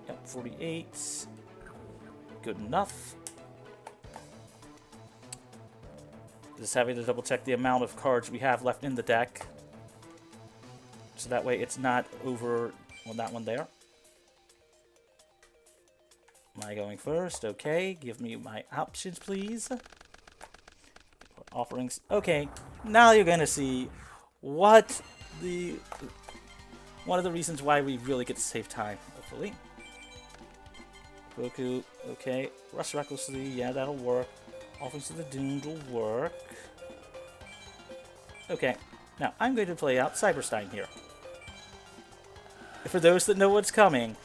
Yep, 48. Good enough. Just having to double check the amount of cards we have left in the deck. So that way it's not over on that one there. Am I going first? Okay, give me my options, please. Offerings. Okay, now you're gonna see what one of the reasons why we really get to save time, hopefully. Goku, okay. Rush recklessly, yeah, that'll work. Offerings to the Doomed will work. Okay, now I'm going to play out Cyberstein here. For those that know what's coming,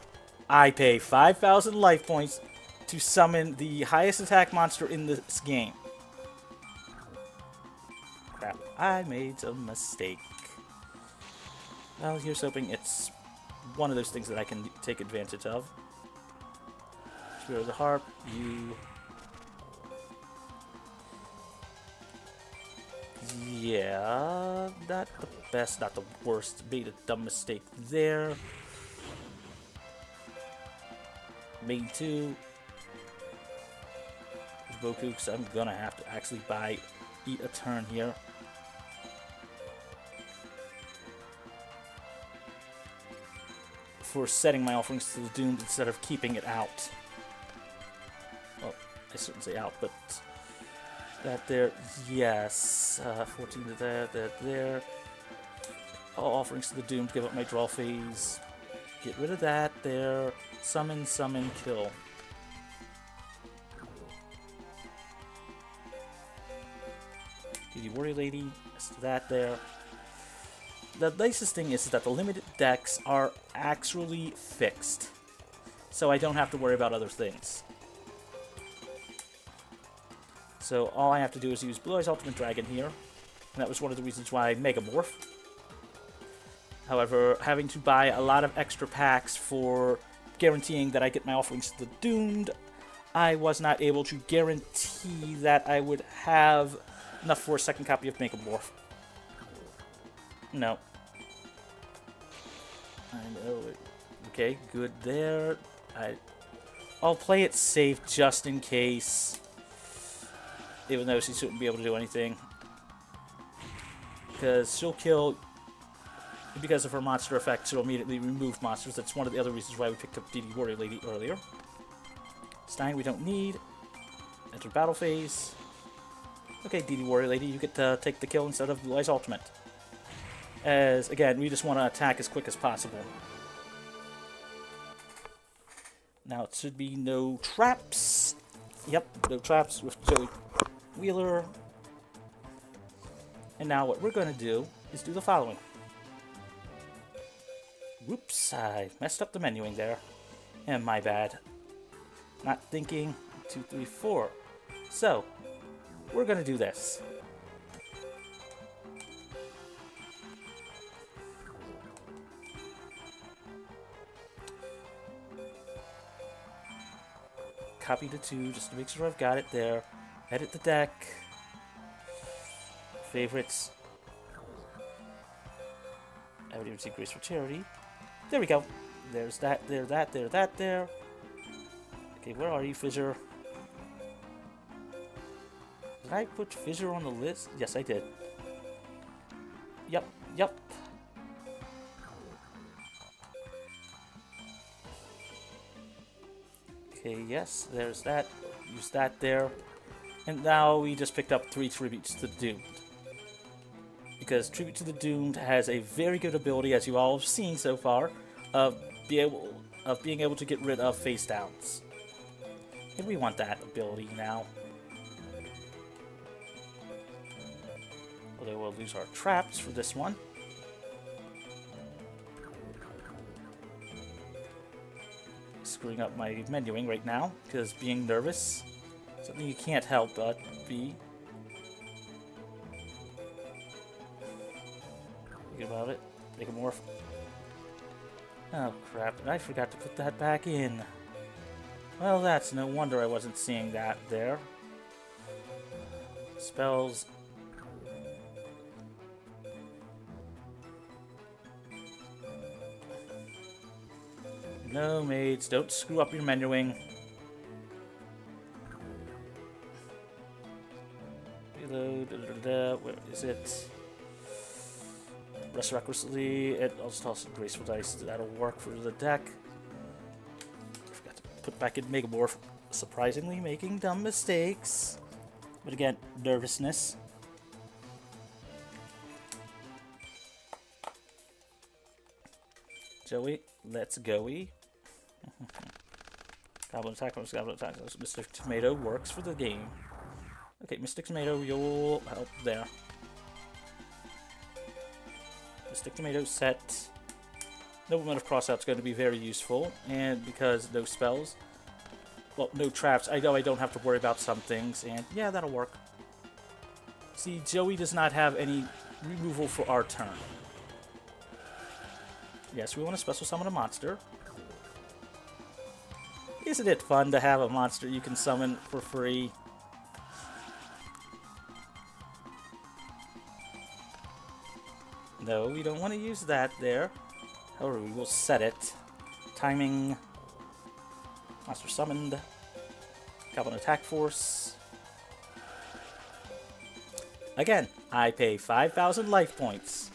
I pay 5,000 life points to summon the highest attack monster in this game. Crap, I made a mistake. Well, here's hoping it's one of those things that I can take advantage of. Spirit of the Harp, you... Yeah, not the best, not the worst. Made a dumb mistake there. Main 2. Goku, because I'm gonna have to actually eat a turn here. For setting my offerings to the Doomed instead of keeping it out. Well, I shouldn't say out, but that there, yes. 14 to there. All offerings to the Doomed, give up my draw phase. Get rid of that there. Summon, kill. DD Warrior Lady, that there. The nicest thing is that the limited decks are actually fixed. So I don't have to worry about other things. So all I have to do is use Blue Eyes Ultimate Dragon here. And that was one of the reasons why I Megamorph. However, having to buy a lot of extra packs for guaranteeing that I get my offerings to the Doomed, I was not able to guarantee that I would have enough for a second copy of Megamorph. No. I know it. Okay, good there. I'll play it safe just in case. Even though she shouldn't be able to do anything. Because she'll kill... Because of her monster effect, she'll immediately remove monsters. That's one of the other reasons why we picked up DD Warrior Lady earlier. Stein we don't need. Enter battle phase. Okay, DD Warrior Lady, you get to take the kill instead of Blue Eyes Ultimate. As, again, we just want to attack as quick as possible. Now, it should be no traps. Yep, no traps with Joey Wheeler. And now what we're going to do is do the following. Whoops, I messed up the menuing there. And my bad. Not thinking. 2, 3, 4. So, we're going to do this. Copy the 2 just to make sure I've got it there. Edit the deck. Favorites. I would even see Graceful Charity. There we go. There's that, there, that, there. Okay, where are you, Fissure? Did I put Fissure on the list? Yes, I did. Yep. Okay, yes, there's that. Use that there. And now we just picked up 3 Tributes to the Doomed. Because Tribute to the Doomed has a very good ability, as you all have seen so far, of being able to get rid of face downs. And we want that ability now. Although we'll lose our traps for this one. Screwing up my menuing right now, because being nervous, something you can't help but be. Think about it. Make a morph. Oh crap, I forgot to put that back in. Well, that's no wonder I wasn't seeing that there. Spells. No, mates, don't screw up your menuing. Hello, where is it? Rest recklessly. I'll just toss some graceful dice. That'll work for the deck. I forgot to put back in Megamorph. Surprisingly, making dumb mistakes. But again, nervousness. Joey, let's go-y. Goblin attack, goblin attack. Mystic Tomato works for the game. Okay, Mystic Tomato, you'll help there. Mystic Tomato set. Nobleman of Crossout's going to be very useful, and because no spells, well, no traps, I know I don't have to worry about some things, and yeah, that'll work. See, Joey does not have any removal for our turn. Yes, we want to special summon a monster. Isn't it fun to have a monster you can summon for free? No, we don't want to use that there. However, we will set it. Timing. Monster summoned. Goblin attack force. Again, I pay 5,000 life points.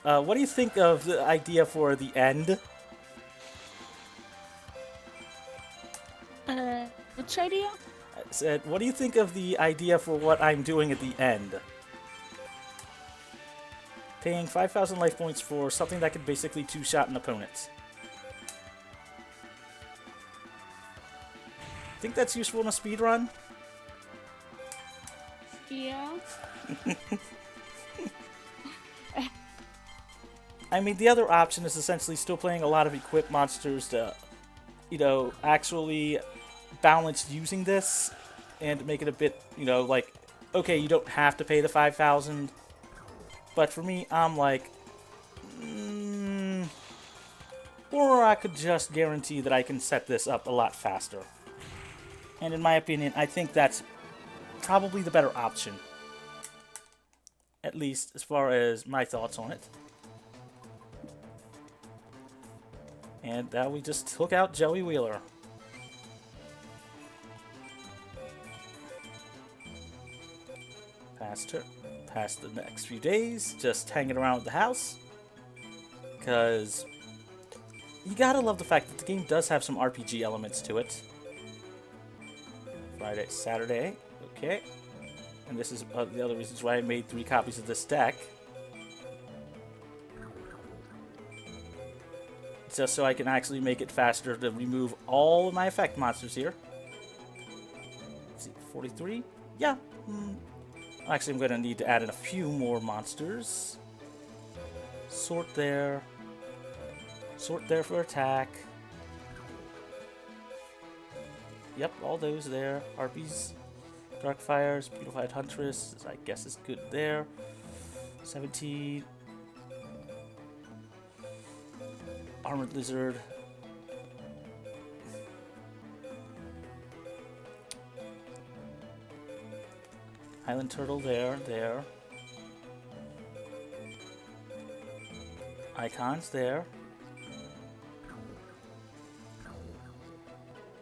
What do you think of the idea for the end? Which idea? I said, what do you think of the idea for what I'm doing at the end? Paying 5,000 life points for something that could basically two-shot an opponent. Think that's useful in a speedrun? Yeah. I mean, the other option is essentially still playing a lot of equipped monsters to, you know, actually balance using this and make it a bit, you know, like, okay, you don't have to pay the 5,000. But for me, I'm like, or I could just guarantee that I can set this up a lot faster. And in my opinion, I think that's probably the better option. At least as far as my thoughts on it. And now we just took out Joey Wheeler. Past the next few days, just hanging around the house. Because you gotta love the fact that the game does have some RPG elements to it. Friday, Saturday, okay. And this is the other reasons why I made 3 copies of this deck. Just so I can actually make it faster to remove all of my effect monsters here. Let's see, 43? Yeah. Actually, I'm going to need to add in a few more monsters. Sort there. Sort there for attack. Yep, all those there. Harpies, Darkfires, Beautified Huntress, I guess is good there. 17. Armored Lizard. Highland Turtle there. Icons there.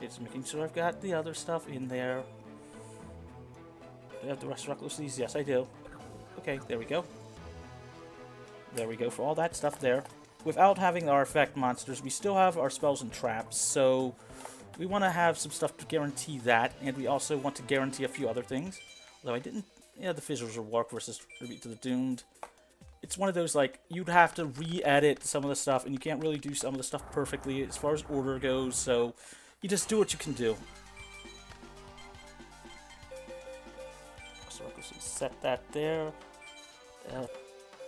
Just making sure I've got the other stuff in there. Do I have the rest of Recklessly's? Yes, I do. Okay, there we go. There we go for all that stuff there. Without having our effect monsters, we still have our spells and traps, so we want to have some stuff to guarantee that, and we also want to guarantee a few other things. Although I didn't... Yeah, the Fissures will work versus Tribute to the Doomed. It's one of those, like, you'd have to re-edit some of the stuff, and you can't really do some of the stuff perfectly as far as order goes, so you just do what you can do. So set that there.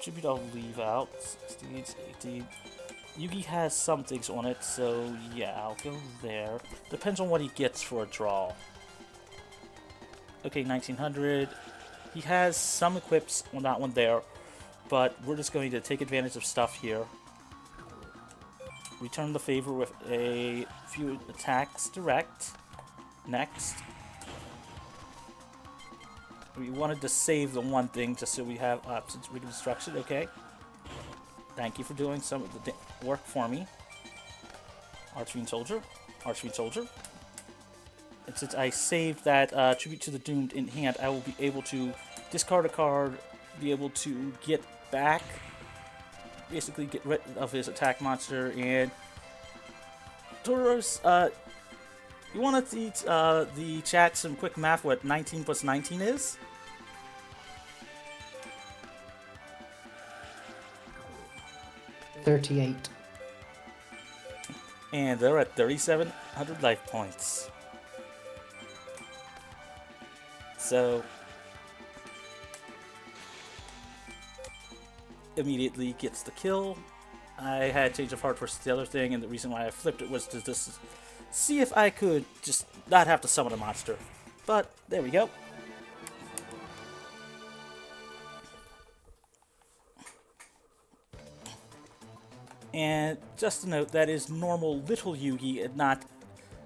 Tribute I'll leave out. 16, 18. Yugi has some things on it, so yeah, I'll go there. Depends on what he gets for a draw. Okay, 1900. He has some equips on that one there, but we're just going to take advantage of stuff here. Return the favor with a few attacks direct. Next. We wanted to save the one thing just so we have options reconstruction. Okay. Thank you for doing some of the work for me. Archfiend Soldier. Archfiend Soldier. And since I saved that Tribute to the Doomed in hand, I will be able to discard a card, be able to get back, basically get rid of his attack monster, and Doros, you want to teach the chat some quick math what 19 plus 19 is? $38. And they're at 3,700 life points. So, immediately gets the kill. I had change of heart versus the other thing, and the reason why I flipped it was to just see if I could just not have to summon a monster. But, there we go. And just to note, that is normal little Yugi and not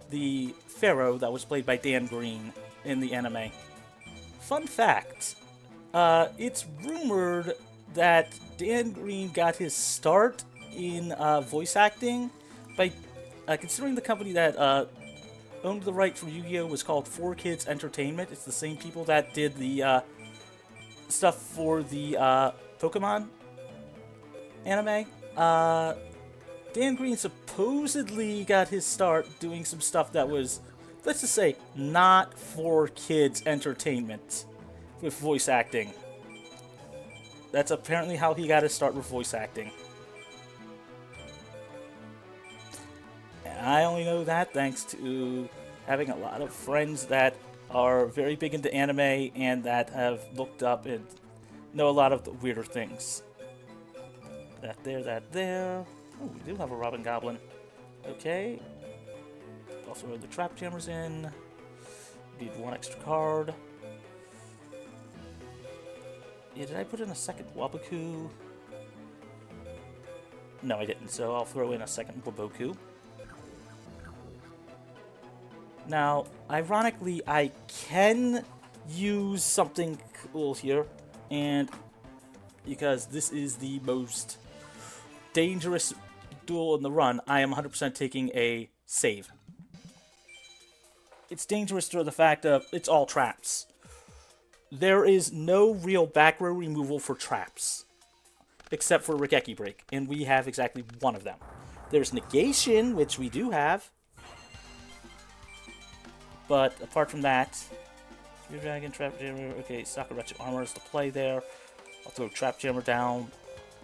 the Pharaoh that was played by Dan Green in the anime. Fun fact, it's rumored that Dan Green got his start in voice acting by considering the company that owned the right for Yu-Gi-Oh! Was called 4Kids Entertainment. It's the same people that did the stuff for the Pokemon anime. Dan Green supposedly got his start doing some stuff that was, let's just say, not for kids entertainment with voice acting. That's apparently how he got his start with voice acting. And I only know that thanks to having a lot of friends that are very big into anime and that have looked up and know a lot of the weirder things. That there. Oh, we do have a Robin Goblin. Okay. I'll throw the Trap Jammers in. Need one extra card. Yeah, did I put in a second Waboku? No, I didn't, so I'll throw in a second Waboku. Now, ironically, I can use something cool here, and because this is the most dangerous duel in the run, I am 100% taking a save. It's dangerous for the fact of it's all traps. There is no real back row removal for traps, except for Regeki Break, and we have exactly one of them. There's negation, which we do have, but apart from that, Spear Dragon, Trap Jammer, okay, Sakuretsu Armor is the play there. I'll throw Trap Jammer down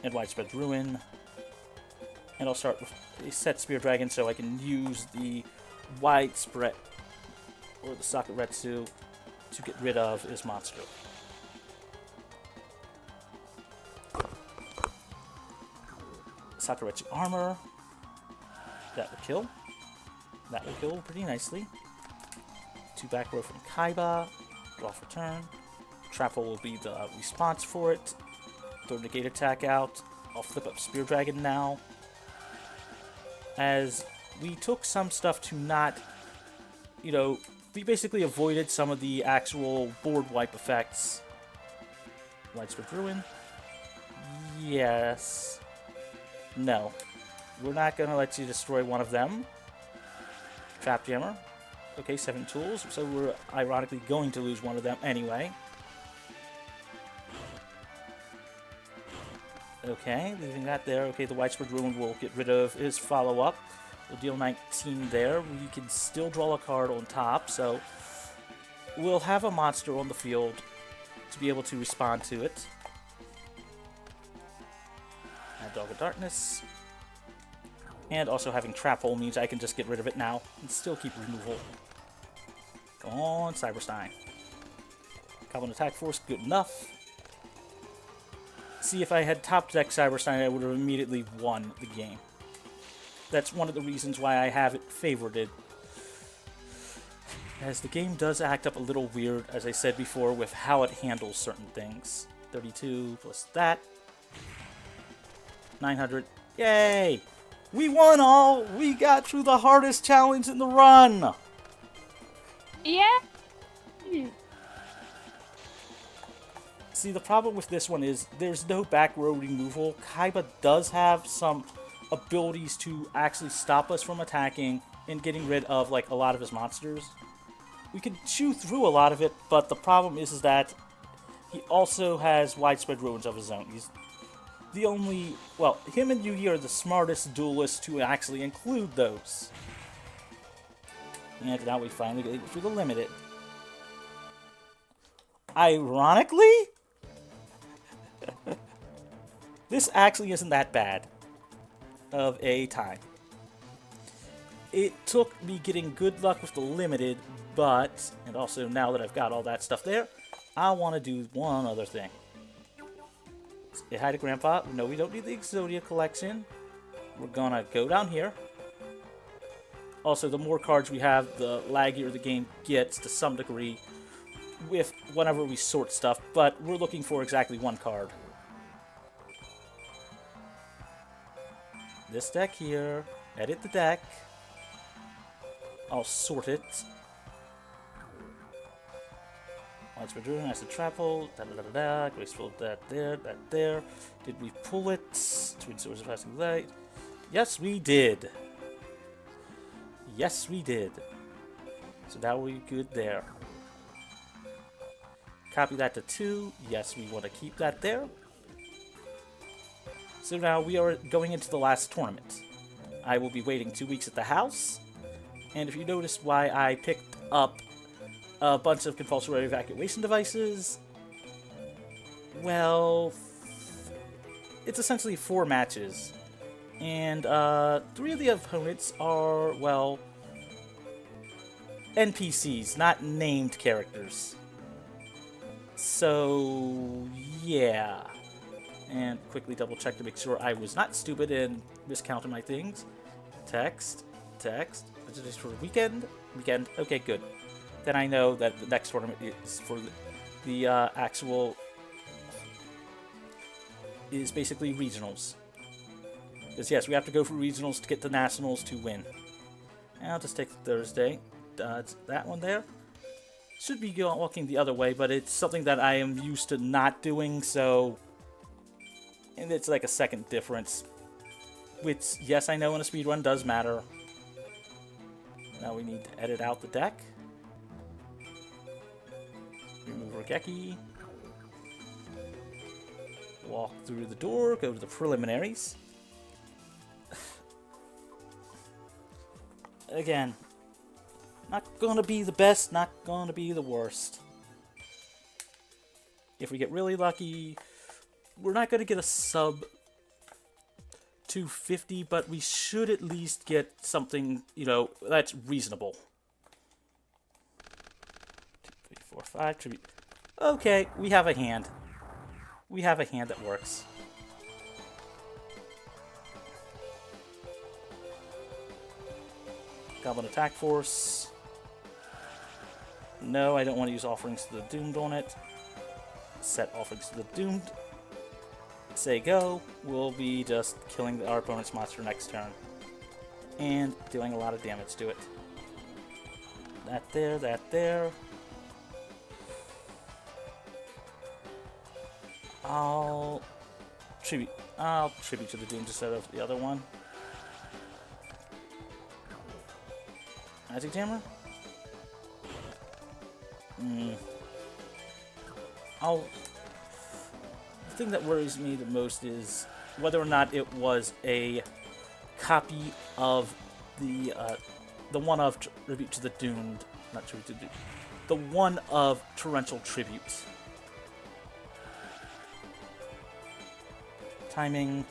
and Widespread Ruin. And I'll start with a set Spear Dragon so I can use the Widespread or the Sakuretsu to get rid of his monster. Sakuretsu Armor. That will kill. That will kill pretty nicely. 2 back row from Kaiba. Draw for turn. Trap Hole will be the response for it. Throw Negate Attack out. I'll flip up Spear Dragon now. As we took some stuff to not, we basically avoided some of the actual board wipe effects. Widespread Ruin. Yes. No. We're not going to let you destroy one of them. Trap Jammer. Okay, 7 tools. So we're ironically going to lose one of them anyway. Okay, leaving that there. Okay, the Widespread Ruin will get rid of his follow-up. We'll deal 19 there. We can still draw a card on top, so we'll have a monster on the field to be able to respond to it. Add Dog of Darkness. And also having Trap Hole means I can just get rid of it now and still keep removal. Go on, Cyberstein. Goblin Attack Force, good enough. See, if I had top deck Cyberstein, I would have immediately won the game. That's one of the reasons why I have it favorited. As the game does act up a little weird, as I said before, with how it handles certain things. 32 plus that. 900. Yay! We won all! We got through the hardest challenge in the run! Yeah. See, the problem with this one is there's no back row removal. Kaiba does have some abilities to actually stop us from attacking and getting rid of, like, a lot of his monsters. we can chew through a lot of it, but the problem is that he also has widespread ruins of his own. He's the only... Well, him and Yugi are the smartest duelists to actually include those. And now we finally get through the limited. Ironically, this actually isn't that bad of a time. It took me getting good luck with the limited, but, and also now that I've got all that stuff there, I want to do one other thing. Say hi to Grandpa. No, we don't need the Exodia collection. We're gonna go down here. Also, the more cards we have, the laggier the game gets to some degree with whenever we sort stuff, but we're looking for exactly one card. This deck here. Edit the deck. I'll sort it. Widespread Ruin, Acid Trap Hole, da-da-da-da-da, Graceful, that there, that there. Did we pull it? Twin Swords of Passing Light. Yes, we did. Yes, we did. So now we're good there. Copy that to 2. Yes, we want to keep that there. So now we are going into the last tournament. I will be waiting 2 weeks at the house. And if you noticed why I picked up a bunch of compulsory evacuation devices, well, it's essentially 4 matches. And 3 of the opponents are, well, NPCs, not named characters. So, yeah. And quickly double check to make sure I was not stupid and miscounted my things. Text. Is this for weekend? Weekend. Okay, good. Then I know that the next tournament is for the actual... is basically regionals. Because yes, we have to go for regionals to get the nationals to win. And I'll just take Thursday. It's that one there. Should be walking the other way, but it's something that I am used to not doing, so... And it's like a second difference. Which, yes, I know in a speedrun does matter. Now we need to edit out the deck. Remove Regeki. Walk through the door, go to the preliminaries. Again, not gonna be the best, not gonna be the worst. If we get really lucky, we're not gonna get a sub 250, but we should at least get something, you know, that's reasonable. 2, 3, 4, 5, tribute. Okay, we have a hand. We have a hand that works. Goblin Attack Force. No, I don't want to use Offerings to the Doomed on it. Set Offerings to the Doomed. Say go. We'll be just killing our opponent's monster next turn. And doing a lot of damage to it. That there, that there. I'll tribute to the Doomed instead of the other one. Magic Jammer? The thing that worries me the most is whether or not it was a copy of the one of Tribute to the Doomed, not Tribute to the Doomed, the one of Torrential Tribute. Timing,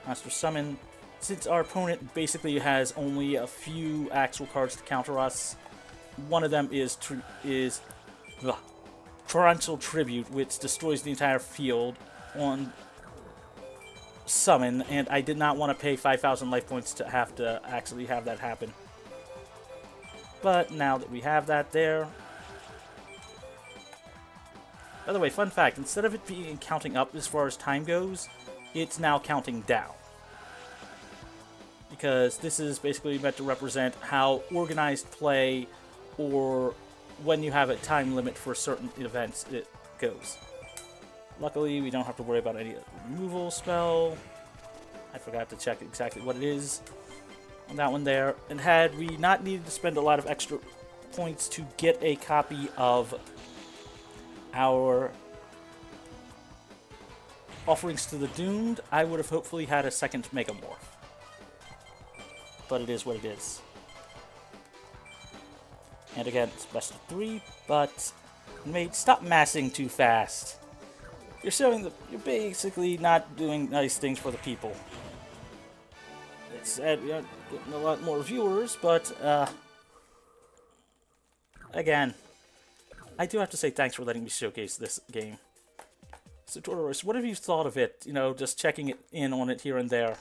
Master Summon. Since our opponent basically has only a few actual cards to counter us, one of them is Torrential Tribute, which destroys the entire field on summon, and I did not want to pay 5,000 life points to have to actually have that happen. But now that we have that there... By the way, fun fact, instead of it being counting up as far as time goes, it's now counting down. Because this is basically meant to represent how organized play, or when you have a time limit for certain events, it goes. Luckily, we don't have to worry about any removal spell. I forgot to check exactly what it is on that one there. And had we not needed to spend a lot of extra points to get a copy of our Offerings to the Doomed, I would have hopefully had a second Megamorph. But it is what it is. And again, it's best of 3, but mate, stop massing too fast. You're showing that you're basically not doing nice things for the people. It's sad you're getting a lot more viewers, but again, I do have to say thanks for letting me showcase this game. So, Tortoise, what have you thought of it? You know, just checking it in on it here and there.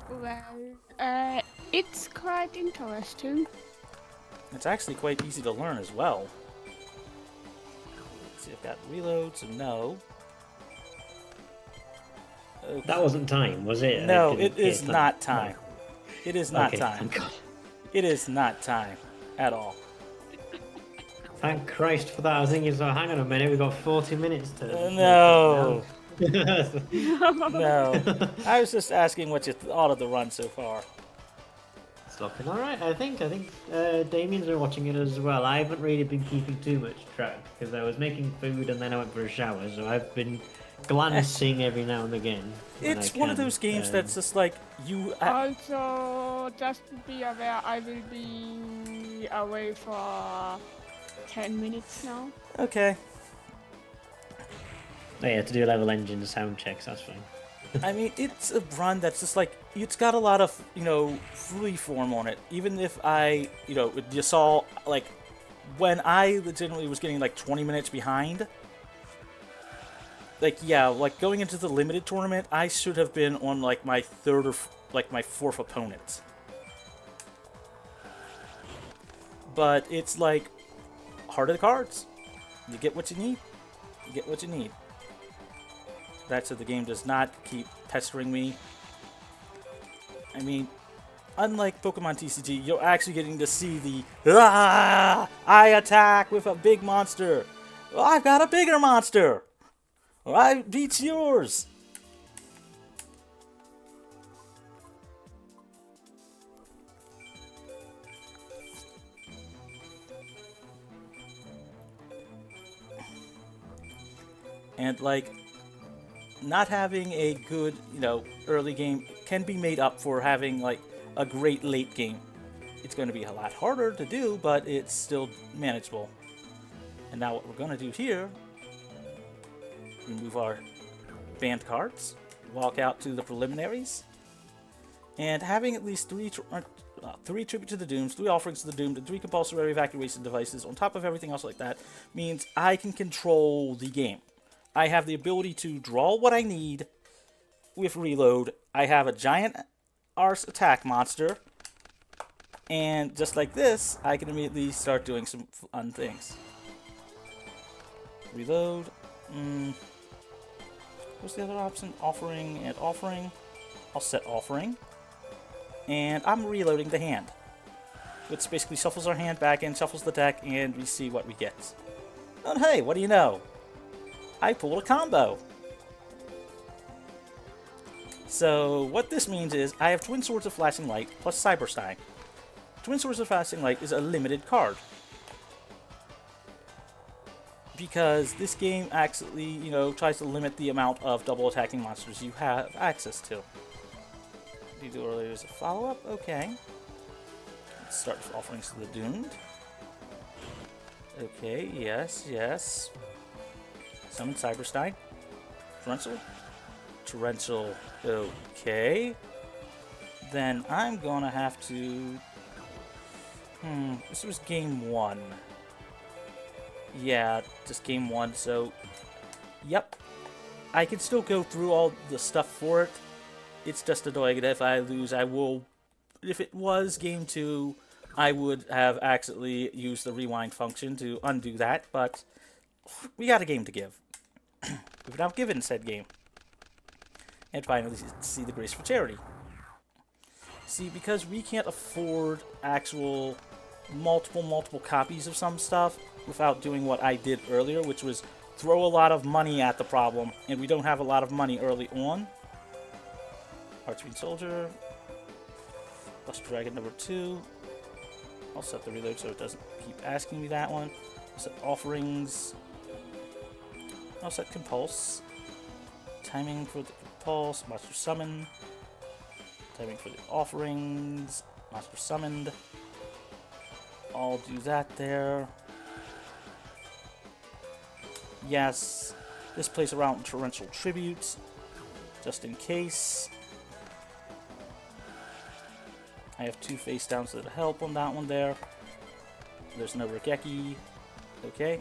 Well, it's quite interesting. It's actually quite easy to learn as well. Let's see, I've got reload, so no. Okay. That wasn't time, was it? No, it is not time. No. It is not Okay, time. thank God. It is not time at all. Thank Christ for that. I was thinking, so hang on a minute, we've got 40 minutes to... No. No. I was just asking what you thought of the run so far. It's looking alright, I think. Damien's been watching it as well. I haven't really been keeping too much track, because I was making food and then I went for a shower, so I've been glancing every now and again. It's one of those games that's just like, you... Also, just to be aware, I will be away for 10 minutes now. Okay. Oh, yeah, to do level engine sound checks, that's fine. I mean, it's a run that's just like, it's got a lot of, you know, free form on it. Even if I, you know, you saw, like, when I legitimately was getting like 20 minutes behind, like, yeah, like going into the limited tournament, I should have been on like my third or like my fourth opponent. But it's like, heart of the cards. You get what you need. You get what you need. That's so the game does not keep pestering me. I mean, unlike Pokemon TCG, you're actually getting to see the I attack with a big monster. Well, I've got a bigger monster. Well, I beats yours. And like, not having a good, you know, early game can be made up for having like a great late game. It's going to be a lot harder to do, but it's still manageable. And now what we're going to do here, remove our banned cards, walk out to the preliminaries, and having at least three Tribute to the Dooms, 3 Offerings to the Doomed, and 3 compulsory evacuation devices on top of everything else like that means I can control the game. I have the ability to draw what I need with reload. I have a giant arse attack monster. And just like this, I can immediately start doing some fun things. Reload. What's the other option? Offering and offering. I'll set offering. And I'm reloading the hand. Which basically shuffles our hand back in, shuffles the deck, and we see what we get. And hey, what do you know? I pulled a combo. So what this means is I have Twin Swords of Flashing Light plus Cyberstein. Twin Swords of Flashing Light is a limited card. Because this game actually, you know, tries to limit the amount of double attacking monsters you have access to. You do earlier as a follow-up? Okay. Let's start with Offerings to the Doomed. Okay, yes, yes. Summon Cyberstein. Torrential. Torrential. Okay. Then I'm gonna have to... This was game 1. Yeah, just game 1, so... Yep. I can still go through all the stuff for it. It's just annoying that if I lose, I will... If it was game 2, I would have accidentally used the rewind function to undo that, but... We got a game to give. We've now given said game. And finally, see the Grace for Charity. See, because we can't afford actual multiple copies of some stuff without doing what I did earlier, which was throw a lot of money at the problem, and we don't have a lot of money early on. Archfiend Soldier. Luster Dragon number 2. I'll set the reload so it doesn't keep asking me that one. I'll set offerings. I'll set compulse. Timing for the compulse, monster summon. Timing for the offerings, monster summoned. I'll do that there. Yes, this plays around torrential tribute, just in case. I have 2 face downs that help on that one there. There's no Regeki. Okay.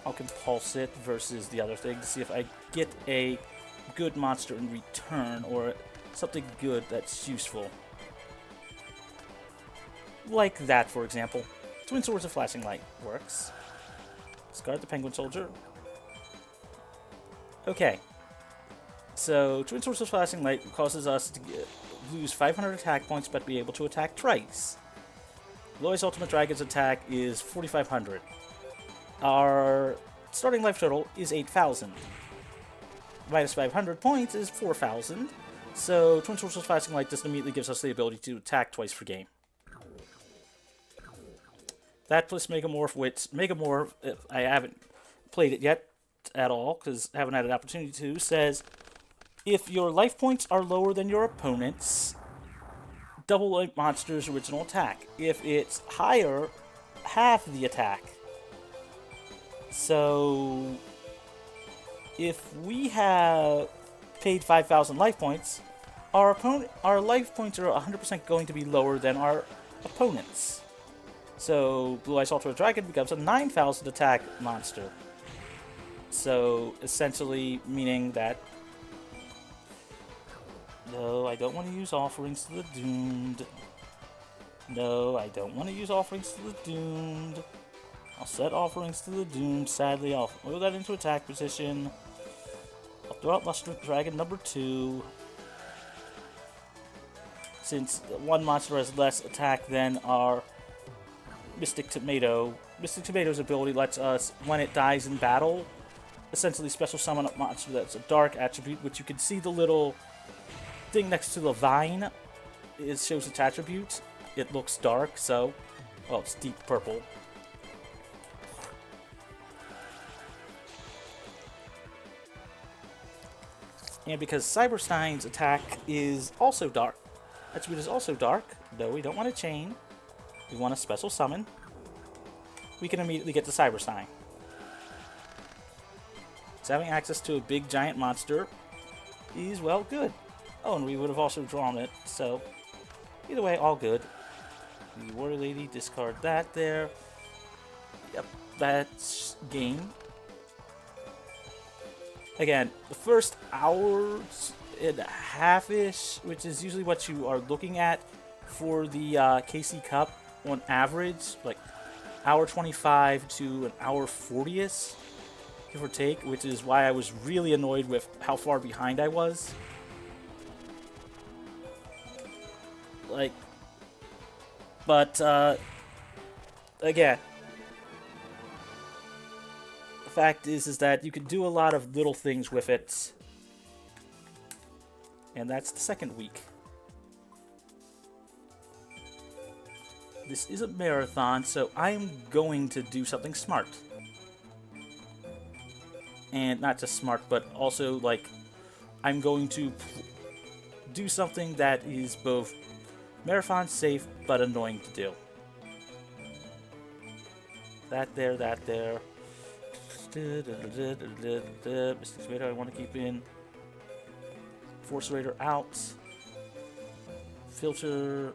I'll compulse it versus the other thing to see if I get a good monster in return or something good that's useful. Like that, for example. Twin Swords of Flashing Light works. Discard the Penguin Soldier. Okay. So, Twin Swords of Flashing Light causes us to lose 500 attack points but be able to attack twice. Loi's Ultimate Dragon's attack is 4,500. Our starting life total is 8,000. Minus 500 points is 4,000. So, Twin Swords of Flashing Light just immediately gives us the ability to attack twice per game. That plus Megamorph, which Megamorph, I haven't played it yet at all, because I haven't had an opportunity to, says, if your life points are lower than your opponent's, double a monster's original attack. If it's higher, half the attack. So, if we have paid 5,000 life points, our life points are 100% going to be lower than our opponent's. So, Blue Eyes Ultra Dragon becomes a 9,000 attack monster. So, essentially meaning that... No, I don't want to use Offerings to the Doomed. No, I don't want to use Offerings to the Doomed. I'll set Offerings to the Doomed. Sadly, I'll move that into attack position. I'll throw out Luster Dragon number 2. Since one monster has less attack than our Mystic Tomato. Mystic Tomato's ability lets us, when it dies in battle, essentially special summon a monster that's a dark attribute, which you can see the little thing next to the vine. It shows its attribute. It looks dark, so... Well, it's deep purple. And because Cyberstein's attack is also dark. Attribute is also dark. No, we don't want to chain. We want a special summon. We can immediately get to Cyberstein. So having access to a big giant monster is, well, good. Oh, and we would have also drawn it, so either way, all good. The Warrior Lady, discard that there. Yep, that's game. Again, the first hour and a half-ish, which is usually what you are looking at for the KC Cup on average, like hour 25 to an hour 40ish, give or take, which is why I was really annoyed with how far behind I was. Like, but again, the fact is that you can do a lot of little things with it, and that's the second week. This is a marathon, so I'm going to do something smart. And not just smart, but also, like, I'm going to do something that is both marathon safe, but annoying to do. That there, that there. Mystic Tomato I want to keep in. Force Raider out. Filter.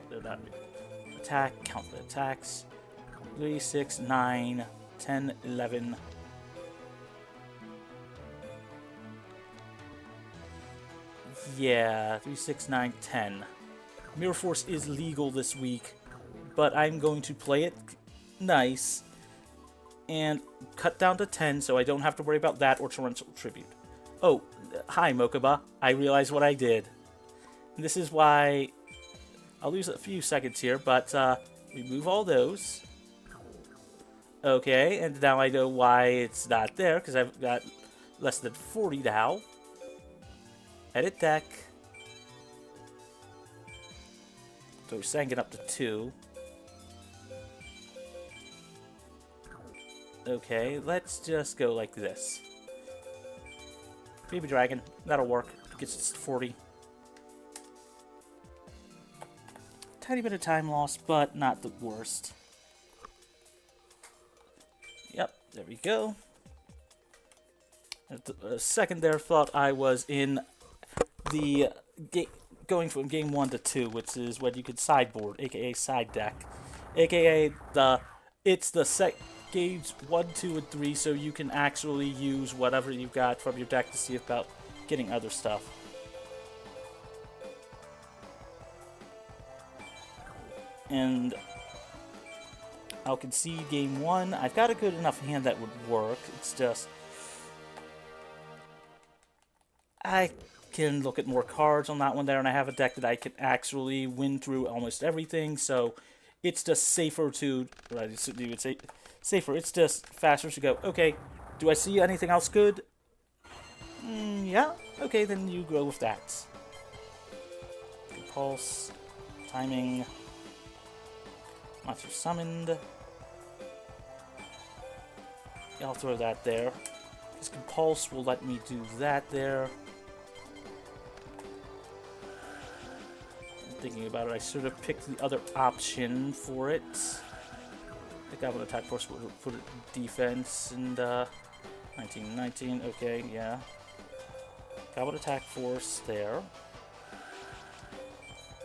They're not. Attack, count the attacks. 3, 6, 9, 10, 11. Yeah, 3, 6, 9, 10. Mirror Force is legal this week, but I'm going to play it nice and cut down to 10 so I don't have to worry about that or Torrential Tribute. Oh, hi Mokuba. I realized what I did. And this is why I'll lose a few seconds here, but remove all those. Okay, and now I know why it's not there, because I've got less than 40 now. Edit deck. So we're setting it up to 2. Okay, let's just go like this. Baby dragon, that'll work. Gets us to 40. Tiny bit of time loss, but not the worst. Yep, there we go. A second there, thought I was in the going from game 1 to 2, which is when you could sideboard, aka side deck, aka it's the set games 1, 2, and 3, so you can actually use whatever you got from your deck to see about getting other stuff. And I'll concede game 1. I've got a good enough hand that would work. It's just I can look at more cards on that one there, and I have a deck that I can actually win through almost everything, so it's just safer to, you would say, safer, it's just faster to go, okay, do I see anything else good? Yeah, okay, then you go with that. Good pulse, timing, monster summoned. Yeah, I'll throw that there. This Compulse will let me do that there. Thinking about it, I should have picked the other option for it. The Goblin Attack Force would put it defense and 1919. Okay, yeah. Goblin Attack Force there.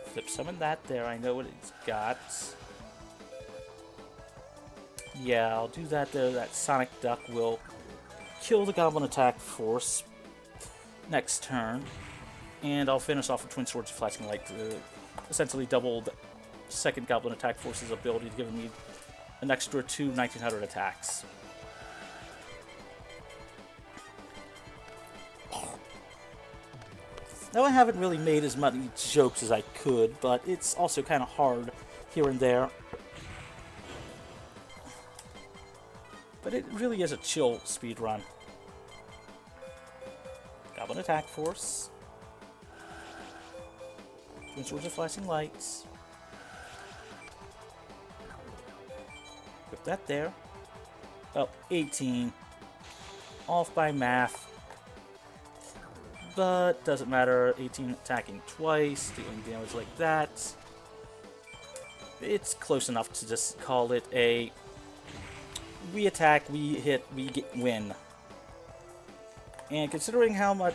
Flip summon that there. I know what it's got. Yeah, I'll do that there. That Sonic Duck will kill the Goblin Attack Force next turn. And I'll finish off with Twin Swords of Flashing Light to essentially double the second Goblin Attack Force's ability, giving me an extra 2 1900 attacks. Now I haven't really made as many jokes as I could, but it's also kind of hard here and there. But it really is a chill speedrun. Goblin Attack Force. Twin Swords of Flashing Lights. Put that there. Oh, 18. Off by math. But doesn't matter. 18 attacking twice, dealing damage like that. It's close enough to just call it a we attack, we hit, we win. And considering how much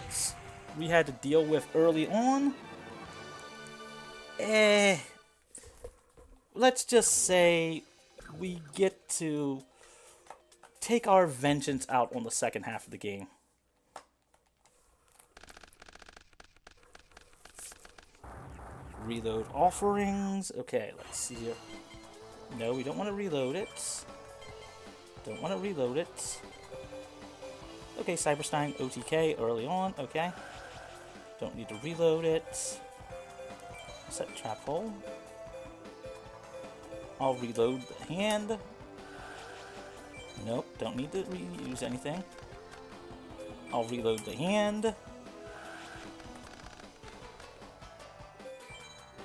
we had to deal with early on, let's just say we get to take our vengeance out on the second half of the game. Reload offerings. Okay, let's see here. No, we don't want to reload it. Don't want to reload it. Okay, Cyberstein OTK early on. Okay. Don't need to reload it. Set trap hole. I'll reload the hand. Nope, don't need to reuse anything. I'll reload the hand.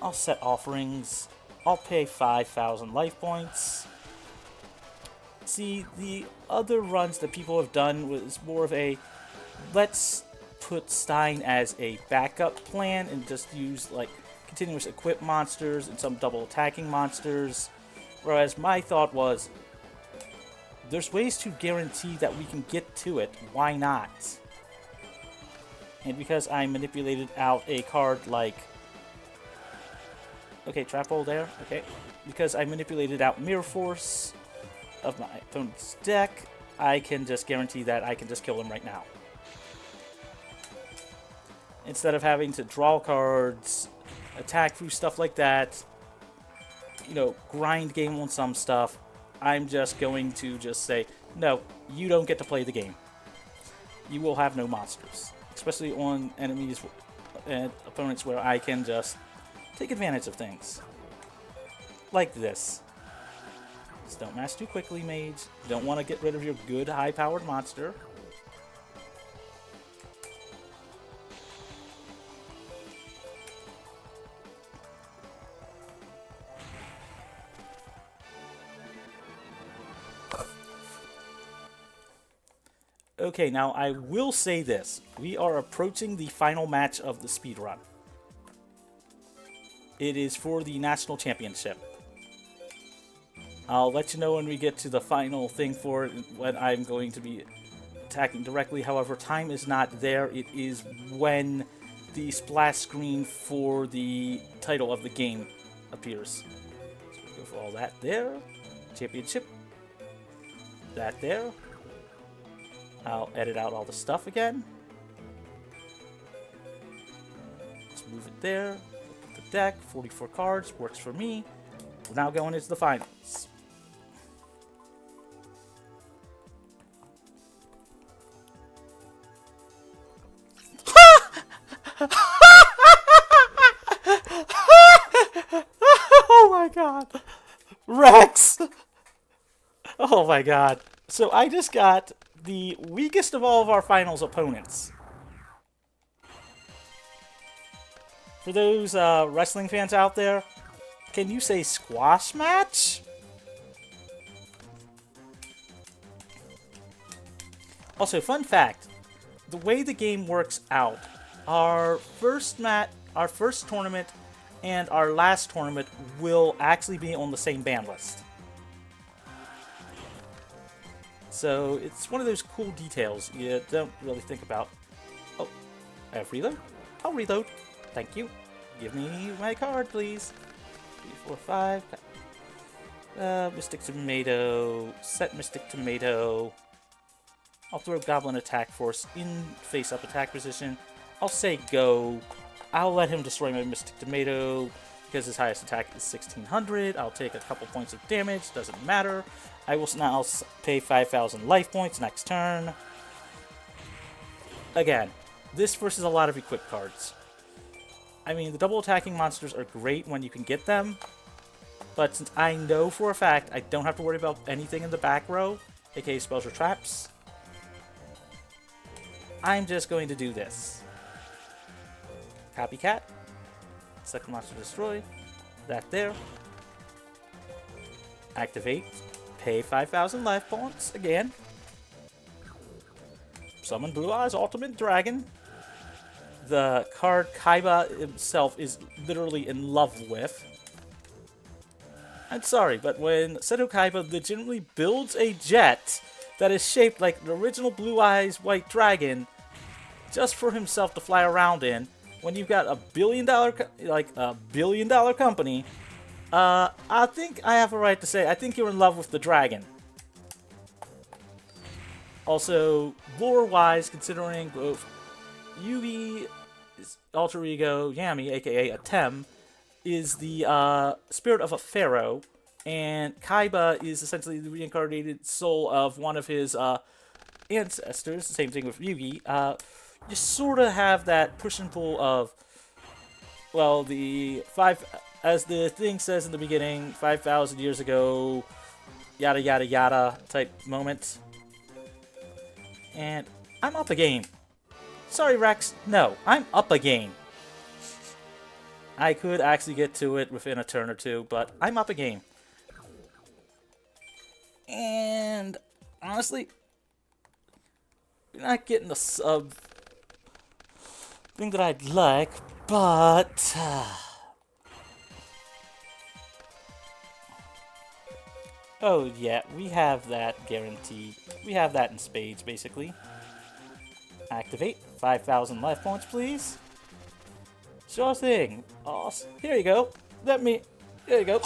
I'll set offerings. I'll pay 5,000 life points. See, the other runs that people have done was more of a let's put Stein as a backup plan and just use like continuous equip monsters and some double attacking monsters. Whereas my thought was there's ways to guarantee that we can get to it. Why not? And because I manipulated out a card like okay, trap hole there. Okay. Because I manipulated out Mirror Force of my opponent's deck, I can just guarantee that I can just kill him right now. Instead of having to draw cards, attack through stuff like that, you know, grind game on some stuff, I'm just going to just say, no, you don't get to play the game. You will have no monsters. Especially on enemies and opponents where I can just take advantage of things. Like this. Just don't mash too quickly, mage. You don't want to get rid of your good high-powered monster. Okay, now I will say this. We are approaching the final match of the speedrun. It is for the national championship. I'll let you know when we get to the final thing for it, when I'm going to be attacking directly. However, time is not there. It is when the splash screen for the title of the game appears. So we'll go for all that there. Championship. That there. I'll edit out all the stuff again. Let's move it there. Put the deck, 44 cards, works for me. We're now going into the finals. Oh my god. Rex! Oh my god. So I just got the weakest of all of our finals opponents. For those wrestling fans out there, can you say squash match? Also, fun fact, the way the game works out, our first tournament and our last tournament will actually be on the same ban list. So it's one of those cool details you don't really think about. Oh, I have reload? I'll reload. Thank you. Give me my card, please. 3, 4, 5. Mystic Tomato. Set Mystic Tomato. I'll throw Goblin Attack Force in face-up attack position. I'll say go. I'll let him destroy my Mystic Tomato because his highest attack is 1600. I'll take a couple points of damage. Doesn't matter. I will now pay 5,000 life points next turn. Again, this versus a lot of equipped cards. I mean, the double attacking monsters are great when you can get them, but since I know for a fact I don't have to worry about anything in the back row, aka spells or traps, I'm just going to do this. Copycat. Second monster destroy. That there. Activate. Pay 5,000 life points again. Summon Blue Eyes Ultimate Dragon. The card Kaiba himself is literally in love with. I'm sorry, but when Seto Kaiba legitimately builds a jet that is shaped like the original Blue Eyes White Dragon just for himself to fly around in, when you've got a billion dollar company, I think I have a right to say I think you're in love with the dragon. Also, lore-wise, considering both Yugi, alter ego Yami, aka Atem, is the spirit of a pharaoh, and Kaiba is essentially the reincarnated soul of one of his ancestors. Same thing with Yugi. You sort of have that push and pull of, well, as the thing says in the beginning, 5,000 years ago, yada yada yada type moment. And I'm up a game. Sorry, Rex. No, I'm up a game. I could actually get to it within a turn or two, but I'm up a game. And honestly, you're not getting the sub thing that I'd like, but oh yeah, we have that guaranteed. We have that in spades, basically. Activate 5,000 life points, please. Sure thing. Awesome. Here you go. Here you go.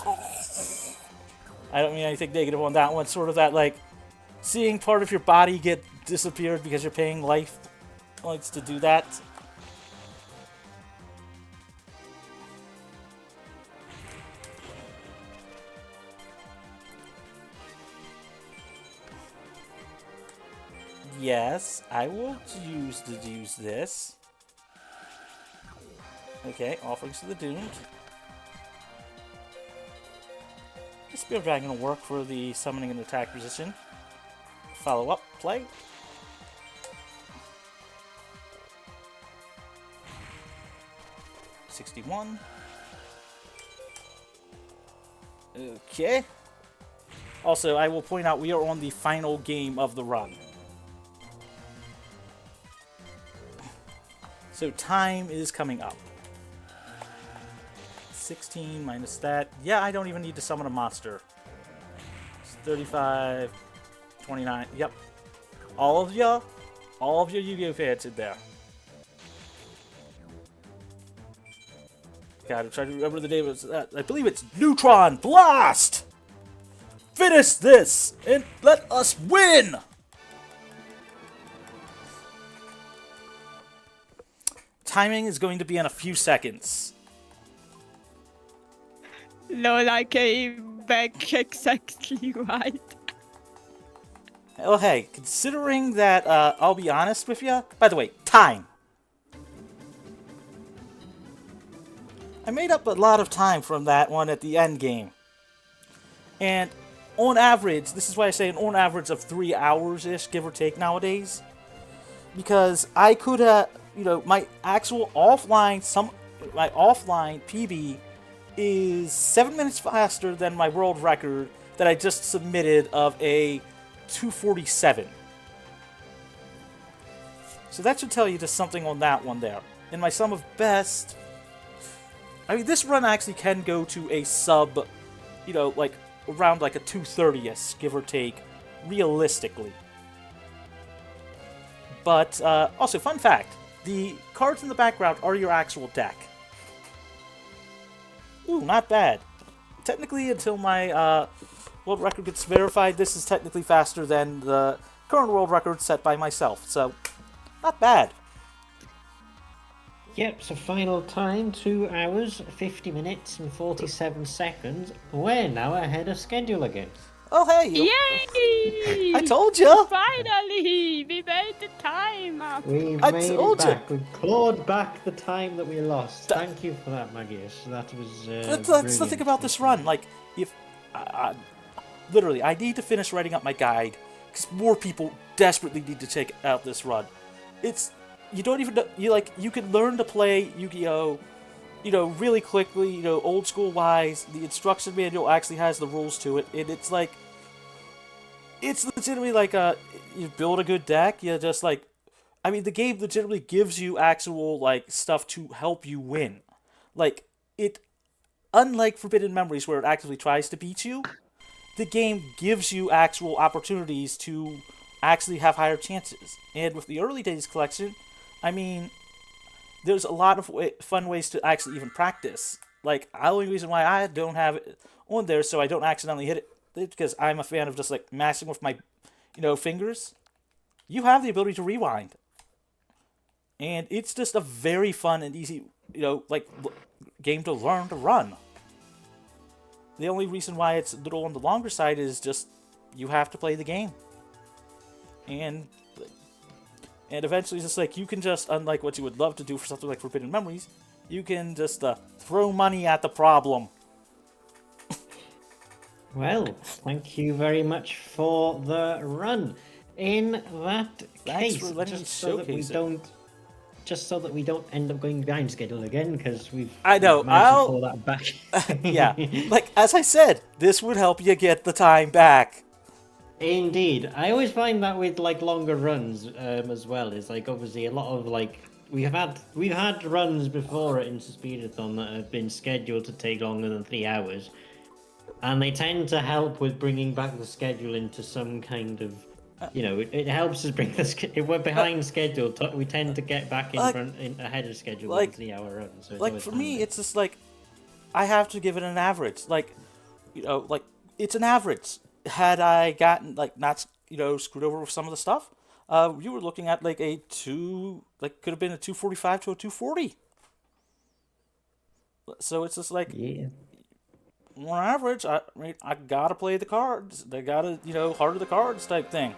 I don't mean anything negative on that one. Sort of that, like, seeing part of your body get disappeared because you're paying life points to do that. Yes, I will use this. Okay, offerings to the doomed. The Spear Dragon will work for the summoning and attack position. Follow up, play. $61. Okay. Also, I will point out we are on the final game of the run. So time is coming up. 16 minus that. Yeah, I don't even need to summon a monster. It's 35, 29. Yep. All of your Yu-Gi-Oh fans in there. Gotta try to remember the name of that. I believe it's Neutron Blast! Finish this and let us win! Timing is going to be in a few seconds. Lol, I came back exactly right. Oh, hey, considering that, I'll be honest with you. By the way, time. I made up a lot of time from that one at the end game. And on average, this is why I say an on average of 3 hours-ish, give or take nowadays. Because I could have, you know, my actual offline PB is 7 minutes faster than my world record that I just submitted of a 247. So that should tell you just something on that one there. In my sum of best, I mean, this run actually can go to a sub, you know, like around like a 230th, give or take, realistically. But also, fun fact, the cards in the background are your actual deck. Ooh, not bad. Technically, until my world record gets verified, this is technically faster than the current world record set by myself. So, not bad. Yep, so final time, 2 hours, 50 minutes and 47 seconds. We're now ahead of schedule again. Oh, hey! Yay! I told you! Finally! We made the time up. We've I made told it you. back. We've clawed back the time that we lost. Thank you for that, Mageius. That was That's the thing brilliant. about this run. Like, if... literally, I need to finish writing up my guide, because more people desperately need to check out this run. It's... You don't even know... You can learn to play Yu-Gi-Oh! You know, really quickly, you know, old school wise. The instruction manual actually has the rules to it, and it's like... It's legitimately like, you build a good deck, you just like... I mean, the game legitimately gives you actual, like, stuff to help you win. Like, it... Unlike Forbidden Memories, where it actively tries to beat you, the game gives you actual opportunities to actually have higher chances. And with the Early Days collection, I mean... There's a lot of fun ways to actually even practice. Like, the only reason why I don't have it on there so I don't accidentally hit it is because I'm a fan of just, like, mashing with my, you know, fingers. You have the ability to rewind. And it's just a very fun and easy, you know, like, game to learn to run. The only reason why it's a little on the longer side is just you have to play the game. And eventually, it's just like, you can just, unlike what you would love to do for something like Forbidden Memories, you can just throw money at the problem. Well, thank you very much for the run. In that Thanks case, for letting me just so that we don't end up going behind schedule again, because we've managed to pull that back. Yeah, like, as I said, this would help you get the time back. Indeed. I always find that with like longer runs as well, is like obviously a lot of like we've had runs before at InstaSpeedathon that have been scheduled to take longer than 3 hours, and they tend to help with bringing back the schedule into some kind of, you know, it helps us bring if we're behind schedule, we tend to get back ahead of schedule with a 3 hour run. So it's like, always for handy. me, it's just like, I have to give it an average. Like, you know, like, it's an average. Had I gotten, like, not, you know, screwed over with some of the stuff, you were looking at, like, could have been a 245 to a 240. So it's just like, Yeah. on average, I mean, I gotta play the cards. They gotta, you know, harder the cards type thing.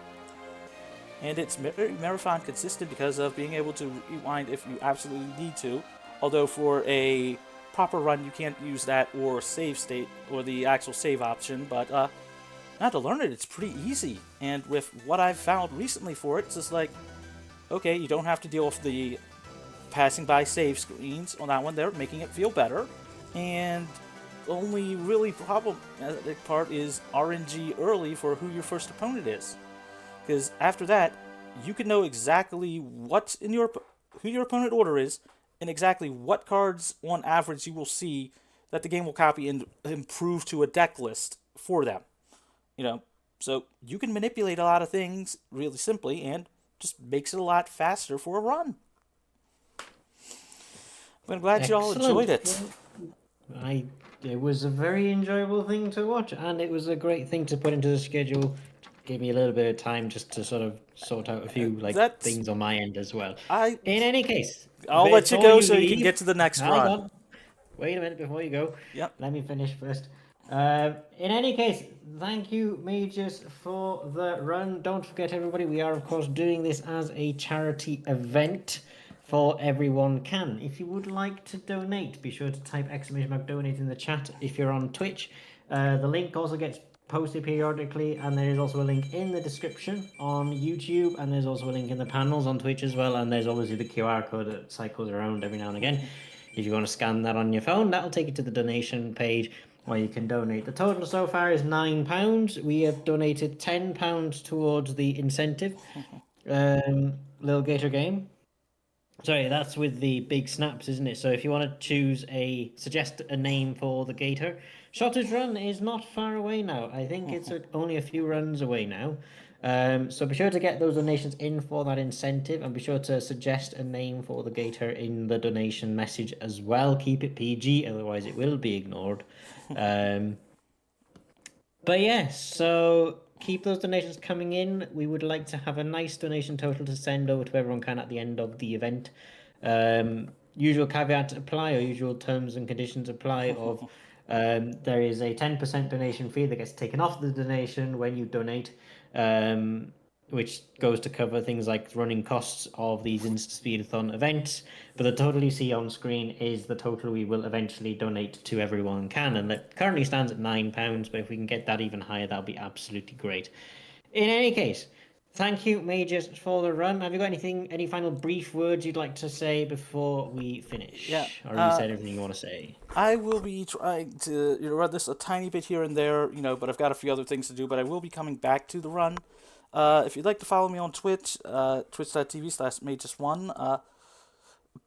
And it's very marathon consistent because of being able to rewind if you absolutely need to. Although for a proper run, you can't use that or save state or the actual save option, but, now to learn it, it's pretty easy. And with what I've found recently for it, it's just like, okay, you don't have to deal with the passing by save screens on that one. They're making it feel better. And the only really problematic part is RNG early for who your first opponent is. Because after that, you can know exactly what's in your who your opponent order is and exactly what cards on average you will see that the game will copy and improve to a deck list for them. You know, so you can manipulate a lot of things really simply and just makes it a lot faster for a run. But I'm glad you all enjoyed it. It was a very enjoyable thing to watch, and it was a great thing to put into the schedule. Give me a little bit of time just to sort of sort out a few things on my end as well. In any case, I'll let you before go so you can leave- get to the next Hang run. on. Wait a minute before you go. Yep. Let me finish first. In any case, thank you, Mageius, for the run. Don't forget, everybody, we are, of course, doing this as a charity event for everyone can. If you would like to donate, be sure to type !donate in the chat if you're on Twitch. The link also gets posted periodically, and there is also a link in the description on YouTube, and there's also a link in the panels on Twitch as well, and there's obviously the QR code that cycles around every now and again. If you want to scan that on your phone, that'll take you to the donation page where you can donate. The total so far is £9. We have donated £10 towards the incentive Little Gator game. Sorry, that's with the big snaps, isn't it? So if you want to suggest a name for the gator, Shotter's Run is not far away now. I think it's only a few runs away now. So be sure to get those donations in for that incentive, and be sure to suggest a name for the gator in the donation message as well. Keep it PG, otherwise it will be ignored. But yes, so keep those donations coming in. We would like to have a nice donation total to send over to everyone can at the end of the event. Usual caveat apply, or usual terms and conditions apply of there is a 10% donation fee that gets taken off the donation when you donate, which goes to cover things like running costs of these InstaSpeedathon events. But the total you see on screen is the total we will eventually donate to everyone can, and that currently stands at £9, but if we can get that even higher, that'll be absolutely great. In any case, thank you, Mageius, for the run. Have you got any final brief words you'd like to say before we finish? Yeah, Or have you said everything you want to say? I will be trying to run this a tiny bit here and there, but I've got a few other things to do, but I will be coming back to the run. If you'd like to follow me on Twitch, twitch.tv/Mageius1.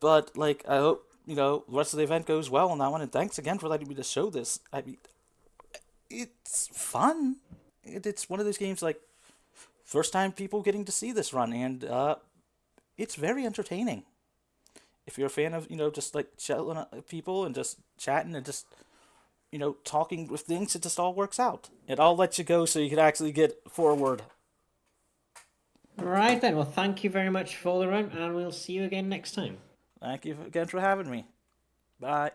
But, I hope, the rest of the event goes well on that one, and thanks again for letting me to show this. I mean, it's fun. It's one of those games, first time people getting to see this run, and it's very entertaining. If you're a fan of, just, chilling people and just chatting and just, talking with things, it just all works out. And I'll let you go so you can actually get forward. Right then, well, thank you very much for the run, and we'll see you again next time. Thank you again for having me. Bye.